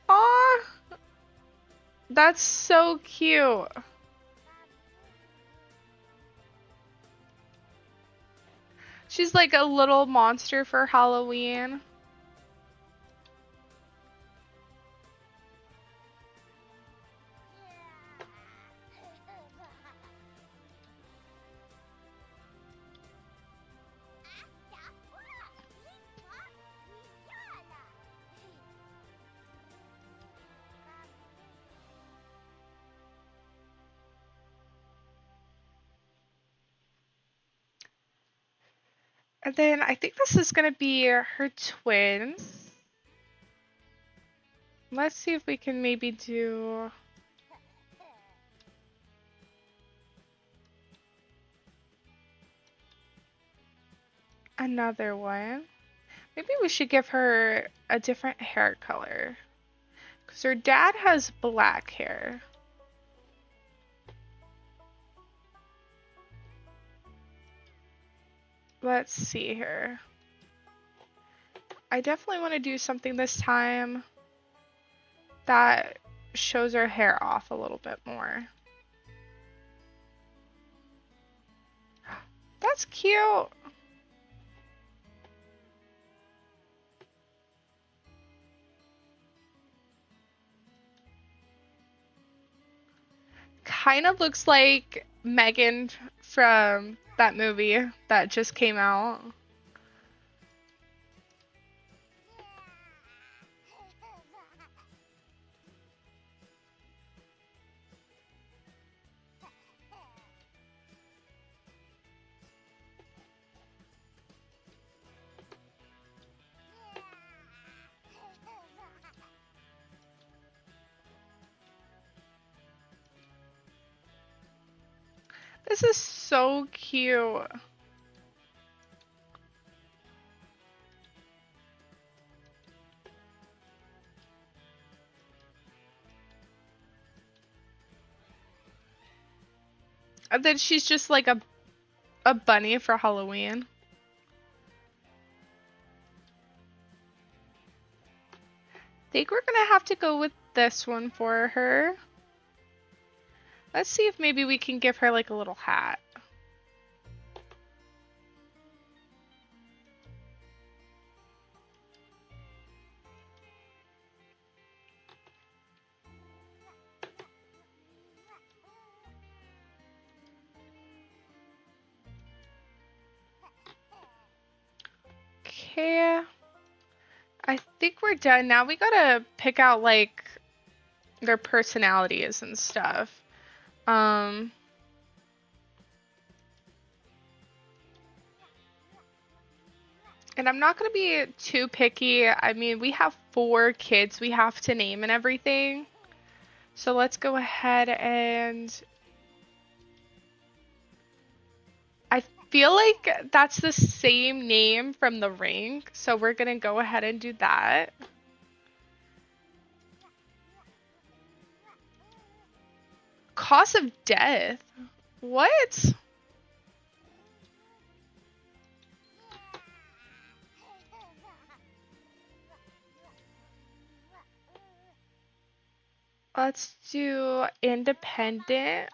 Aw, that's so cute. She's like a little monster for Halloween. And then I think this is gonna be her twin. Let's see if we can maybe do another one. Maybe we should give her a different hair color. Because her dad has black hair. Let's see here. I definitely want to do something this time that shows her hair off a little bit more. That's cute. Kind of looks like Megan from that movie that just came out. This is so cute. And then she's just like a bunny for Halloween. Think we're gonna have to go with this one for her. Let's see if maybe we can give her like a little hat. Okay. I think we're done. Now we gotta pick out like their personalities and stuff. And I'm not gonna be too picky. I mean, we have 4 kids we have to name and everything. So let's go ahead and I feel like that's the same name from The Ring, so we're gonna go ahead and do that. Cause of death? What? Let's do independent.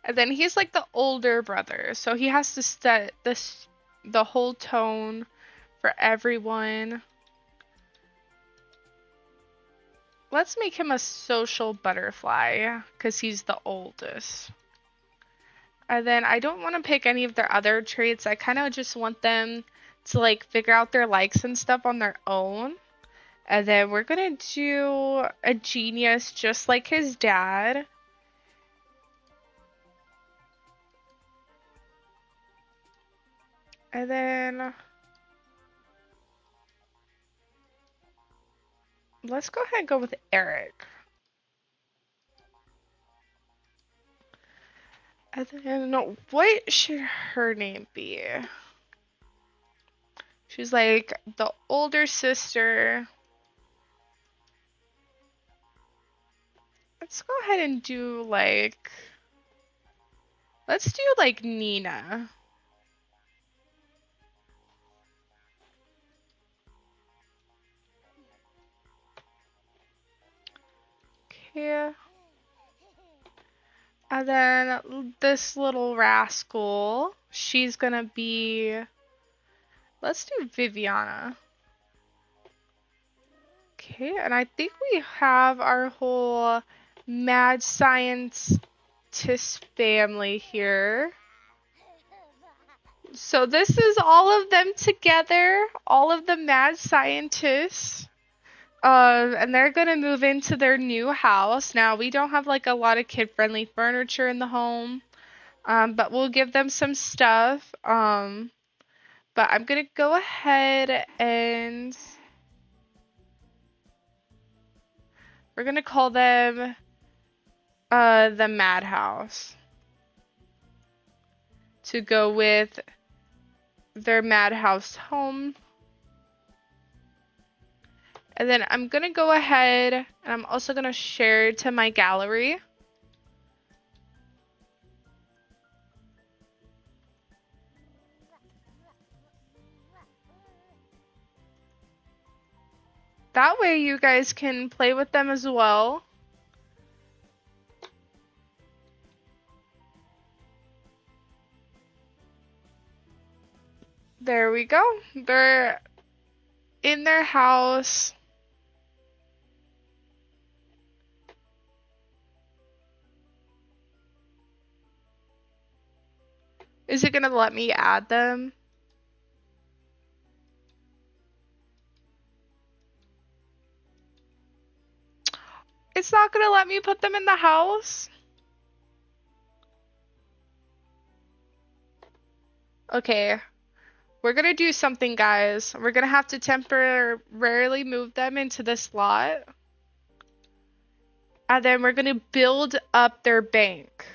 And then he's like the older brother, so he has to set the whole tone for everyone. Let's make him a social butterfly because he's the oldest. And then I don't want to pick any of their other traits. I kind of just want them to like figure out their likes and stuff on their own. And then we're gonna do a genius just like his dad. And then let's go ahead and go with Eric. And then what should her name be? She's like the older sister. Let's go ahead and do like, let's do like Nina. Okay. And then this little rascal, she's gonna be, let's do Viviana. Okay, and I think we have our whole mad scientist family here. So this is all of them together, all of the mad scientists. And they're gonna move into their new house. Now, we don't have like a lot of kid-friendly furniture in the home, but we'll give them some stuff. But I'm gonna go ahead and we're gonna call them the Madhouse to go with their Madhouse home. And then I'm gonna go ahead and I'm also gonna share to my gallery. That way you guys can play with them as well. There we go. They're in their house. Is it gonna let me add them? It's not gonna let me put them in the house? Okay. We're gonna do something, guys. We're gonna have to temporarily move them into this lot. And then we're gonna build up their bank.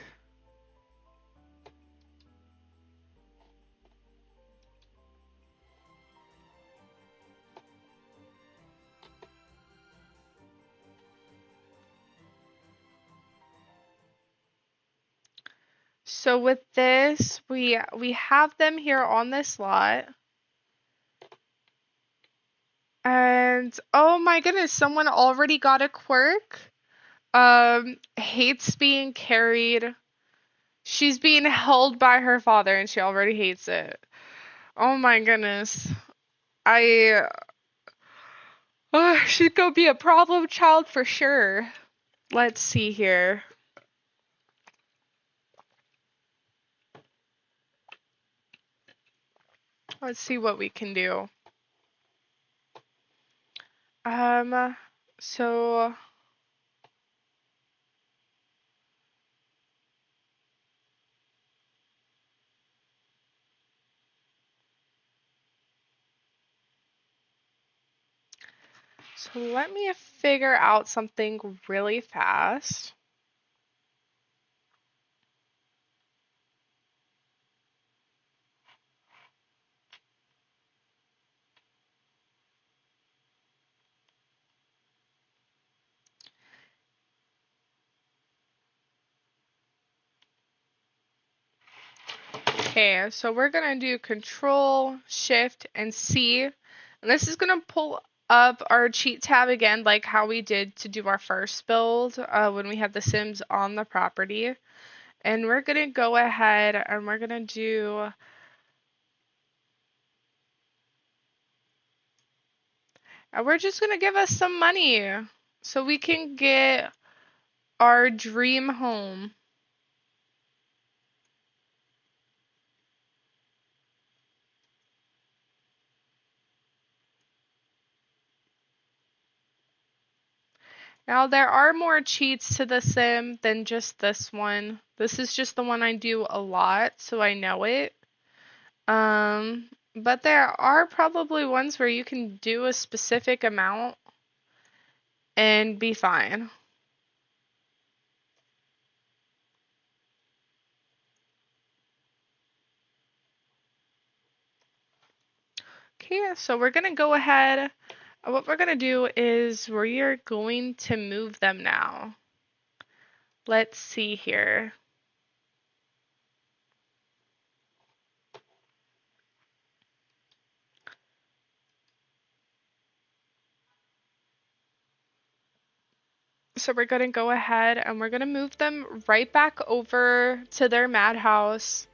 So with this, we have them here on this lot. And oh my goodness, someone already got a quirk. Hates being carried. She's being held by her father and she already hates it. Oh my goodness. I she's gonna be a problem child for sure. Let's see here. Let's see what we can do. So let me figure out something really fast. Okay, so we're gonna do Control, Shift, and C. And this is gonna pull up our cheat tab again, like how we did to do our first build when we had the Sims on the property. And we're gonna go ahead and we're gonna do and we're just gonna give us some money so we can get our dream home. Now, there are more cheats to the sim than just this one. This is just the one I do a lot, so I know it. But there are probably ones where you can do a specific amount and be fine. Okay, so we're gonna go ahead. What we're gonna do is we're going to move them now. Let's see here. So we're gonna go ahead and we're gonna move them right back over to their madhouse.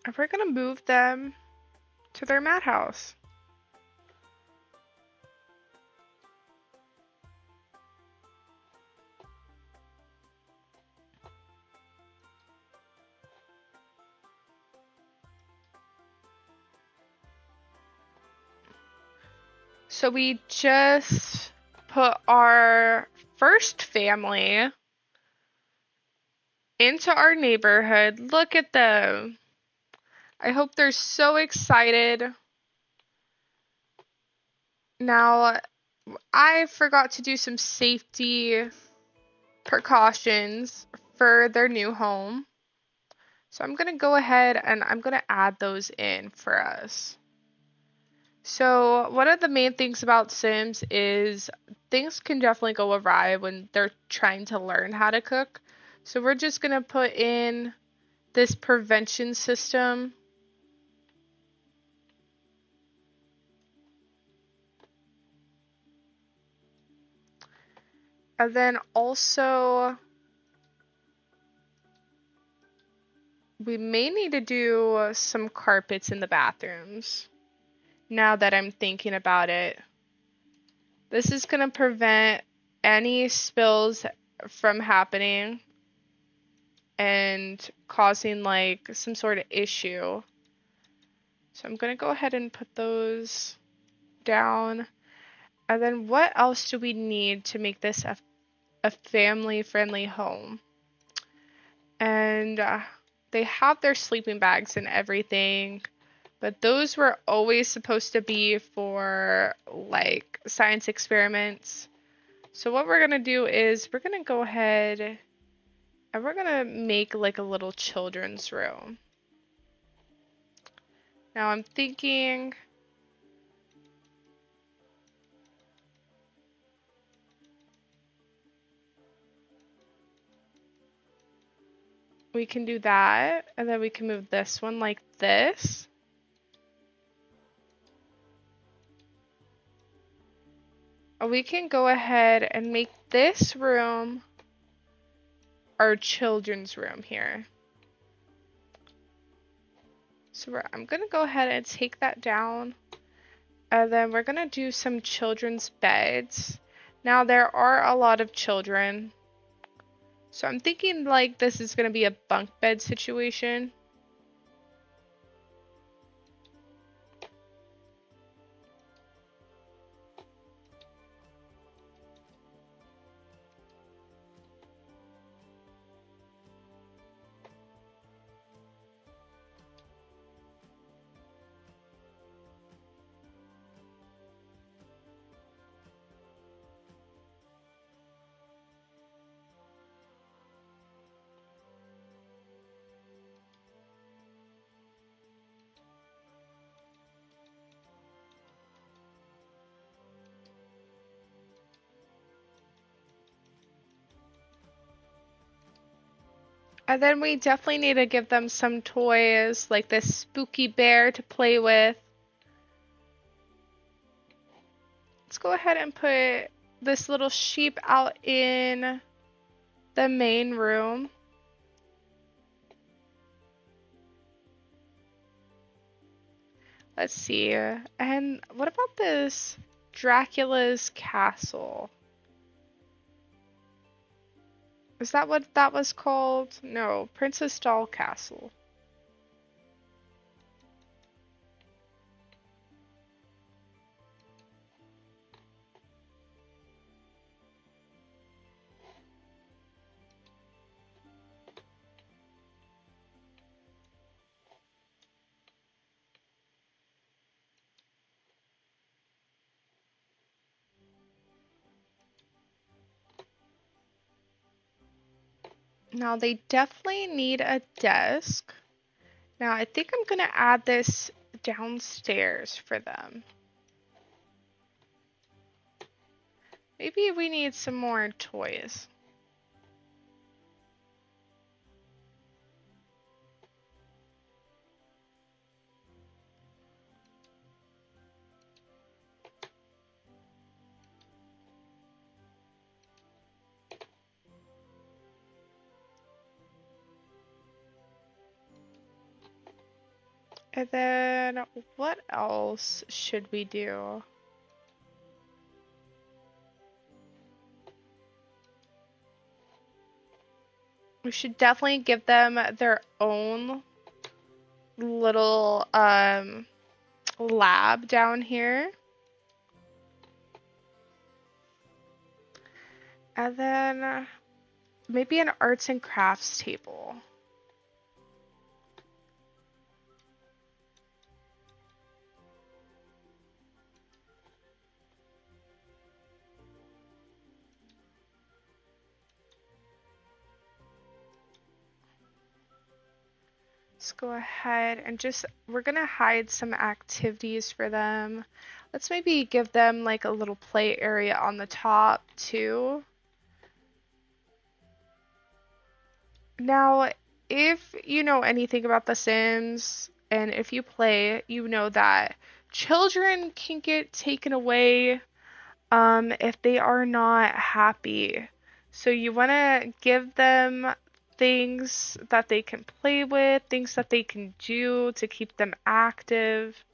And we're gonna move them to their madhouse. So we just put our first family into our neighborhood. Look at them. I hope they're so excited. Now, I forgot to do some safety precautions for their new home. So I'm going to go ahead and I'm going to add those in for us. So one of the main things about Sims is things can definitely go awry when they're trying to learn how to cook. So we're just going to put in this prevention system. And then also we may need to do some carpets in the bathrooms. Now that I'm thinking about it. This is going to prevent any spills from happening and causing like some sort of issue. So I'm going to go ahead and put those down. And then what else do we need to make this a family-friendly home? And they have their sleeping bags and everything. But those were always supposed to be for like science experiments. So what we're going to do is we're going to go ahead and we're going to make like a little children's room. Now I'm thinking we can do that, and then we can move this one like this. We can go ahead and make this room our children's room here. So I'm gonna go ahead and take that down, and then we're gonna do some children's beds. Now there are a lot of children, so I'm thinking like this is gonna be a bunk bed situation. And then we definitely need to give them some toys, like this spooky bear to play with. Let's go ahead and put this little sheep out in the main room. Let's see. And what about this Dracula's castle? Is that what that was called? No, Princess Doll Castle. Now they definitely need a desk. Now I think I'm gonna add this downstairs for them. Maybe we need some more toys. And then what else should we do? We should definitely give them their own little lab down here. And then maybe an arts and crafts table. Let's go ahead and we're gonna hide some activities for them. Let's maybe give them like a little play area on the top too. Now, if you know anything about The Sims, and if you play, you know that children can get taken away if they are not happy. So you want to give them things that they can play with, things that they can do to keep them active.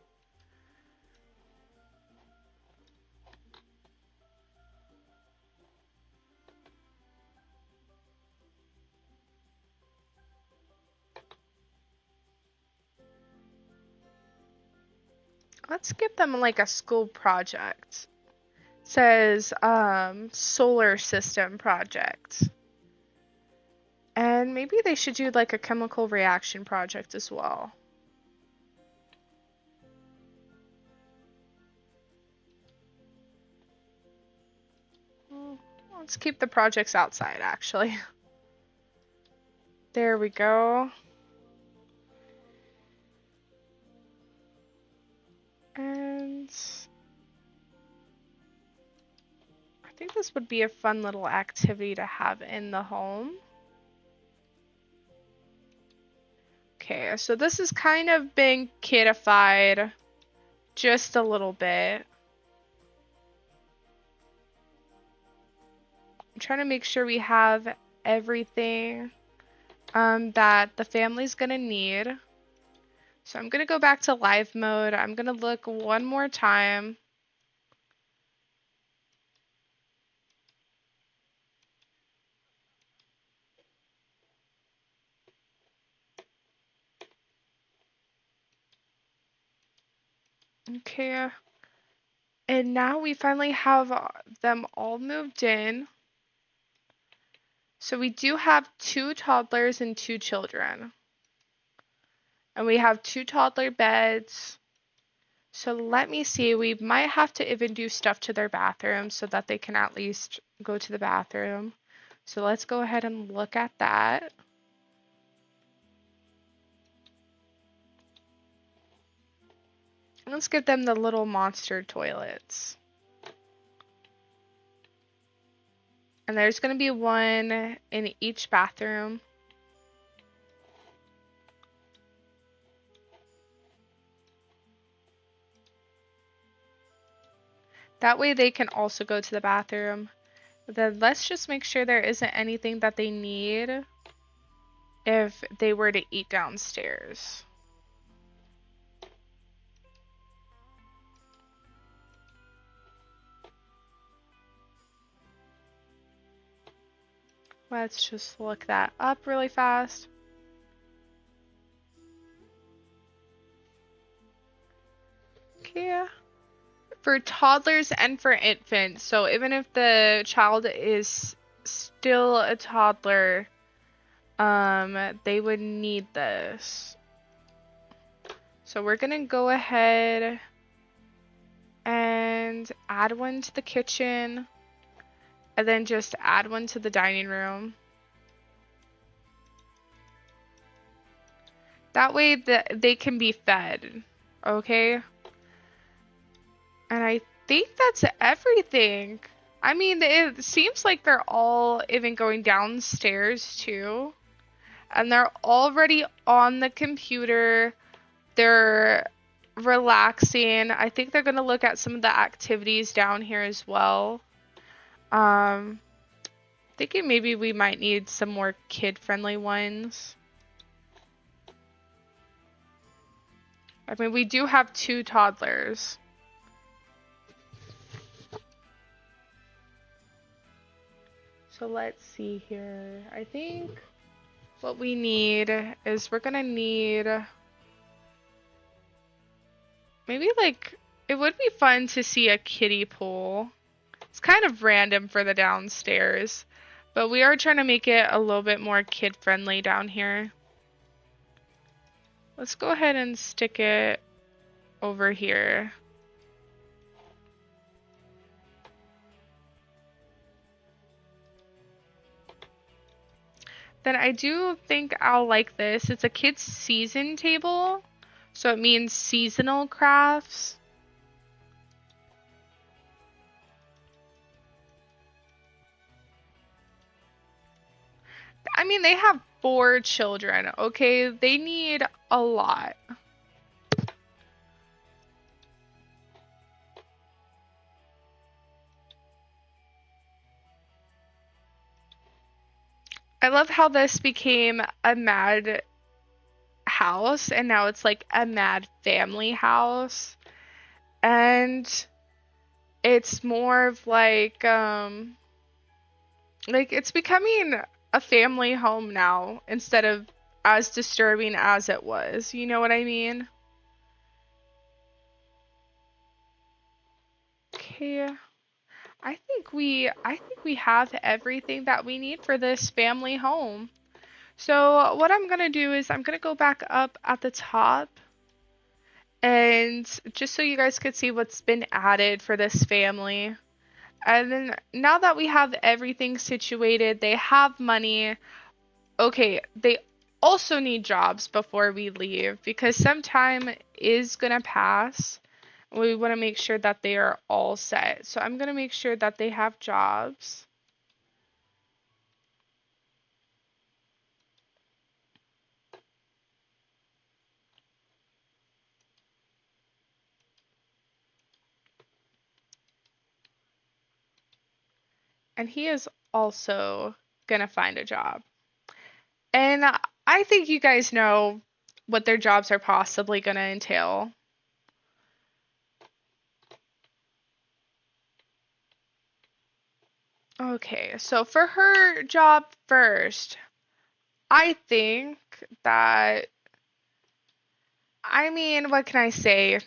Let's give them like a school project. It says solar system project. And maybe they should do like a chemical reaction project as well. Let's keep the projects outside, actually. There we go. think this would be a fun little activity to have in the home. Okay, so this is kind of been kidified just a little bit. I'm trying to make sure we have everything that the family's gonna need. So I'm gonna go back to live mode. I'm gonna look one more time. Okay. And now we finally have them all moved in. So we do have 2 toddlers and 2 children. And we have 2 toddler beds. So let me see, we might have to even do stuff to their bathroom so that they can at least go to the bathroom. So let's go ahead and look at that. Let's give them the little monster toilets. And there's going to be one in each bathroom. That way they can also go to the bathroom. Then let's just make sure there isn't anything that they need if they were to eat downstairs. Let's just look that up really fast. Okay. For toddlers and for infants, so even if the child is still a toddler, they would need this. So we're gonna go ahead and add one to the kitchen, and then just add one to the dining room. That way they can be fed, okay? And I think that's everything. I mean, it seems like they're all even going downstairs too. And they're already on the computer. They're relaxing. I think they're going to look at some of the activities down here as well. Thinking maybe we might need some more kid-friendly ones. I mean, we do have 2 toddlers. So let's see here. I think what we need is we're gonna need maybe like, it would be fun to see a kiddie pool. It's kind of random for the downstairs, but we are trying to make it a little bit more kid friendly down here. Let's go ahead and stick it over here. Then I do think I'll like this. It's a kids season table, so it means seasonal crafts. I mean, they have 4 children, okay? They need a lot. I love how this became a mad house and now it's like a mad family house. And it's more of like it's becoming a family home now instead of as disturbing as it was. You know what I mean? Okay. I think we have everything that we need for this family home. So what I'm gonna do is I'm gonna go back up at the top, and just so you guys could see what's been added for this family. And then now that we have everything situated, they have money. Okay, they also need jobs before we leave because some time is gonna pass We want to make sure that they are all set. So I'm going to make sure that they have jobs. And he is also going to find a job. And I think you guys know what their jobs are possibly going to entail. Okay, so for her job first, I think that, I mean, what can I say?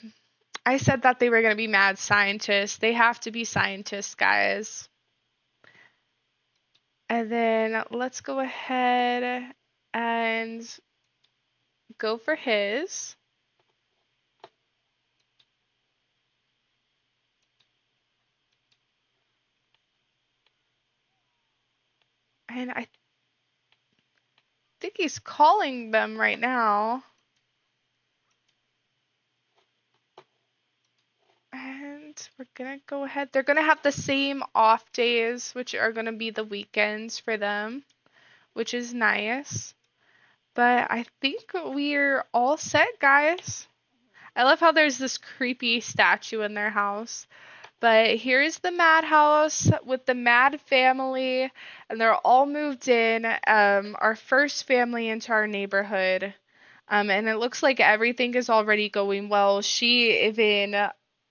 I said that they were going to be mad scientists. They have to be scientists, guys. And then let's go ahead and go for his. And I think he's calling them right now. And we're gonna go ahead. They're gonna have the same off days, which are gonna be the weekends for them, which is nice. But I think we're all set, guys. I love how there's this creepy statue in their house. But here's the madhouse with the Mad family, and they're all moved in. Our first family into our neighborhood. And it looks like everything is already going well. She even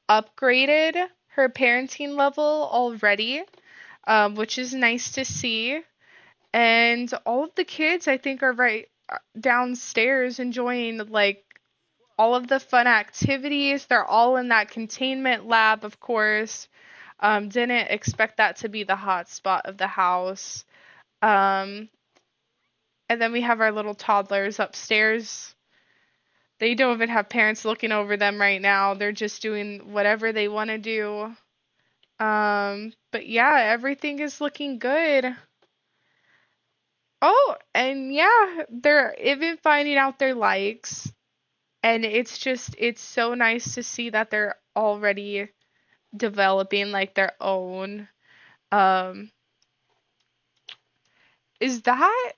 upgraded her parenting level already, which is nice to see. And all of the kids, I think, are right downstairs enjoying like all of the fun activities. They're all in that containment lab, of course. Didn't expect that to be the hot spot of the house. Um, and then we have our little toddlers upstairs. They don't even have parents looking over them right now. They're just doing whatever they want to do. But yeah, everything is looking good. Oh, and yeah, they're even finding out their likes. And it's so nice to see that they're already developing like their own. Um, is that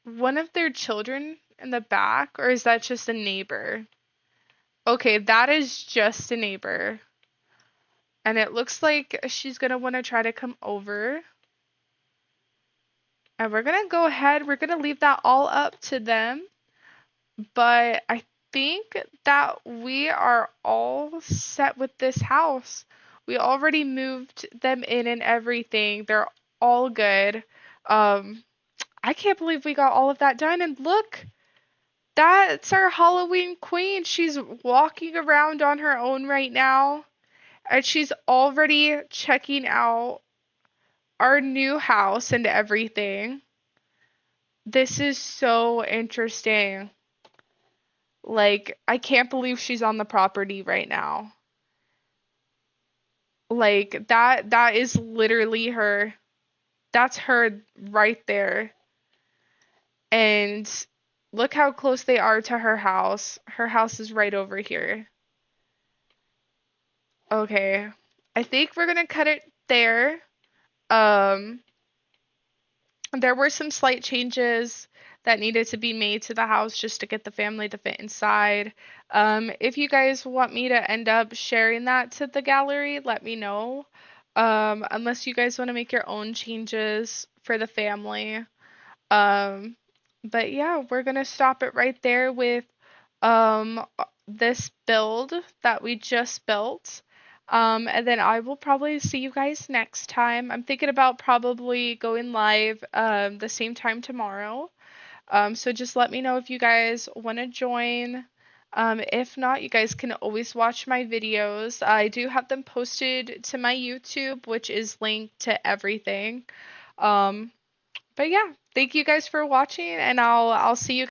one of their children in the back, or is that just a neighbor? Okay, that is just a neighbor. And it looks like she's gonna want to try to come over. And we're gonna go ahead, we're gonna leave that all up to them. But I think that we are all set with this house. We already moved them in and everything. They're all good. Um, I can't believe we got all of that done. And look, that's our Halloween queen. She's walking around on her own right now. And she's already checking out our new house and everything. This is so interesting. Like, I can't believe she's on the property right now. Like, that is literally her. That's her right there. And look how close they are to her house. Her house is right over here. Okay. I think we're gonna cut it there. Um, there were some slight changes that needed to be made to the house just to get the family to fit inside. If you guys want me to end up sharing that to the gallery, let me know. Unless you guys want to make your own changes for the family. Um, but yeah, we're gonna stop it right there with this build that we just built. And then I will probably see you guys next time. I'm thinking about probably going live the same time tomorrow. So just let me know if you guys want to join. If not, you guys can always watch my videos. I do have them posted to my YouTube, which is linked to everything. Um, but yeah, thank you guys for watching, and I'll see you